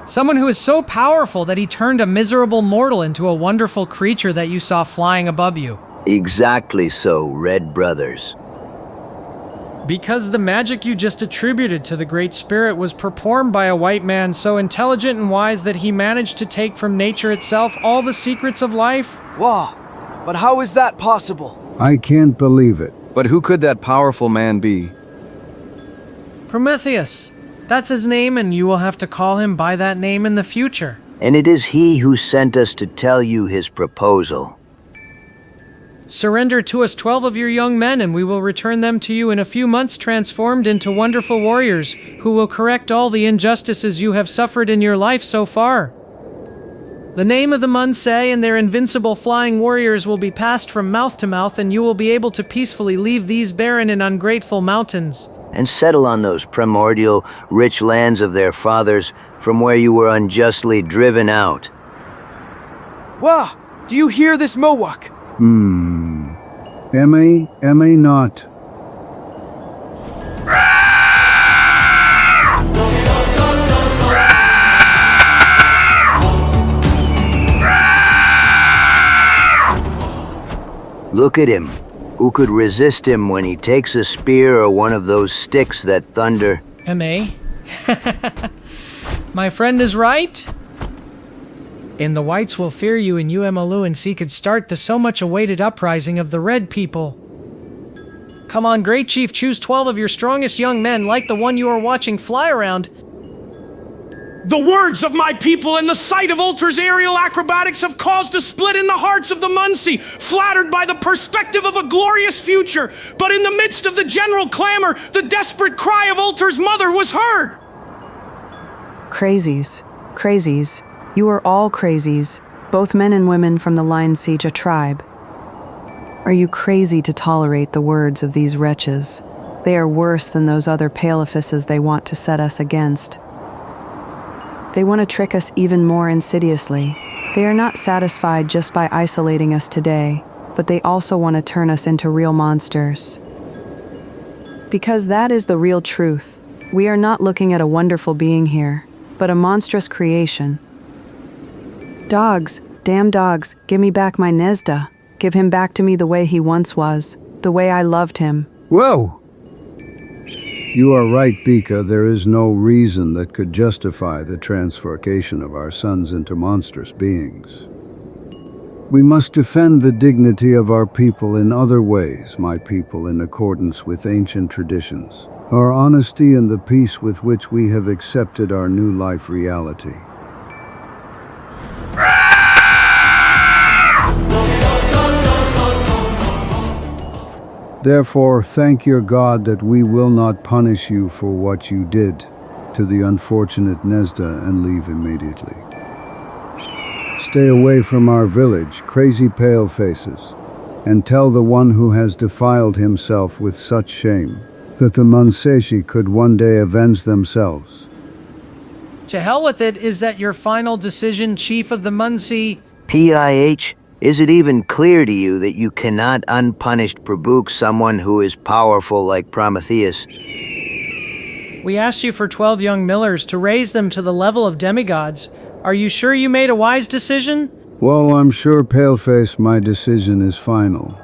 Someone who is so powerful that he turned a miserable mortal into a wonderful creature that you saw flying above you. Exactly so, Red Brothers. Because the magic you just attributed to the Great Spirit was performed by a white man so intelligent and wise that he managed to take from nature itself all the secrets of life. Wow, but how is that possible? I can't believe it. But who could that powerful man be? Prometheus. That's his name, and you will have to call him by that name in the future. And it is he who sent us to tell you his proposal. Surrender to us 12 of your young men, and we will return them to you in a few months transformed into wonderful warriors, who will correct all the injustices you have suffered in your life so far. The name of the Munsei and their invincible flying warriors will be passed from mouth to mouth, and you will be able to peacefully leave these barren and ungrateful mountains. and settle on those primordial, rich lands of their fathers from where you were unjustly driven out. Wah! Do you hear this, Mowak? Emma not. Look at him. Who could resist him when he takes a spear or one of those sticks that thunder? M.A.? My friend is right. And the whites will fear you in UMLU and seek could start the so much awaited uprising of the red people. Come on, Great Chief, choose 12 of your strongest young men like the one you are watching fly around. The words of my people and the sight of Ulter's aerial acrobatics have caused a split in the hearts of the Muncie, flattered by the perspective of a glorious future. But in the midst of the general clamor, the desperate cry of Ulter's mother was heard. Crazies. Crazies. You are all crazies, both men and women from the Line Siege tribe. Are you crazy to tolerate the words of these wretches? They are worse than those other palefices they want to set us against. They want to trick us even more insidiously. They are not satisfied just by isolating us today, but they also want to turn us into real monsters. Because that is the real truth. We are not looking at a wonderful being here, but a monstrous creation. Dogs, damn dogs, give me back my Nezda. Give him back to me the way he once was, the way I loved him. Whoa! You are right, Bika. There is no reason that could justify the transformation of our sons into monstrous beings. We must defend the dignity of our people in other ways, my people, in accordance with ancient traditions, our honesty and the peace with which we have accepted our new life reality. Therefore, thank your God that we will not punish you for what you did to the unfortunate Nezda and leave immediately. Stay away from our village, crazy pale faces, and tell the one who has defiled himself with such shame that the Munseshi could one day avenge themselves. To hell with it, is that your final decision, Chief of the Muncie? PIH? Is it even clear to you that you cannot unpunished provoke someone who is powerful like Prometheus? We asked you for 12 young millers to raise them to the level of demigods. Are you sure you made a wise decision? Well, I'm sure, Paleface, my decision is final.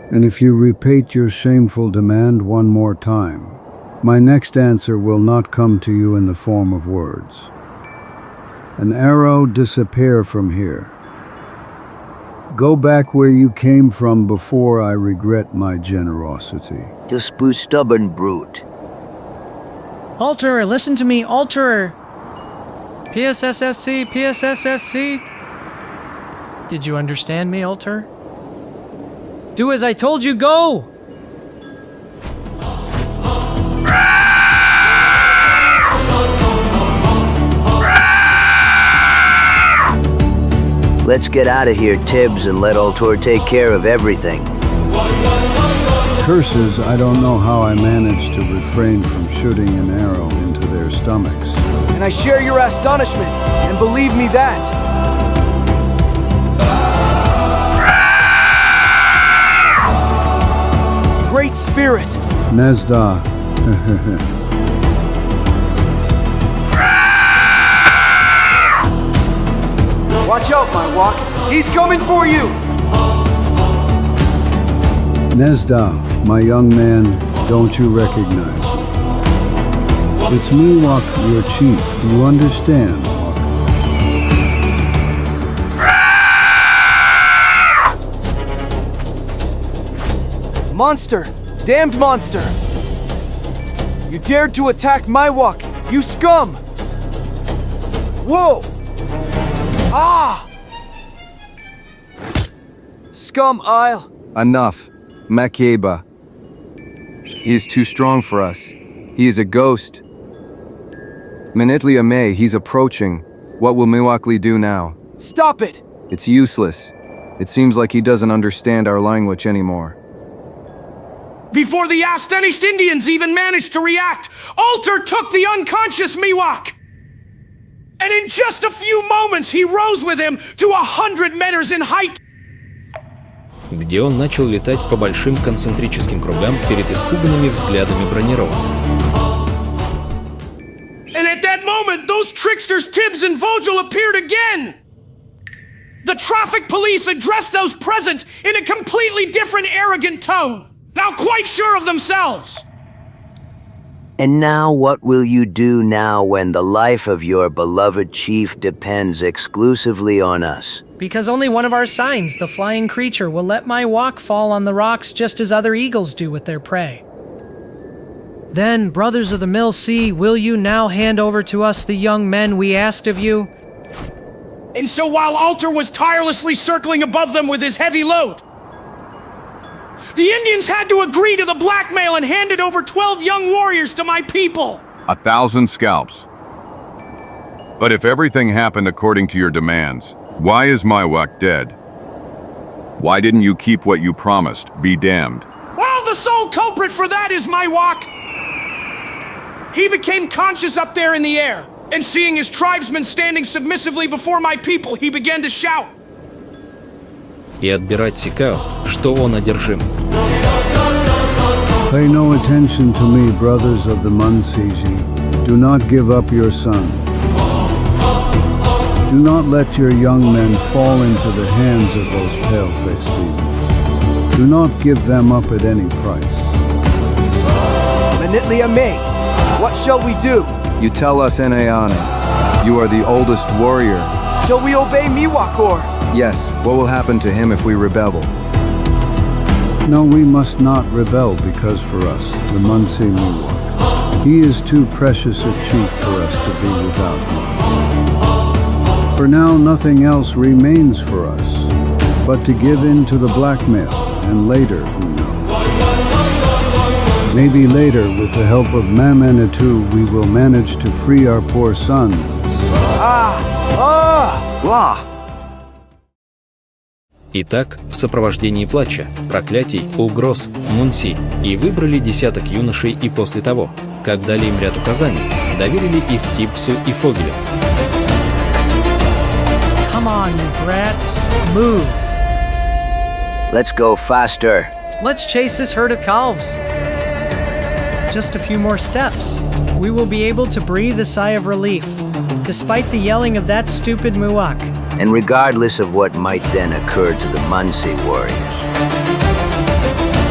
And if you repeat your shameful demand one more time, my next answer will not come to you in the form of words. An arrow disappear from here. Go back where you came from before I regret my generosity. You stubborn brute. Alterer, listen to me, Alterer. PSSSC, PSSSC. Did you understand me, Alterer? Do as I told you, go! Let's get out of here, Tibbs, and let Ultor take care of everything. Curses, I don't know how I managed to refrain from shooting an arrow into their stomachs. And I share your astonishment, and believe me that. Great Spirit! Nezda. Watch out, my walk. He's coming for you! Nezda, my young man, don't you recognize me? It's me, Walk, your chief. Do you understand, Walk? Monster! Damned monster! You dared to attack my walk, you scum! Whoa! Ah! Scum Isle! Enough. Makeba. He is too strong for us. He is a ghost. Manitlia May, he's approaching. What will Miwakli do now? Stop it! It's useless. It seems like he doesn't understand our language anymore. Before the astonished Indians even managed to react, Alter took the unconscious Miwok. And in just a few moments, he rose with him to 100 meters in height. Где он начал летать по большим концентрическим кругам перед испуганными взглядами бронированных. And at that moment, those tricksters Tibbs and Vogel appeared again. The traffic police addressed those present in a completely different, arrogant tone, now quite sure of themselves. And now what will you do now when the life of your beloved chief depends exclusively on us? Because only one of our signs, the flying creature, will let my walk fall on the rocks just as other eagles do with their prey. Then, brothers of the Mill Sea, will you now hand over to us the young men we asked of you? And so while Alter was tirelessly circling above them with his heavy load, the Indians had to agree to the blackmail and handed over 12 young warriors to my people. 1,000 scalps. But if everything happened according to your demands, why is Miwok dead? Why didn't you keep what you promised? Be damned. Well, the sole culprit for that is Miwok. He became conscious up there in the air, and seeing his tribesmen standing submissively before my people, he began to shout. И отбирать Сикао, что он одержим. Pay no attention to me, brothers of the Munsiji. Do not give up your son. Do not let your young men fall into the hands of those pale-faced demons. Do not give them up at any price. Manitlia May, what shall we do? You tell us, Eneane. You are the oldest warrior. Shall we obey Miwok or? Yes, what will happen to him if we rebel? No, we must not rebel because for us, the Munsi Miwok, he is too precious a chief for us to be without him. For now, nothing else remains for us but to give in to the blackmail, and later, who knows? Maybe later, with the help of Mamanitou, we will manage to free our poor son. Итак, в сопровождении плача, проклятий, угроз, Мунси, и выбрали десяток юношей, и после того, как дали им ряд указаний, доверили их Типсу и Фогелю. Come on, you brats. Move. Let's go faster. Let's chase this herd of calves. Just a few more steps. We will be able to breathe a sigh of relief, despite the yelling of that stupid Miwok. And regardless of what might then occur to the Munsi warriors.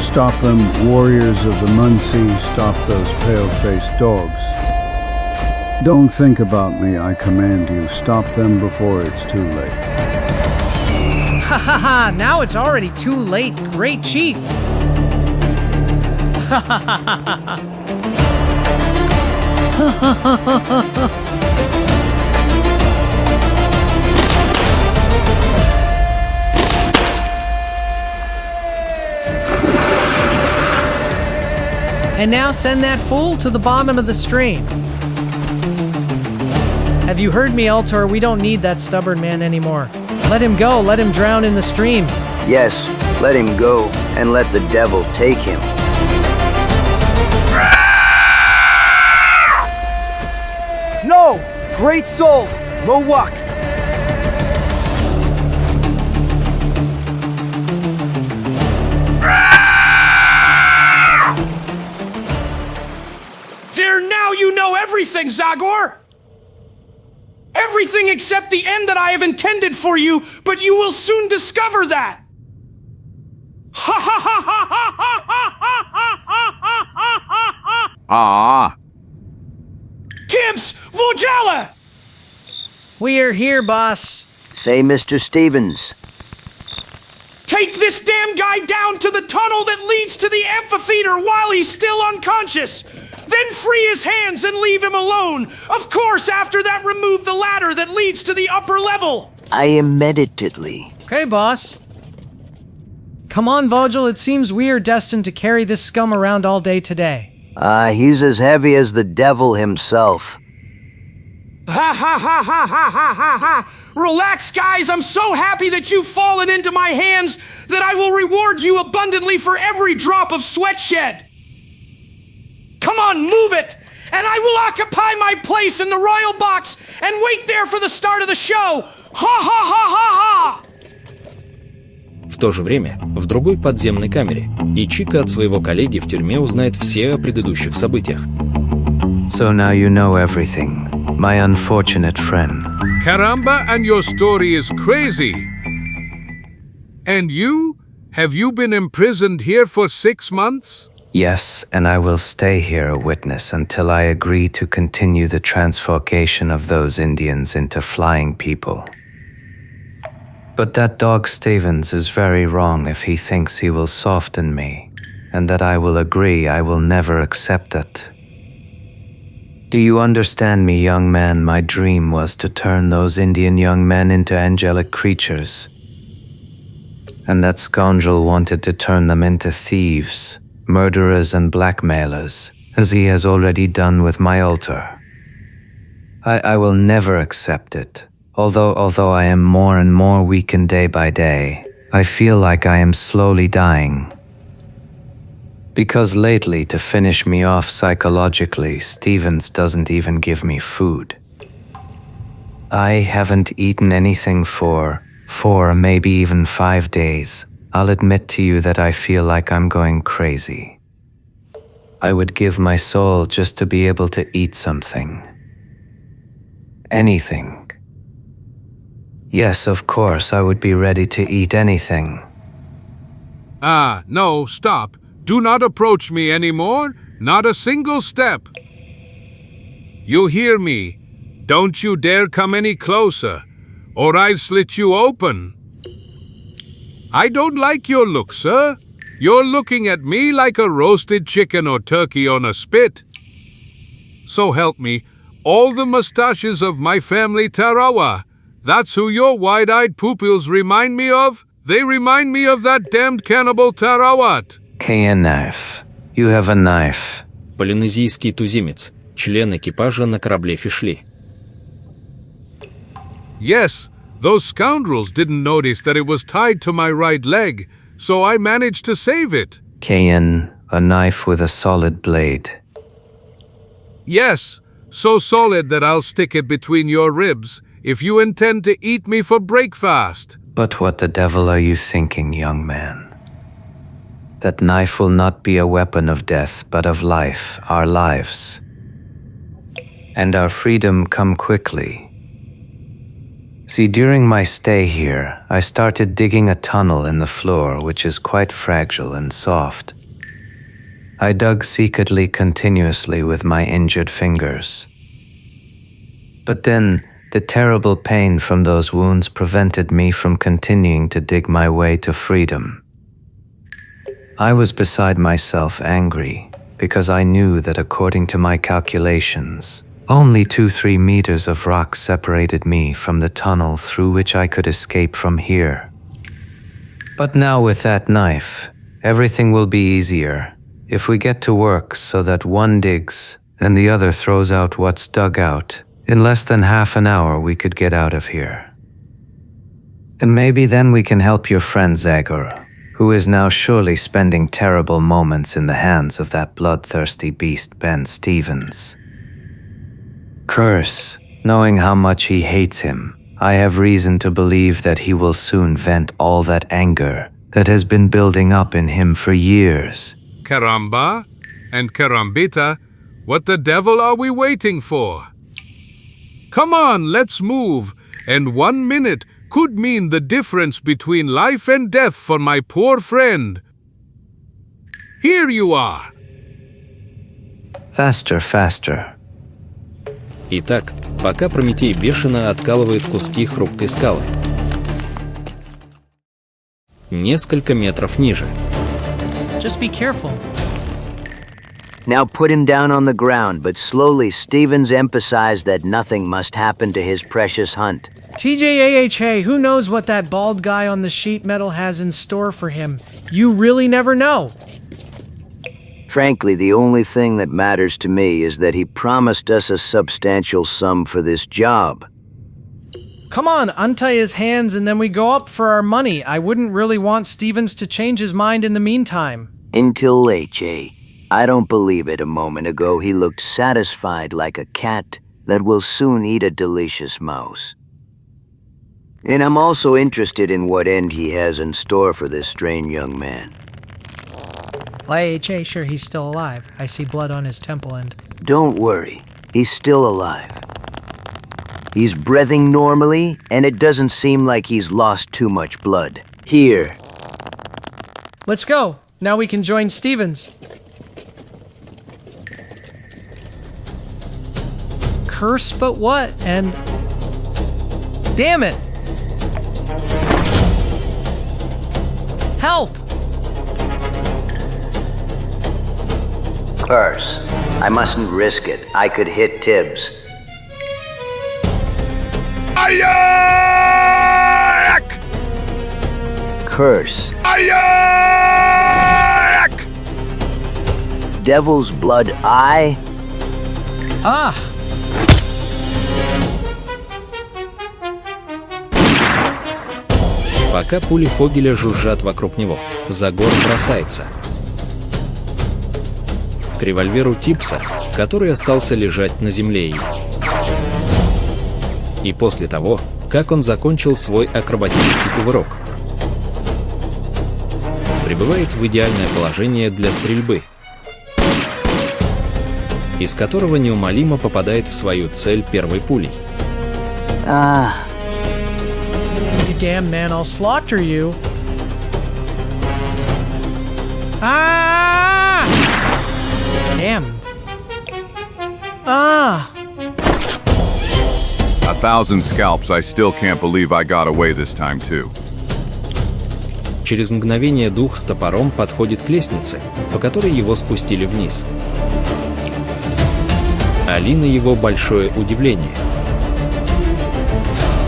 Stop them, warriors of the Munsi, stop those pale-faced dogs. Don't think about me, I command you. Stop them before it's too late. Ha ha ha! Now it's already too late, great chief! Ha ha ha ha ha! Ha ha ha ha ha! And now send that fool to the bottom of the stream. Have you heard me, Altor? We don't need that stubborn man anymore. Let him go, let him drown in the stream. Yes, let him go, and let the devil take him. No! Great soul! Miwok! You know everything, Zagor! Everything except the end that I have intended for you, but you will soon discover that! Ha ha ha ha ha ha ha ha ha ha! Ah! Tibbs! Vogella! We are here, boss. Say, Mr. Stevens. Take this damn guy down to the tunnel that leads to the amphitheater while he's still unconscious! Then free his hands and leave him alone. Of course, after that, remove the ladder that leads to the upper level. I am meditatively. Okay, boss. Come on, Vogel. It seems we are destined to carry this scum around all day today. He's as heavy as the devil himself. Ha ha ha ha ha ha ha ha! Relax, guys. I'm so happy that you've fallen into my hands that I will reward you abundantly for every drop of sweat shed. Come on, move it! And I will occupy my place in the royal box and wait there for the start of the show. Ha ha ha ha ha! В то же время, в другой подземной камере, и Чика от своего коллеги в тюрьме узнает все о предыдущих событиях. So now you know everything, my unfortunate friend. Caramba, and your story is crazy. And you? Have you been imprisoned here for 6 months? Yes, and I will stay here a witness until I agree to continue the transformation of those Indians into flying people. But that dog Stevens is very wrong if he thinks he will soften me, and that I will agree. I will never accept it. Do you understand me, young man? My dream was to turn those Indian young men into angelic creatures. And that scoundrel wanted to turn them into thieves, murderers and blackmailers, as he has already done with my altar. I will never accept it. Although I am more and more weakened day by day, I feel like I am slowly dying. Because lately, to finish me off psychologically, Stevens doesn't even give me food. I haven't eaten anything for 4, maybe even 5 days. I'll admit to you that I feel like I'm going crazy. I would give my soul just to be able to eat something. Anything. Yes, of course, I would be ready to eat anything. No, stop. Do not approach me anymore. Not a single step. You hear me? Don't you dare come any closer, or I'll slit you open. I don't like your look, sir. You're looking at me like a roasted chicken or turkey on a spit. So help me, all the mustaches of my family Tarawa. That's who your wide-eyed pupils remind me of. They remind me of that damned cannibal Tarawat. A knife. You have a knife. Полинезийский туземец, член экипажа на корабле Фишли. Yes, those scoundrels didn't notice that it was tied to my right leg, so I managed to save it. A knife with a solid blade. Yes, so solid that I'll stick it between your ribs if you intend to eat me for breakfast. But what the devil are you thinking, young man? That knife will not be a weapon of death, but of life, our lives. And our freedom come quickly. See, during my stay here, I started digging a tunnel in the floor which is quite fragile and soft. I dug secretly continuously with my injured fingers. But then, the terrible pain from those wounds prevented me from continuing to dig my way to freedom. I was beside myself angry, because I knew that according to my calculations, only 2-3 meters of rock separated me from the tunnel through which I could escape from here. But now with that knife, everything will be easier if we get to work so that one digs and the other throws out what's dug out. In less than half an hour we could get out of here. And maybe then we can help your friend Zagor, who is now surely spending terrible moments in the hands of that bloodthirsty beast Ben Stevens. Curse, knowing how much he hates him, I have reason to believe that he will soon vent all that anger that has been building up in him for years. Caramba and Carambita, what the devil are we waiting for? Come on, let's move, and 1 minute could mean the difference between life and death for my poor friend. Here you are. Faster, faster. Итак, пока Прометей бешено откалывает куски хрупкой скалы. Несколько метров ниже. Just be careful. Now put him down on the ground, but slowly Stevens emphasized that nothing must happen to his precious hunt. TJAHA, who knows what that bald guy on the sheet metal has in store for him? You really never know. Frankly, the only thing that matters to me is that he promised us a substantial sum for this job. Come on, untie his hands and then we go up for our money. I wouldn't really want Stevens to change his mind in the meantime. Uncle H.A., I don't believe it. A moment ago he looked satisfied like a cat that will soon eat a delicious mouse. And I'm also interested in what end he has in store for this strange young man. Well, H.A., sure, he's still alive. I see blood on his temple and... Don't worry, he's still alive. He's breathing normally, and it doesn't seem like he's lost too much blood. Here. Let's go. Now we can join Stevens. Curse, but what? And... Damn it! Help! Curse. I mustn't risk it. I could hit Tibbs. Ayak! Curse. Ayak! Devil's blood eye? Ah! Пока пули Фогеля жужжат вокруг него, Загор бросается к револьверу Типса, который остался лежать на земле. И после того, как он закончил свой акробатический кувырок, прибывает в идеальное положение для стрельбы, из которого неумолимо попадает в свою цель первой пулей. You damn man, I'll slaughter you. Ah! Damned. Ah! 1,000 scalps, I still can't believe I got away this time too. Через мгновение дух с топором подходит к лестнице, по которой его спустили вниз. Али на его большое удивление.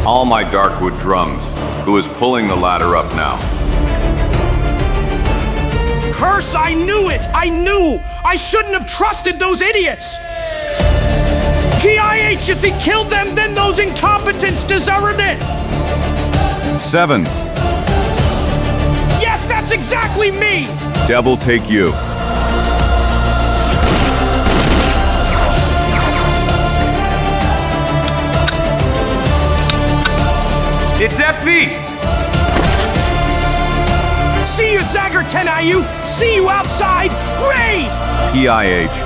All my Darkwood drums. Who is pulling the ladder up now? Curse, I knew it! I knew! I shouldn't have trusted those idiots! PIH, if he killed them, then those incompetents deserved it! Sevens. Yes, that's exactly me! Devil take you. It's FP! See you, Zagor EN! See you outside! Raid! PIH.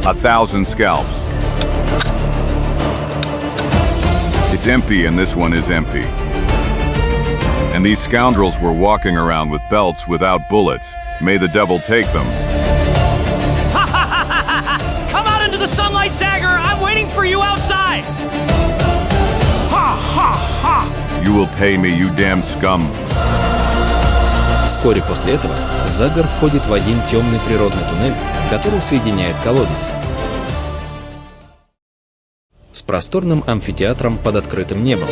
A 1,000 scalps. It's empty and this one is empty. And these scoundrels were walking around with belts without bullets. May the devil take them. Come out into the sunlight, Zagor! I'm waiting for you outside! Ha ha ha! You will pay me, you damn scum. Вскоре после этого Загор входит в один темный природный туннель, который соединяет колодец с просторным амфитеатром под открытым небом.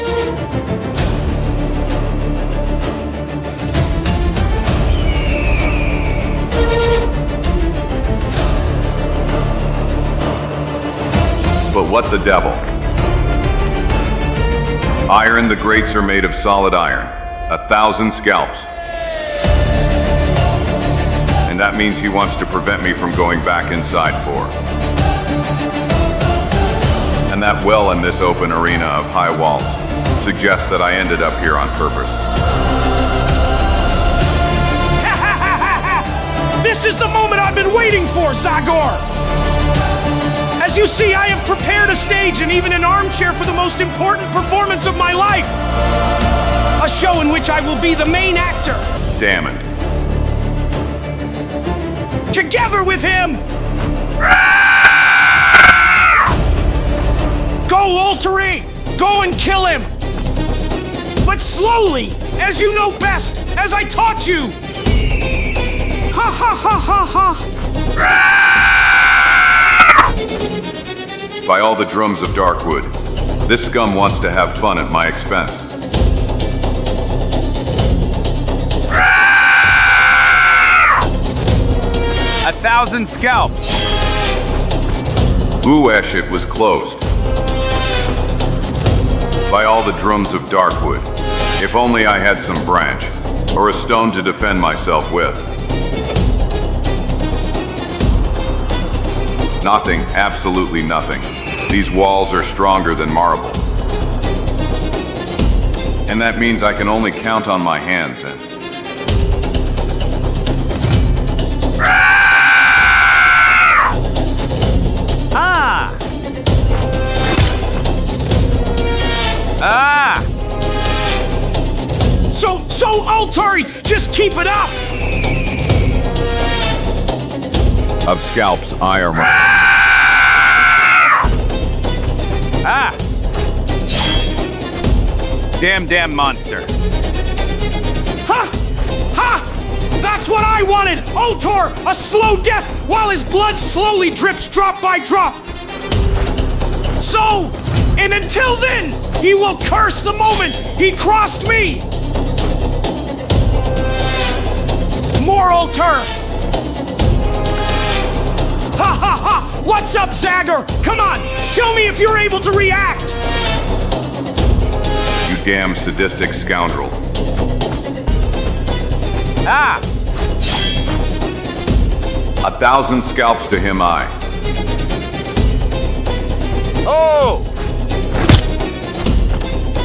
But what the devil? Iron, the grates are made of solid iron. 1,000 scalps. And that means he wants to prevent me from going back inside for. And that well in this open arena of high walls suggests that I ended up here on purpose. This is the moment I've been waiting for, Zagor! As you see, I have prepared a stage and even an armchair for the most important performance of my life! A show in which I will be the main actor! Damn it. Together with him! Go, Altery! Go and kill him! But slowly, as you know best, as I taught you! Ha ha ha ha ha! By all the drums of Darkwood, this scum wants to have fun at my expense. 1,000 scalps. Ooh, it was closed. By all the drums of Darkwood, if only I had some branch, or a stone to defend myself with. Nothing, absolutely nothing. These walls are stronger than marble. And that means I can only count on my hands and... Ah! Ah! So Altari, just keep it up! Of scalps, I am... Ah! Damn monster. Ha! Ha! That's what I wanted! Ultor, a slow death while his blood slowly drips drop by drop! So, and until then, he will curse the moment he crossed me! More Ultor! Ha ha ha! What's up, Zagor? Come on, show me if you're able to react! You damn sadistic scoundrel. Ah! 1,000 scalps to him, I. Oh!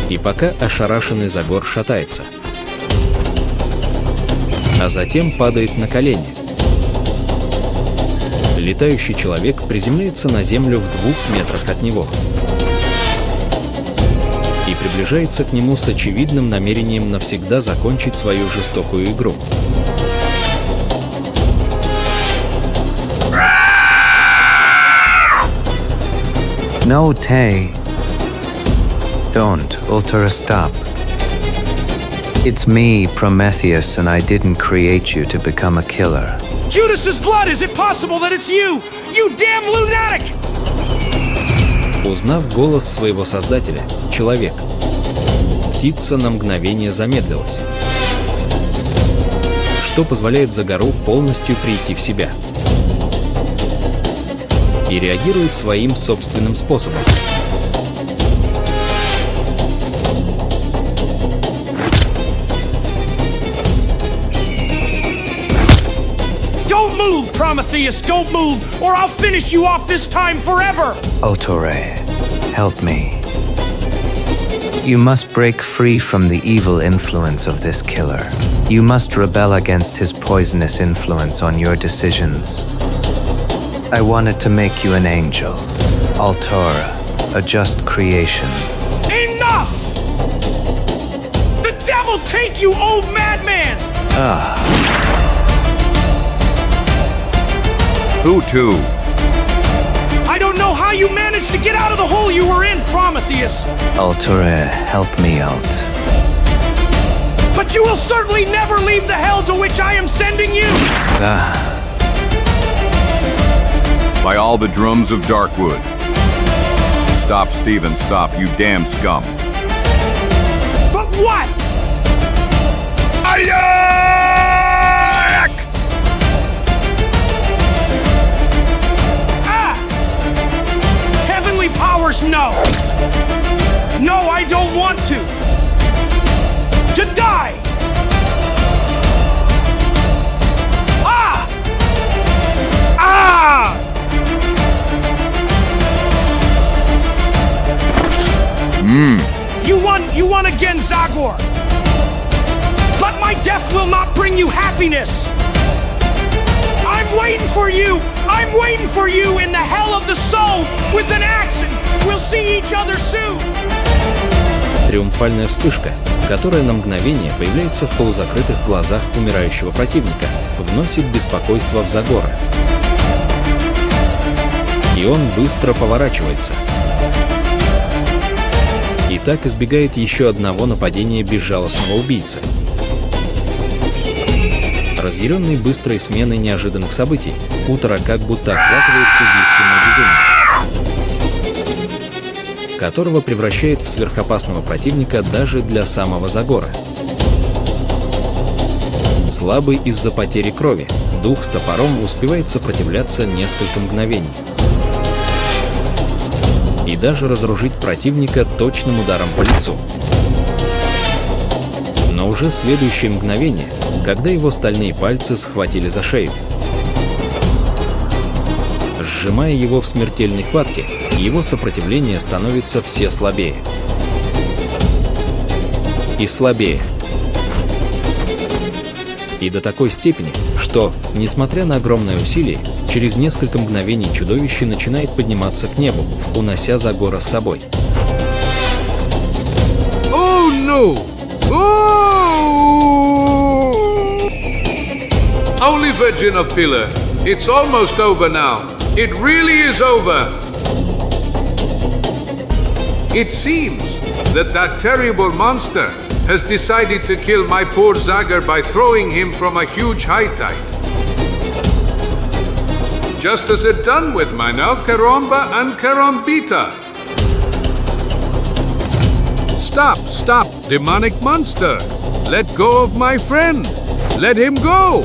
И пока ошарашенный Загор шатается, а затем падает на колени, летающий человек приземляется на землю в 2 метрах от него и приближается к нему с очевидным намерением навсегда закончить свою жестокую игру. No, Tay. Don't, Ultra, stop. It's me, Prometheus, and I didn't create you to become a killer. Judas's blood, is it possible that it's you? You damn lunatic! Узнав голос своего создателя, человек, птица на мгновение замедлилась, что позволяет Загору полностью прийти в себя. И реагирует своим собственным способом. Don't move, Prometheus, don't move, or I'll finish you off this time forever! Ultore, help me. You must break free from the evil influence of this killer. You must rebel against his poisonous influence on your decisions. I wanted to make you an angel, Altora, a just creation. Enough! The devil take you, old madman! Who to? I don't know how you managed to get out of the hole you were in, Prometheus. Altora, help me out. But you will certainly never leave the hell to which I am sending you! By all the drums of Darkwood. Stop, Steven, stop, you damn scum. But what? Ah! Heavenly powers, no! No, I don't want to! To die! Ah! Ah! You won again, Zagor! But my death will not bring you happiness! I'm waiting for you! I'm waiting for you in the hell of the soul with an axe, and we'll see each other soon! Триумфальная вспышка, которая на мгновение появляется в полузакрытых глазах умирающего противника, вносит беспокойство в Загора. И он быстро поворачивается. И так избегает еще одного нападения безжалостного убийцы. Разъяренный быстрой сменой неожиданных событий, утро как будто охватывает убийственное безумие, которого превращает в сверхопасного противника даже для самого Загора. Слабый из-за потери крови, Дух с топором успевает сопротивляться несколько мгновений и даже разоружить противника точным ударом по лицу. Но уже следующее мгновение, когда его стальные пальцы схватили за шею. Сжимая его в смертельной хватке, его сопротивление становится все слабее. И слабее. И до такой степени, что, несмотря на огромное усилие, через несколько мгновений чудовище начинает подниматься к небу, унося Загора с собой. Oh no! Oh! Only Virgin of Pillar, it's almost over now. It really is over. It seems that terrible monster has decided to kill my poor Zagor by throwing him from a huge height. Just as it done with mine Karamba and Karambita. Stop, demonic monster! Let go of my friend! Let him go!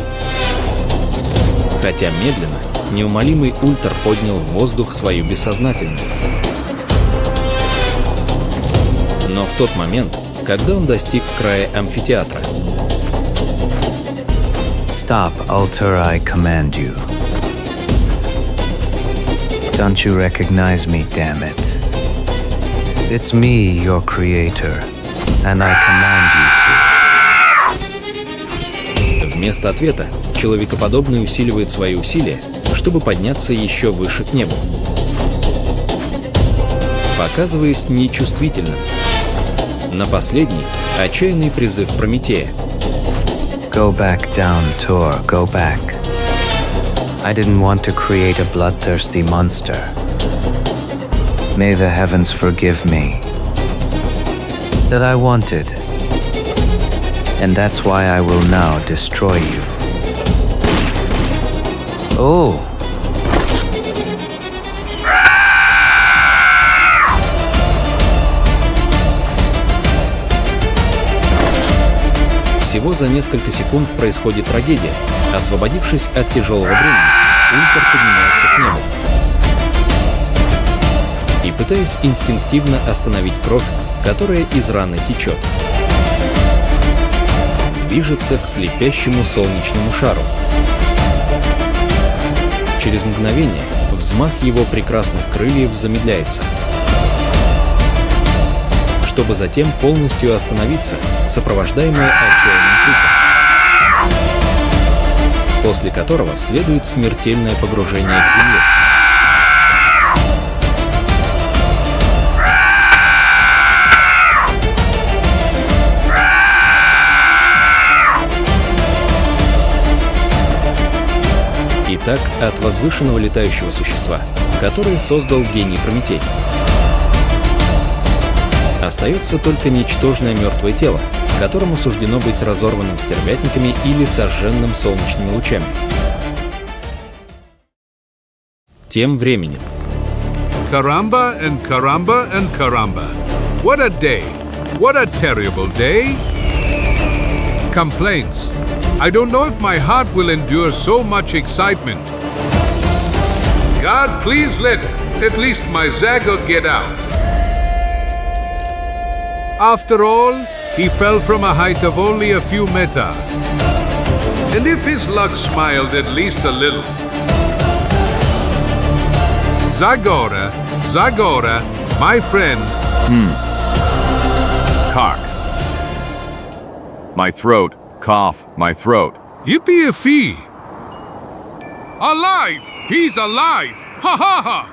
Хотя медленно, неумолимый Ультр поднял в воздух свою бессознательную. Но в тот момент, когда он достиг края амфитеатра. Stop, Ultra, I command you. Don't you recognize me, damn it? It's me, your creator, and I command you to. Вместо ответа, человекоподобный усиливает свои усилия, чтобы подняться еще выше к небу, показываясь нечувствительным. На последний, отчаянный призыв Прометея. Go back down, Tor, go back. I didn't want to create a bloodthirsty monster. May the heavens forgive me. That I wanted. And that's why I will now destroy you. Oh. Всего за несколько секунд происходит трагедия. Освободившись от тяжелого бремени, Ультр поднимается к небу и, пытаясь инстинктивно остановить кровь, которая из раны течет, движется к слепящему солнечному шару. Через мгновение взмах его прекрасных крыльев замедляется, чтобы затем полностью остановиться, сопровождаемое отчаянным криком, после которого следует смертельное погружение к земле. Итак, от возвышенного летающего существа, которое создал гений Прометей, остается только ничтожное мертвое тело, которому суждено быть разорванным стервятниками или сожженным солнечными лучами. Тем временем. Karamba and Karamba and Karamba. What a day! What a terrible day! Complaints. I don't know if my heart will endure so much excitement. God, please let at least my Zagor get out. After all, he fell from a height of only a few meta. And if his luck smiled at least a little. Zagora, my friend. Cock. My throat. Cough. My throat. Yippee-a-fee. Alive! He's alive! Ha-ha-ha!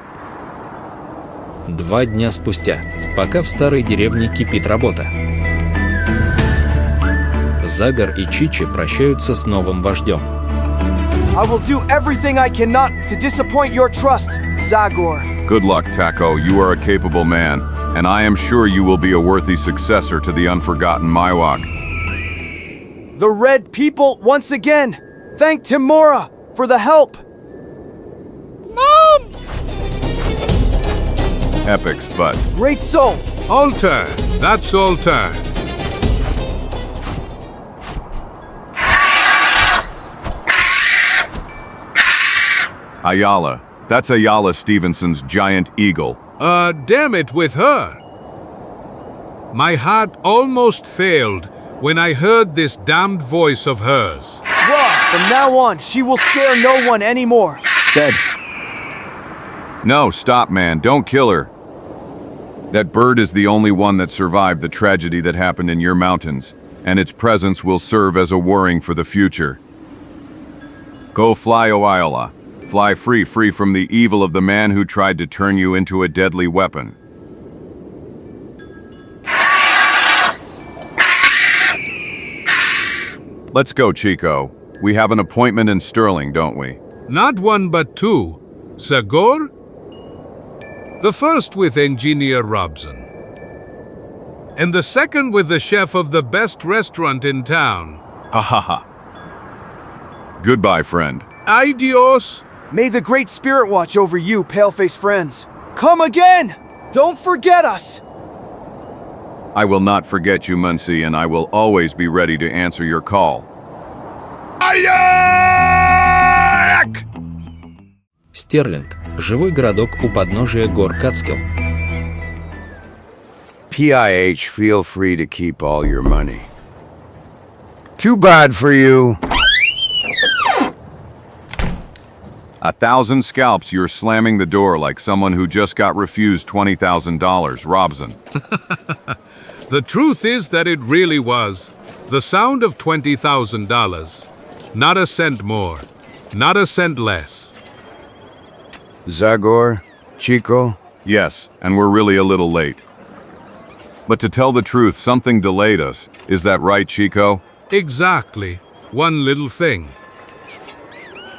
2 дня спустя, пока в старой деревне кипит работа, Загор и Чичи прощаются с новым вождем. I will do everything I cannot to disappoint your trust, Zagor. Good luck, Taco. You are a capable man, and I am sure you will be a worthy successor to the unforgotten Miwok. The Red People once again thank Timora for the help. Mom! Epics, but Great soul. Altar. That's altar. Ayala. That's Ayala Stevenson's giant eagle. Damn it with her. My heart almost failed when I heard this damned voice of hers. Rob, from now on, she will scare no one anymore. Dead. No, stop, man. Don't kill her. That bird is the only one that survived the tragedy that happened in your mountains, and its presence will serve as a warning for the future. Go fly, O Ayala. Fly free from the evil of the man who tried to turn you into a deadly weapon. Let's go, Chico. We have an appointment in Sterling, don't we? Not one but two. Zagor? The first with Engineer Robson. And the second with the chef of the best restaurant in town. Ha ha ha. Goodbye, friend. Adios. May the Great Spirit watch over you, pale-faced friends. Come again! Don't forget us! I will not forget you, Muncie, and I will always be ready to answer your call. Стерлинг – живой городок у подножия гор Кацкилл. PIH, feel free to keep all your money. Too bad for you. 1,000 scalps, you're slamming the door like someone who just got refused $20,000, Robson. The truth is that it really was. The sound of $20,000. Not a cent more. Not a cent less. Zagor? Chico? Yes, and we're really a little late. But to tell the truth, something delayed us. Is that right, Chico? Exactly. One little thing.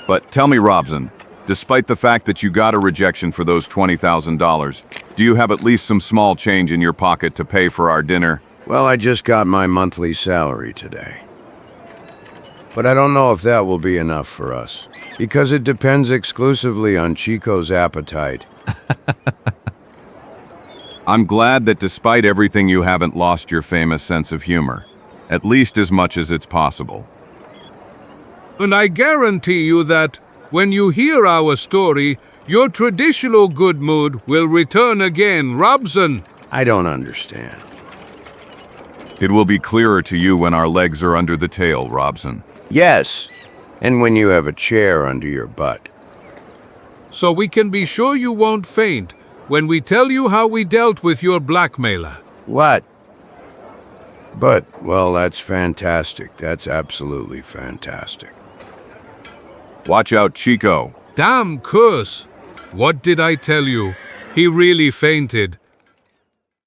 But tell me, Robson, despite the fact that you got a rejection for those $20,000, do you have at least some small change in your pocket to pay for our dinner? Well, I just got my monthly salary today. But I don't know if that will be enough for us, because it depends exclusively on Chico's appetite. I'm glad that despite everything you haven't lost your famous sense of humor, at least as much as it's possible. And I guarantee you that, when you hear our story, your traditional good mood will return again, Robson. I don't understand. It will be clearer to you when our legs are under the tail, Robson. Yes, and when you have a chair under your butt. So we can be sure you won't faint when we tell you how we dealt with your blackmailer. What? But, well, that's fantastic. That's absolutely fantastic. Watch out, Chico. Damn curse! What did I tell you? He really fainted.